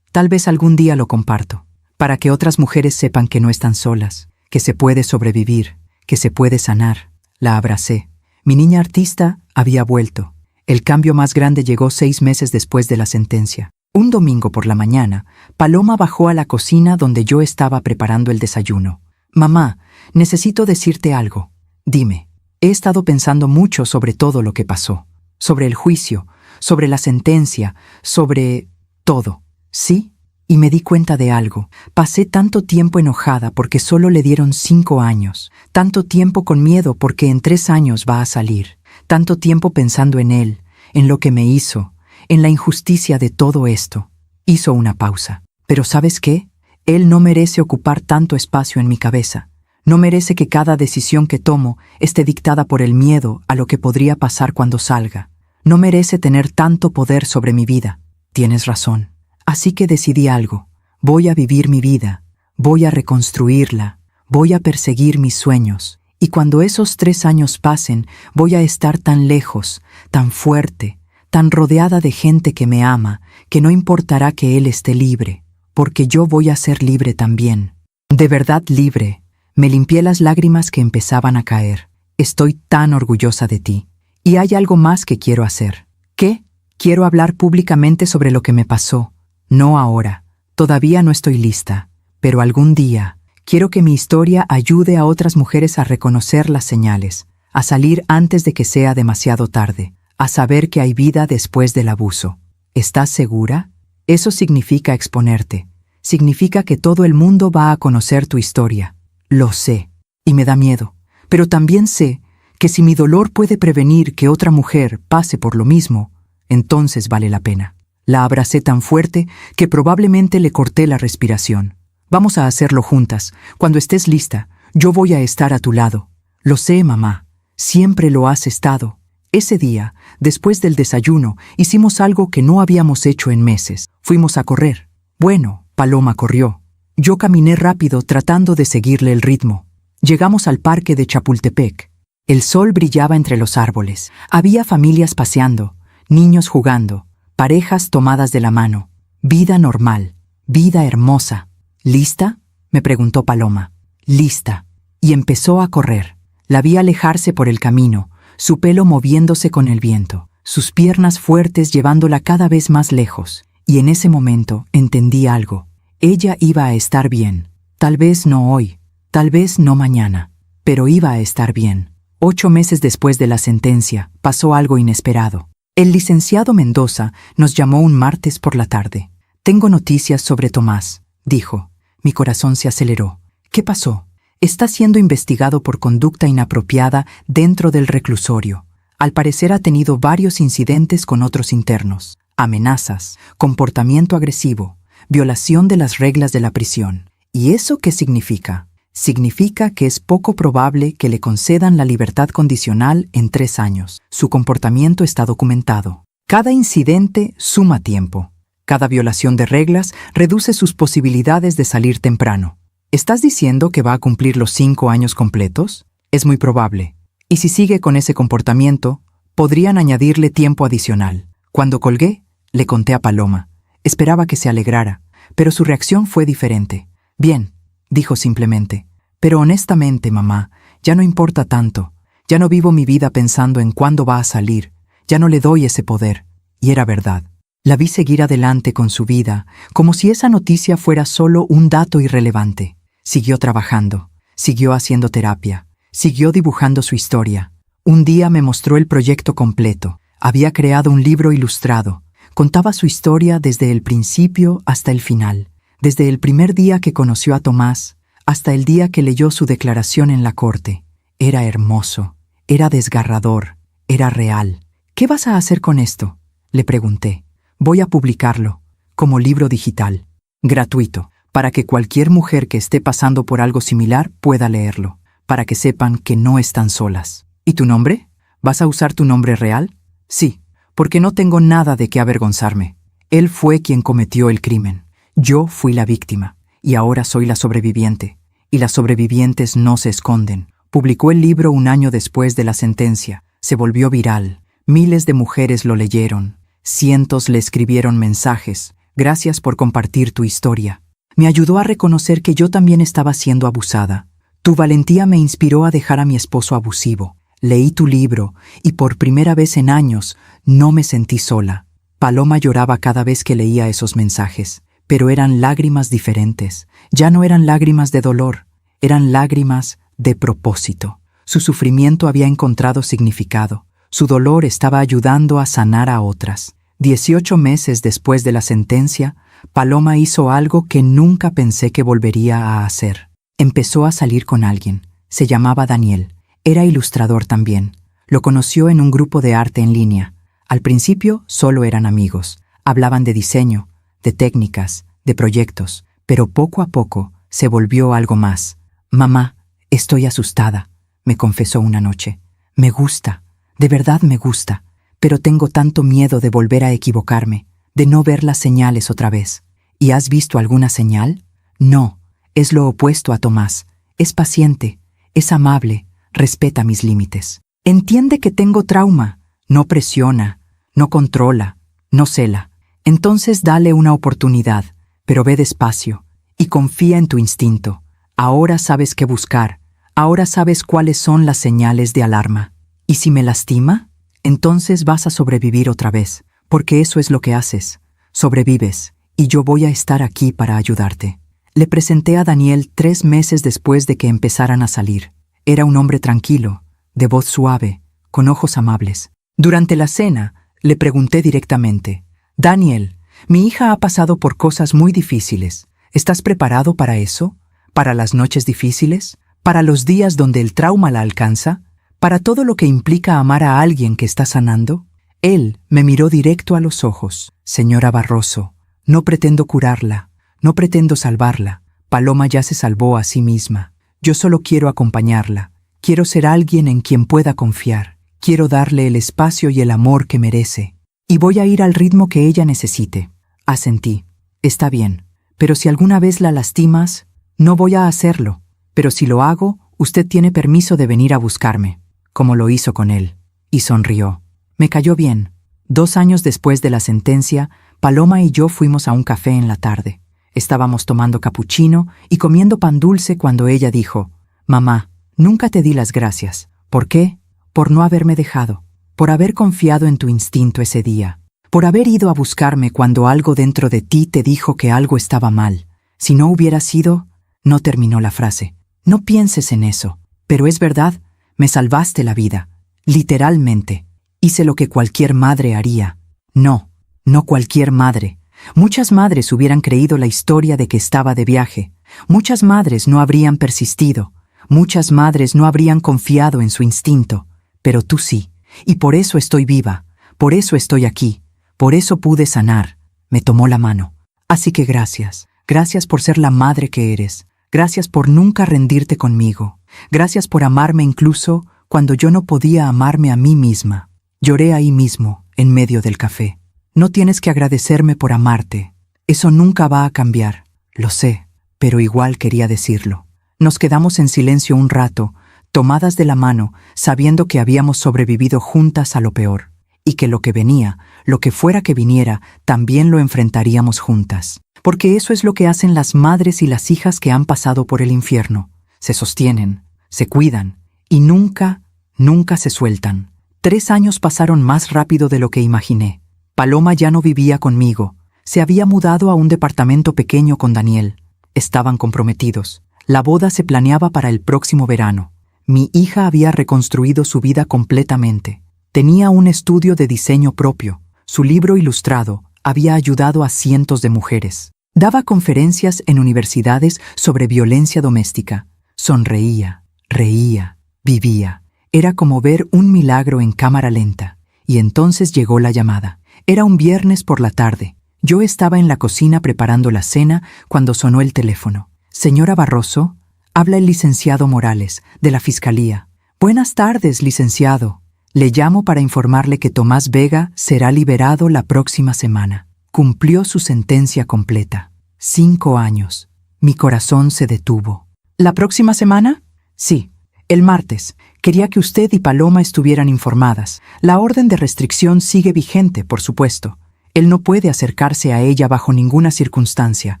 algún día lo comparto. Para que otras mujeres sepan que no están solas, que se puede sobrevivir, que se puede sanar. La abracé. Mi niña artista había vuelto. El cambio más grande llegó 6 meses después de la sentencia. Un domingo por la mañana, Paloma bajó a la cocina donde yo estaba preparando el desayuno. Mamá, necesito decirte algo. Dime. He estado pensando mucho sobre todo lo que pasó. Sobre el juicio, sobre la sentencia, sobre todo. ¿Sí? Y me di cuenta de algo. Pasé tanto tiempo enojada porque solo le dieron 5 años. Tanto tiempo con miedo porque en 3 años va a salir. Tanto tiempo pensando en él, en lo que me hizo, en la injusticia de todo esto. Hizo una pausa. Pero ¿sabes qué? Él no merece ocupar tanto espacio en mi cabeza. No merece que cada decisión que tomo esté dictada por el miedo a lo que podría pasar cuando salga. No merece tener tanto poder sobre mi vida. Tienes razón. Así que decidí algo. Voy a vivir mi vida. Voy a reconstruirla. Voy a perseguir mis sueños. Y cuando esos 3 años pasen, voy a estar tan lejos, tan fuerte, tan rodeada de gente que me ama, que no importará que él esté libre, porque yo voy a ser libre también. De verdad libre. Me limpié las lágrimas que empezaban a caer. Estoy tan orgullosa de ti. Y hay algo más que quiero hacer. ¿Qué? Quiero hablar públicamente sobre lo que me pasó. No ahora. Todavía no estoy lista. Pero algún día, quiero que mi historia ayude a otras mujeres a reconocer las señales, a salir antes de que sea demasiado tarde, a saber que hay vida después del abuso. ¿Estás segura? Eso significa exponerte. Significa que todo el mundo va a conocer tu historia. Lo sé, y me da miedo. Pero también sé que si mi dolor puede prevenir que otra mujer pase por lo mismo, entonces vale la pena. La abracé tan fuerte que probablemente le corté la respiración. Vamos a hacerlo juntas. Cuando estés lista, yo voy a estar a tu lado. Lo sé, mamá. Siempre lo has estado. Ese día, después del desayuno, hicimos algo que no habíamos hecho en meses. Fuimos a correr. Bueno, Paloma corrió. Yo caminé rápido tratando de seguirle el ritmo. Llegamos al parque de Chapultepec. El sol brillaba entre los árboles. Había familias paseando, niños jugando, parejas tomadas de la mano. Vida normal, vida hermosa. ¿Lista?, me preguntó Paloma. Lista. Y empezó a correr. La vi alejarse por el camino. su pelo moviéndose con el viento, sus piernas fuertes llevándola cada vez más lejos. Y en ese momento entendí algo. Ella iba a estar bien. Tal vez no hoy, tal vez no mañana, pero iba a estar bien. 8 meses después de la sentencia, pasó algo inesperado. El licenciado Mendoza nos llamó un martes por la tarde. «Tengo noticias sobre Tomás», dijo. Mi corazón se aceleró. «¿Qué pasó?» «Está siendo investigado por conducta inapropiada dentro del reclusorio. Al parecer ha tenido varios incidentes con otros internos. Amenazas, comportamiento agresivo, violación de las reglas de la prisión. ¿Y eso qué significa?» Significa que es poco probable que le concedan la libertad condicional en 3 años. Su comportamiento está documentado. Cada incidente suma tiempo. Cada violación de reglas reduce sus posibilidades de salir temprano. ¿Estás diciendo que va a cumplir los 5 años completos? Es muy probable. Y si sigue con ese comportamiento, podrían añadirle tiempo adicional. Cuando colgué, le conté a Paloma. Esperaba que se alegrara, pero su reacción fue diferente. «Bien», dijo simplemente. «Pero honestamente, mamá, ya no importa tanto. Ya no vivo mi vida pensando en cuándo va a salir. Ya no le doy ese poder». Y era verdad. La vi seguir adelante con su vida, como si esa noticia fuera solo un dato irrelevante. Siguió trabajando, siguió haciendo terapia, siguió dibujando su historia. Un día me mostró el proyecto completo. Había creado un libro ilustrado. Contaba su historia desde el principio hasta el final. Desde el primer día que conoció a Tomás hasta el día que leyó su declaración en la corte. Era hermoso, era desgarrador, era real. «¿Qué vas a hacer con esto?», le pregunté. «Voy a publicarlo, como libro digital, gratuito, para que cualquier mujer que esté pasando por algo similar pueda leerlo, para que sepan que no están solas». «¿Y tu nombre? ¿Vas a usar tu nombre real?» «Sí, porque no tengo nada de qué avergonzarme. Él fue quien cometió el crimen. Yo fui la víctima, y ahora soy la sobreviviente. Y las sobrevivientes no se esconden». Publicó el libro un año después de la sentencia. Se volvió viral. Miles de mujeres lo leyeron. Cientos le escribieron mensajes. «Gracias por compartir tu historia». Me ayudó a reconocer que yo también estaba siendo abusada. «Tu valentía me inspiró a dejar a mi esposo abusivo. Leí tu libro, y por primera vez en años no me sentí sola». Paloma lloraba cada vez que leía esos mensajes. Pero eran lágrimas diferentes. Ya no eran lágrimas de dolor, eran lágrimas de propósito. Su sufrimiento había encontrado significado. Su dolor estaba ayudando a sanar a otras. 18 meses después de la sentencia, Paloma hizo algo que nunca pensé que volvería a hacer. Empezó a salir con alguien. Se llamaba Daniel. Era ilustrador también. Lo conoció en un grupo de arte en línea. Al principio solo eran amigos. Hablaban de diseño, de técnicas, de proyectos, pero poco a poco se volvió algo más. «Mamá, estoy asustada», me confesó una noche. «Me gusta, de verdad me gusta, pero tengo tanto miedo de volver a equivocarme, de no ver las señales otra vez». «¿Y has visto alguna señal?» «No, es lo opuesto a Tomás. Es paciente, es amable, respeta mis límites. Entiende que tengo trauma, no presiona, no controla, no cela. Entonces dale una oportunidad, pero ve despacio y confía en tu instinto. Ahora sabes qué buscar, ahora sabes cuáles son las señales de alarma. ¿Y si me lastima? Entonces vas a sobrevivir otra vez, porque eso es lo que haces. Sobrevives, y yo voy a estar aquí para ayudarte». Le presenté a Daniel 3 meses después de que empezaran a salir. Era un hombre tranquilo, de voz suave, con ojos amables. Durante la cena, le pregunté directamente: «Daniel, mi hija ha pasado por cosas muy difíciles. ¿Estás preparado para eso? ¿Para las noches difíciles? ¿Para los días donde el trauma la alcanza? ¿Para todo lo que implica amar a alguien que está sanando?» Él me miró directo a los ojos. «Señora Barroso, no pretendo curarla, no pretendo salvarla. Paloma ya se salvó a sí misma. Yo solo quiero acompañarla. Quiero ser alguien en quien pueda confiar. Quiero darle el espacio y el amor que merece. Y voy a ir al ritmo que ella necesite». Asentí. «Está bien, pero si alguna vez la lastimas, no voy a hacerlo. Pero si lo hago, usted tiene permiso de venir a buscarme», como lo hizo con él. Y sonrió. Me cayó bien. 2 años después de la sentencia, Paloma y yo fuimos a un café en la tarde. Estábamos tomando capuchino y comiendo pan dulce cuando ella dijo: «Mamá, nunca te di las gracias. ¿Por qué? por no haberme dejado, por haber confiado en tu instinto ese día, por haber ido a buscarme cuando algo dentro de ti te dijo que algo estaba mal. Si no hubiera sido... No terminó la frase. No pienses en eso. Pero es verdad, me salvaste la vida. Literalmente. Hice lo que cualquier madre haría. No, no cualquier madre. Muchas madres hubieran creído la historia de que estaba de viaje. Muchas madres no habrían persistido. Muchas madres no habrían confiado en su instinto. Pero tú sí. Y por eso estoy viva. Por eso estoy aquí. Por eso pude sanar. Me tomó la mano. Así que gracias. Gracias por ser la madre que eres. Gracias por nunca rendirte conmigo. Gracias por amarme incluso cuando yo no podía amarme a mí misma. Lloré ahí mismo, en medio del café. No tienes que agradecerme por amarte. Eso nunca va a cambiar. Lo sé, pero igual quería decirlo. Nos quedamos en silencio un rato, tomadas de la mano, sabiendo que habíamos sobrevivido juntas a lo peor, y que lo que venía, lo que fuera que viniera, también lo enfrentaríamos juntas. Porque eso es lo que hacen las madres y las hijas que han pasado por el infierno. Se sostienen, se cuidan, y nunca, nunca se sueltan. 3 años pasaron más rápido de lo que imaginé. Paloma ya no vivía conmigo. Se había mudado a un departamento pequeño con Daniel. Estaban comprometidos. La boda se planeaba para el próximo verano. Mi hija había reconstruido su vida completamente. Tenía un estudio de diseño propio. Su libro ilustrado había ayudado a cientos de mujeres. Daba conferencias en universidades sobre violencia doméstica. Sonreía, reía, vivía. Era como ver un milagro en cámara lenta. Y entonces llegó la llamada. Era un viernes por la tarde. Yo estaba en la cocina preparando la cena cuando sonó el teléfono. Señora Barroso, habla el licenciado Morales, de la Fiscalía. Buenas tardes, licenciado. Le llamo para informarle que Tomás Vega será liberado la próxima semana. Cumplió su sentencia completa. 5 años. Mi corazón se detuvo. ¿La próxima semana? Sí, el martes. Quería que usted y Paloma estuvieran informadas. La orden de restricción sigue vigente, por supuesto. Él no puede acercarse a ella bajo ninguna circunstancia.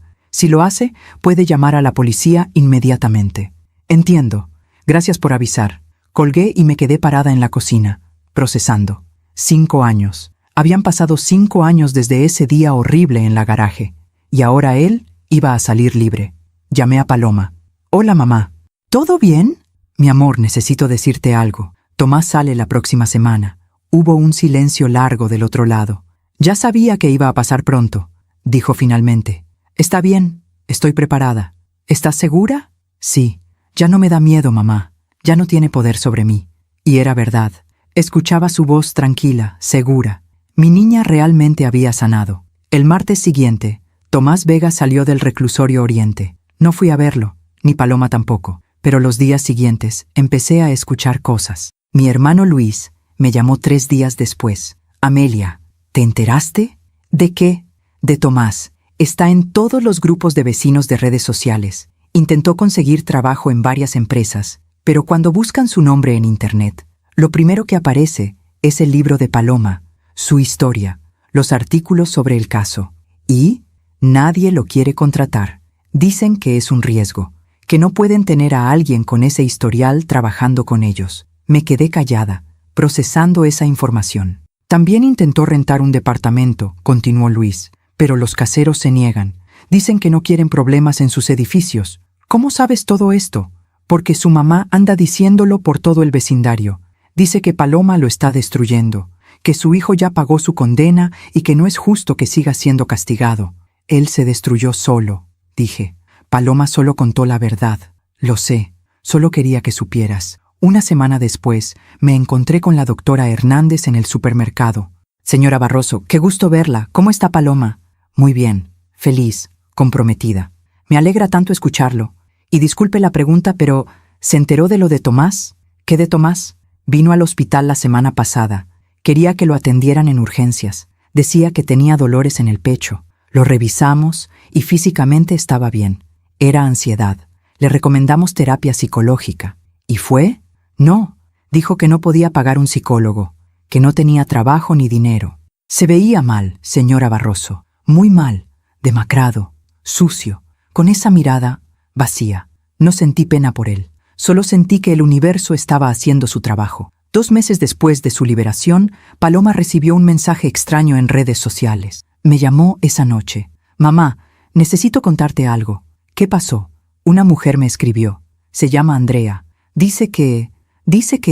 Si lo hace, puede llamar a la policía inmediatamente. Entiendo. Gracias por avisar. Colgué y me quedé parada en la cocina, procesando. 5 años. Habían pasado 5 años desde ese día horrible en la garaje. Y ahora él iba a salir libre. Llamé a Paloma. Hola, mamá. ¿Todo bien? Mi amor, necesito decirte algo. Tomás sale la próxima semana. Hubo un silencio largo del otro lado. Ya sabía que iba a pasar pronto, dijo finalmente. Está bien, estoy preparada. ¿Estás segura? Sí. Ya no me da miedo, mamá. Ya no tiene poder sobre mí. Y era verdad. Escuchaba su voz tranquila, segura. Mi niña realmente había sanado. El martes siguiente, Tomás Vega salió del reclusorio Oriente. No fui a verlo, ni Paloma tampoco. Pero los días siguientes empecé a escuchar cosas. Mi hermano Luis me llamó 3 días después. Amelia, ¿te enteraste? ¿De qué? De Tomás. Está en todos los grupos de vecinos de redes sociales. Intentó conseguir trabajo en varias empresas, pero cuando buscan su nombre en Internet, lo primero que aparece es el libro de Paloma, su historia, los artículos sobre el caso. Y nadie lo quiere contratar. Dicen que es un riesgo, que no pueden tener a alguien con ese historial trabajando con ellos. Me quedé callada, procesando esa información. También intentó rentar un departamento, continuó Luis, pero los caseros se niegan. Dicen que no quieren problemas en sus edificios. ¿Cómo sabes todo esto? Porque su mamá anda diciéndolo por todo el vecindario. Dice que Paloma lo está destruyendo, que su hijo ya pagó su condena y que no es justo que siga siendo castigado. Él se destruyó solo, dije. Paloma solo contó la verdad. Lo sé, solo quería que supieras. Una semana después, me encontré con la doctora Hernández en el supermercado. Señora Barroso, qué gusto verla. ¿Cómo está Paloma? Muy bien, feliz, comprometida. Me alegra tanto escucharlo. Y disculpe la pregunta, pero ¿se enteró de lo de Tomás? ¿Qué de Tomás? Vino al hospital la semana pasada. Quería que lo atendieran en urgencias. Decía que tenía dolores en el pecho. Lo revisamos y físicamente estaba bien. Era ansiedad. Le recomendamos terapia psicológica. ¿Y fue? No. Dijo que no podía pagar un psicólogo, que no tenía trabajo ni dinero. Se veía mal, señora Barroso. Muy mal, demacrado, sucio, con esa mirada vacía. No sentí pena por él. Solo sentí que el universo estaba haciendo su trabajo. 2 meses después de su liberación, Paloma recibió un mensaje extraño en redes sociales. Me llamó esa noche. Mamá, necesito contarte algo. ¿Qué pasó? Una mujer me escribió. Se llama Andrea. Dice que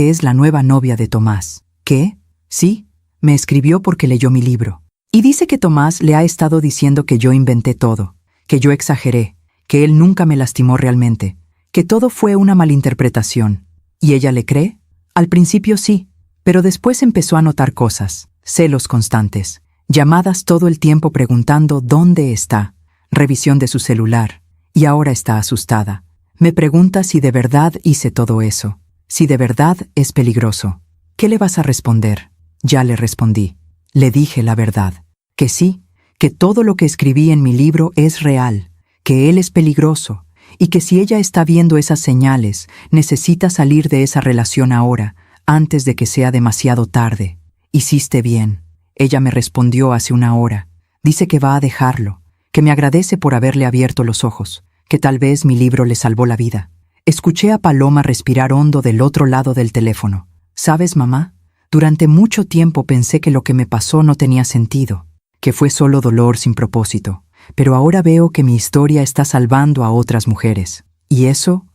es la nueva novia de Tomás. ¿Qué? Sí, me escribió porque leyó mi libro. Y dice que Tomás le ha estado diciendo que yo inventé todo, que yo exageré, que él nunca me lastimó realmente, que todo fue una malinterpretación. ¿Y ella le cree? Al principio sí, pero después empezó a notar cosas, celos constantes, llamadas todo el tiempo preguntando dónde está, revisión de su celular, y ahora está asustada. Me pregunta si de verdad hice todo eso, si de verdad es peligroso. ¿Qué le vas a responder? Ya le respondí. Le dije la verdad, que sí, que todo lo que escribí en mi libro es real, que él es peligroso, y que si ella está viendo esas señales, necesita salir de esa relación ahora, antes de que sea demasiado tarde. Hiciste bien. Ella me respondió hace una hora. Dice que va a dejarlo, que me agradece por haberle abierto los ojos, que tal vez mi libro le salvó la vida. Escuché a Paloma respirar hondo del otro lado del teléfono. ¿Sabes, mamá? Durante mucho tiempo pensé que lo que me pasó no tenía sentido, que fue solo dolor sin propósito, pero ahora veo que mi historia está salvando a otras mujeres. Y eso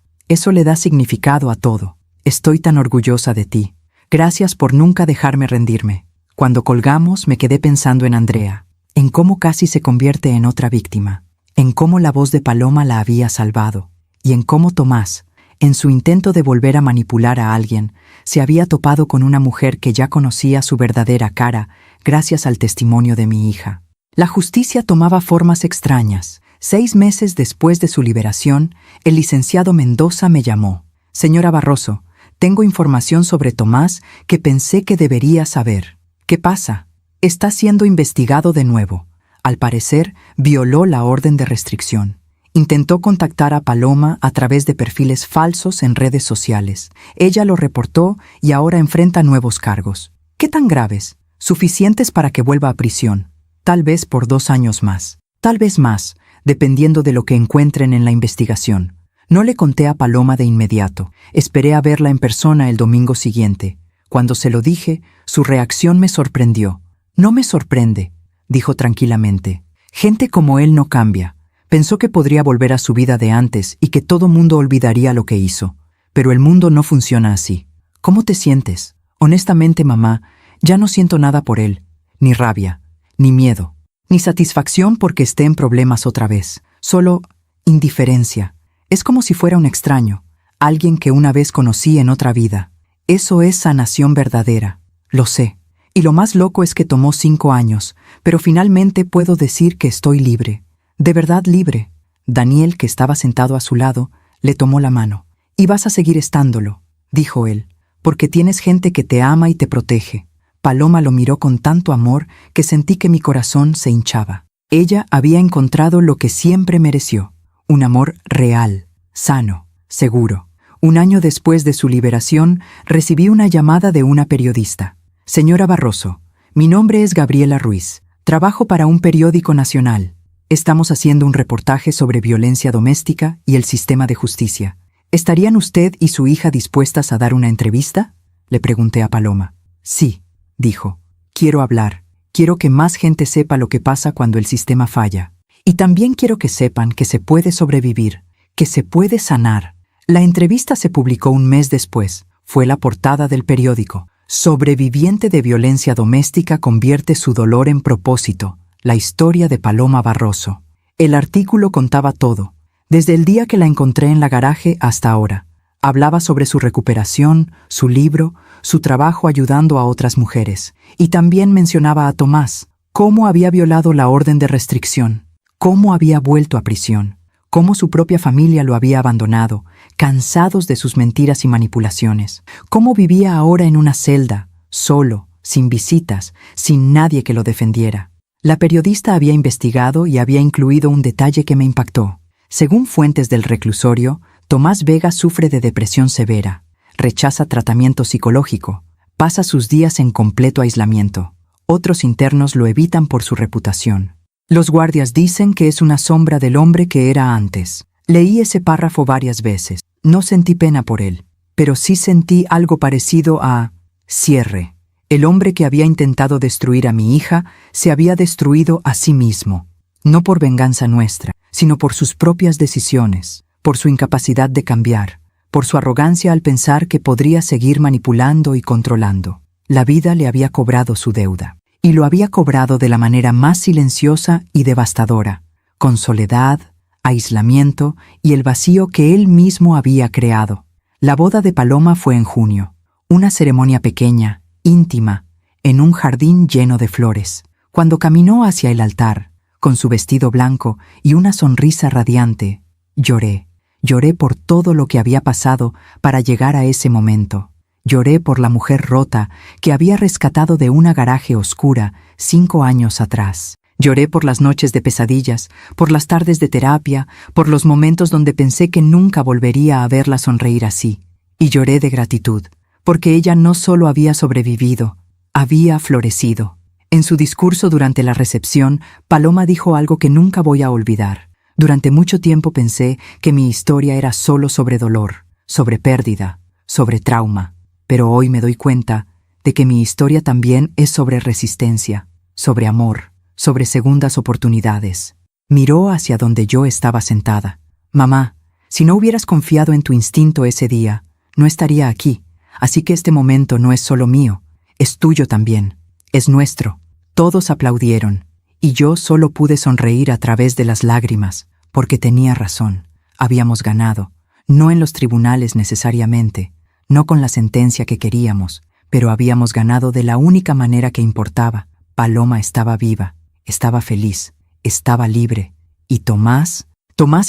le da significado a todo. Estoy tan orgullosa de ti. Gracias por nunca dejarme rendirme. Cuando colgamos me quedé pensando en Andrea, en cómo casi se convierte en otra víctima, en cómo la voz de Paloma la había salvado, y en cómo Tomás, en su intento de volver a manipular a alguien, se había topado con una mujer que ya conocía su verdadera cara gracias al testimonio de mi hija. La justicia tomaba formas extrañas. 6 meses después de su liberación, el licenciado Mendoza me llamó. Señora Barroso, tengo información sobre Tomás que pensé que debería saber. ¿Qué pasa? Está siendo investigado de nuevo. Al parecer, violó la orden de restricción. Intentó contactar a Paloma a través de perfiles falsos en redes sociales. Ella lo reportó y ahora enfrenta nuevos cargos. ¿Qué tan graves? Suficientes para que vuelva a prisión. Tal vez por 2 años más. Tal vez más, dependiendo de lo que encuentren en la investigación. No le conté a Paloma de inmediato. Esperé a verla en persona el domingo siguiente. Cuando se lo dije, su reacción me sorprendió. No me sorprende, dijo tranquilamente. Gente como él no cambia. Pensó que podría volver a su vida de antes y que todo mundo olvidaría lo que hizo. Pero el mundo no funciona así. ¿Cómo te sientes? Honestamente, mamá, ya no siento nada por él. Ni rabia, ni miedo, ni satisfacción porque esté en problemas otra vez. Solo indiferencia. Es como si fuera un extraño, alguien que una vez conocí en otra vida. Eso es sanación verdadera. Lo sé. Y lo más loco es que tomó 5 años, pero finalmente puedo decir que estoy libre. De verdad libre. Daniel, que estaba sentado a su lado, le tomó la mano. Y vas a seguir estándolo, dijo él, porque tienes gente que te ama y te protege. Paloma lo miró con tanto amor que sentí que mi corazón se hinchaba. Ella había encontrado lo que siempre mereció, un amor real, sano, seguro. 1 año después de su liberación, recibí una llamada de una periodista. Señora Barroso, mi nombre es Gabriela Ruiz. Trabajo para un periódico nacional. Estamos haciendo un reportaje sobre violencia doméstica y el sistema de justicia. ¿Estarían usted y su hija dispuestas a dar una entrevista? Le pregunté a Paloma. Sí, dijo. Quiero hablar. Quiero que más gente sepa lo que pasa cuando el sistema falla. Y también quiero que sepan que se puede sobrevivir, que se puede sanar. La entrevista se publicó 1 mes después. Fue la portada del periódico. Sobreviviente de violencia doméstica convierte su dolor en propósito. La historia de Paloma Barroso. El artículo contaba todo, desde el día que la encontré en la garaje hasta ahora. Hablaba sobre su recuperación, su libro, su trabajo ayudando a otras mujeres. Y también mencionaba a Tomás, cómo había violado la orden de restricción, cómo había vuelto a prisión, cómo su propia familia lo había abandonado, cansados de sus mentiras y manipulaciones, cómo vivía ahora en una celda, solo, sin visitas, sin nadie que lo defendiera. La periodista había investigado y había incluido un detalle que me impactó. Según fuentes del reclusorio, Tomás Vega sufre de depresión severa, rechaza tratamiento psicológico, pasa sus días en completo aislamiento. Otros internos lo evitan por su reputación. Los guardias dicen que es una sombra del hombre que era antes. Leí ese párrafo varias veces. No sentí pena por él, pero sí sentí algo parecido a Cierre. El hombre que había intentado destruir a mi hija se había destruido a sí mismo, no por venganza nuestra, sino por sus propias decisiones, por su incapacidad de cambiar, por su arrogancia al pensar que podría seguir manipulando y controlando. La vida le había cobrado su deuda, y lo había cobrado de la manera más silenciosa y devastadora, con soledad, aislamiento y el vacío que él mismo había creado. La boda de Paloma fue en junio, una ceremonia pequeña, íntima, en un jardín lleno de flores. Cuando caminó hacia el altar, con su vestido blanco y una sonrisa radiante, lloré. Lloré por todo lo que había pasado para llegar a ese momento. Lloré por la mujer rota que había rescatado de una garaje oscura 5 años atrás. Lloré por las noches de pesadillas, por las tardes de terapia, por los momentos donde pensé que nunca volvería a verla sonreír así. Y lloré de gratitud, porque ella no solo había sobrevivido, había florecido. En su discurso durante la recepción, Paloma dijo algo que nunca voy a olvidar. Durante mucho tiempo pensé que mi historia era solo sobre dolor, sobre pérdida, sobre trauma. Pero hoy me doy cuenta de que mi historia también es sobre resistencia, sobre amor, sobre segundas oportunidades. Miró hacia donde yo estaba sentada. Mamá, si no hubieras confiado en tu instinto ese día, no estaría aquí. Así que este momento no es solo mío, es tuyo también, es nuestro. Todos aplaudieron, y yo solo pude sonreír a través de las lágrimas, porque tenía razón. Habíamos ganado, no en los tribunales necesariamente, no con la sentencia que queríamos, pero habíamos ganado de la única manera que importaba. Paloma estaba viva, estaba feliz, estaba libre, y Tomás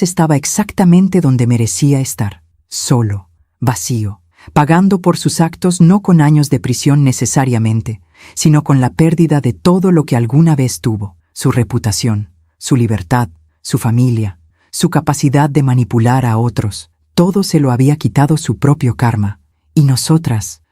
estaba exactamente donde merecía estar, solo, vacío, pagando por sus actos no con años de prisión necesariamente, sino con la pérdida de todo lo que alguna vez tuvo, su reputación, su libertad, su familia, su capacidad de manipular a otros. Todo se lo había quitado su propio karma. Y nosotras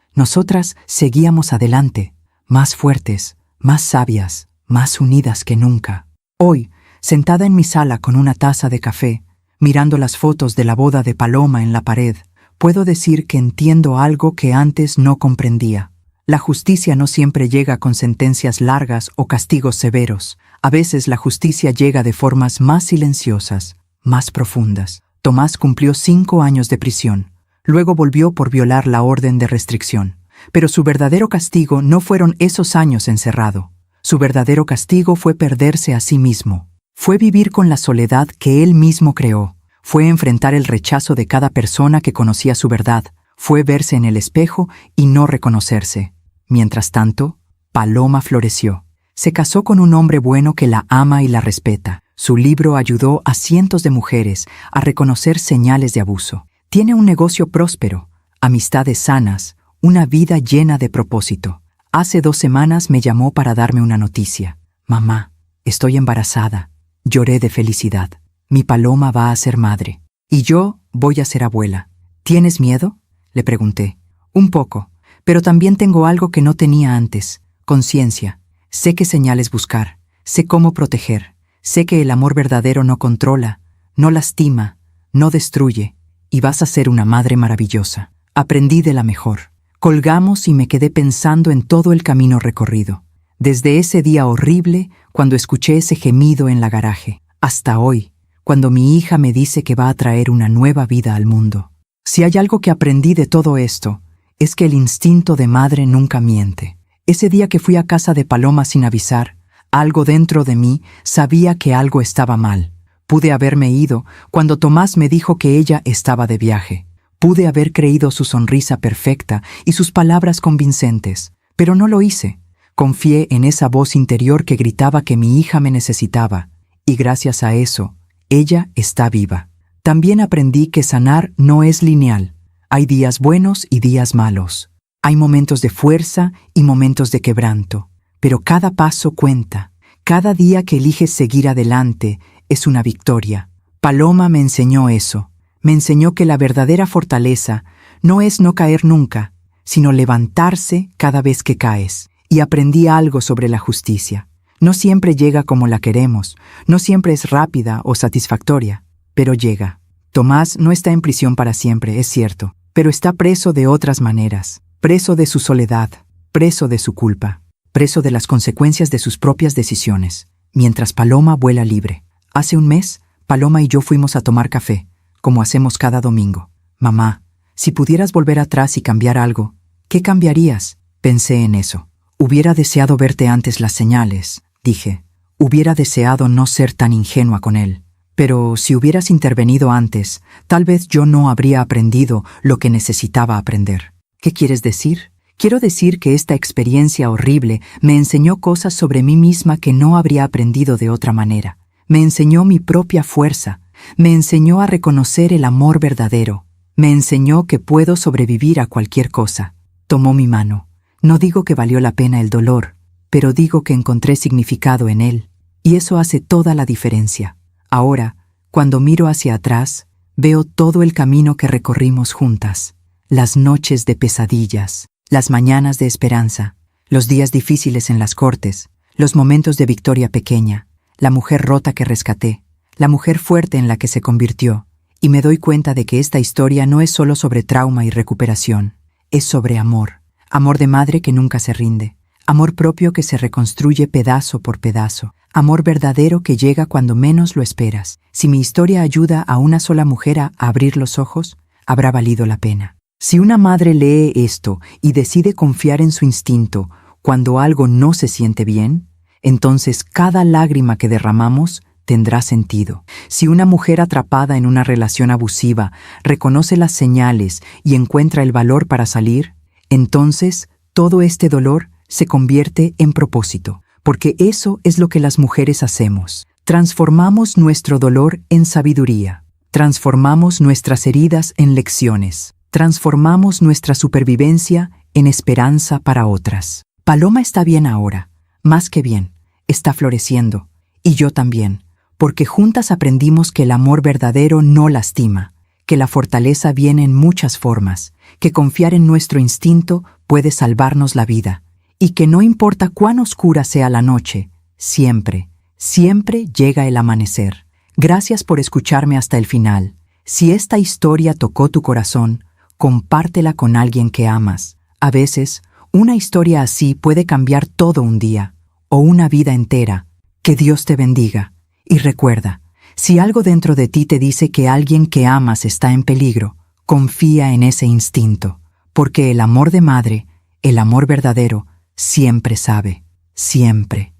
seguíamos adelante, más fuertes, más sabias, más unidas que nunca. Hoy, sentada en mi sala con una taza de café, mirando las fotos de la boda de Paloma en la pared, puedo decir que entiendo algo que antes no comprendía. La justicia no siempre llega con sentencias largas o castigos severos. A veces la justicia llega de formas más silenciosas, más profundas. Tomás cumplió 5 años de prisión. Luego volvió por violar la orden de restricción. Pero su verdadero castigo no fueron esos años encerrado. Su verdadero castigo fue perderse a sí mismo. Fue vivir con la soledad que él mismo creó. Fue enfrentar el rechazo de cada persona que conocía su verdad. Fue verse en el espejo y no reconocerse. Mientras tanto, Paloma floreció. Se casó con un hombre bueno que la ama y la respeta. Su libro ayudó a cientos de mujeres a reconocer señales de abuso. Tiene un negocio próspero, amistades sanas, una vida llena de propósito. Hace 2 semanas me llamó para darme una noticia. Mamá, estoy embarazada. Lloré de felicidad. Mi Paloma va a ser madre. Y yo voy a ser abuela. ¿Tienes miedo?, le pregunté. Un poco, pero también tengo algo que no tenía antes, conciencia. Sé qué señales buscar, sé cómo proteger, sé que el amor verdadero no controla, no lastima, no destruye, y vas a ser una madre maravillosa. Aprendí de la mejor. Colgamos y me quedé pensando en todo el camino recorrido. Desde ese día horrible, cuando escuché ese gemido en la garaje, hasta hoy, cuando mi hija me dice que va a traer una nueva vida al mundo. Si hay algo que aprendí de todo esto, es que el instinto de madre nunca miente. Ese día que fui a casa de Paloma sin avisar, algo dentro de mí sabía que algo estaba mal. Pude haberme ido cuando Tomás me dijo que ella estaba de viaje. Pude haber creído su sonrisa perfecta y sus palabras convincentes, pero no lo hice. Confié en esa voz interior que gritaba que mi hija me necesitaba, y gracias a eso, ella está viva. También aprendí que sanar no es lineal. Hay días buenos y días malos. Hay momentos de fuerza y momentos de quebranto, pero cada paso cuenta. Cada día que eliges seguir adelante es una victoria. Paloma me enseñó eso. Me enseñó que la verdadera fortaleza no es no caer nunca, sino levantarse cada vez que caes. Y aprendí algo sobre la justicia. No siempre llega como la queremos, no siempre es rápida o satisfactoria, pero llega. Tomás no está en prisión para siempre, es cierto, pero está preso de otras maneras. preso de su soledad, preso de su culpa, preso de las consecuencias de sus propias decisiones, mientras Paloma vuela libre. Hace un mes, Paloma y yo fuimos a tomar café, como hacemos cada domingo. Mamá, si pudieras volver atrás y cambiar algo, ¿qué cambiarías? Pensé en eso. Hubiera deseado verte antes las señales, dije. Hubiera deseado no ser tan ingenua con él. Pero si hubieras intervenido antes, tal vez yo no habría aprendido lo que necesitaba aprender. ¿Qué quieres decir? Quiero decir que esta experiencia horrible me enseñó cosas sobre mí misma que no habría aprendido de otra manera. Me enseñó mi propia fuerza, me enseñó a reconocer el amor verdadero, me enseñó que puedo sobrevivir a cualquier cosa. Tomó mi mano. No digo que valió la pena el dolor, pero digo que encontré significado en él, y eso hace toda la diferencia. Ahora, cuando miro hacia atrás, veo todo el camino que recorrimos juntas, las noches de pesadillas, las mañanas de esperanza, los días difíciles en las cortes, los momentos de victoria pequeña, la mujer rota que rescaté, la mujer fuerte en la que se convirtió, y me doy cuenta de que esta historia no es solo sobre trauma y recuperación, es sobre amor, amor de madre que nunca se rinde, amor propio que se reconstruye pedazo por pedazo, amor verdadero que llega cuando menos lo esperas. Si mi historia ayuda a una sola mujer a abrir los ojos, habrá valido la pena. Si una madre lee esto y decide confiar en su instinto cuando algo no se siente bien, entonces cada lágrima que derramamos tendrá sentido. Si una mujer atrapada en una relación abusiva reconoce las señales y encuentra el valor para salir, entonces todo este dolor se convierte en propósito, porque eso es lo que las mujeres hacemos. Transformamos nuestro dolor en sabiduría, transformamos nuestras heridas en lecciones, transformamos nuestra supervivencia en esperanza para otras. Paloma está bien ahora, más que bien, está floreciendo, y yo también, porque juntas aprendimos que el amor verdadero no lastima, que la fortaleza viene en muchas formas, que confiar en nuestro instinto puede salvarnos la vida, y que no importa cuán oscura sea la noche, siempre, siempre llega el amanecer. Gracias por escucharme hasta el final. Si esta historia tocó tu corazón, compártela con alguien que amas. A veces, una historia así puede cambiar todo un día, o una vida entera. Que Dios te bendiga. Y recuerda, si algo dentro de ti te dice que alguien que amas está en peligro, confía en ese instinto, porque el amor de madre, el amor verdadero, siempre sabe, siempre.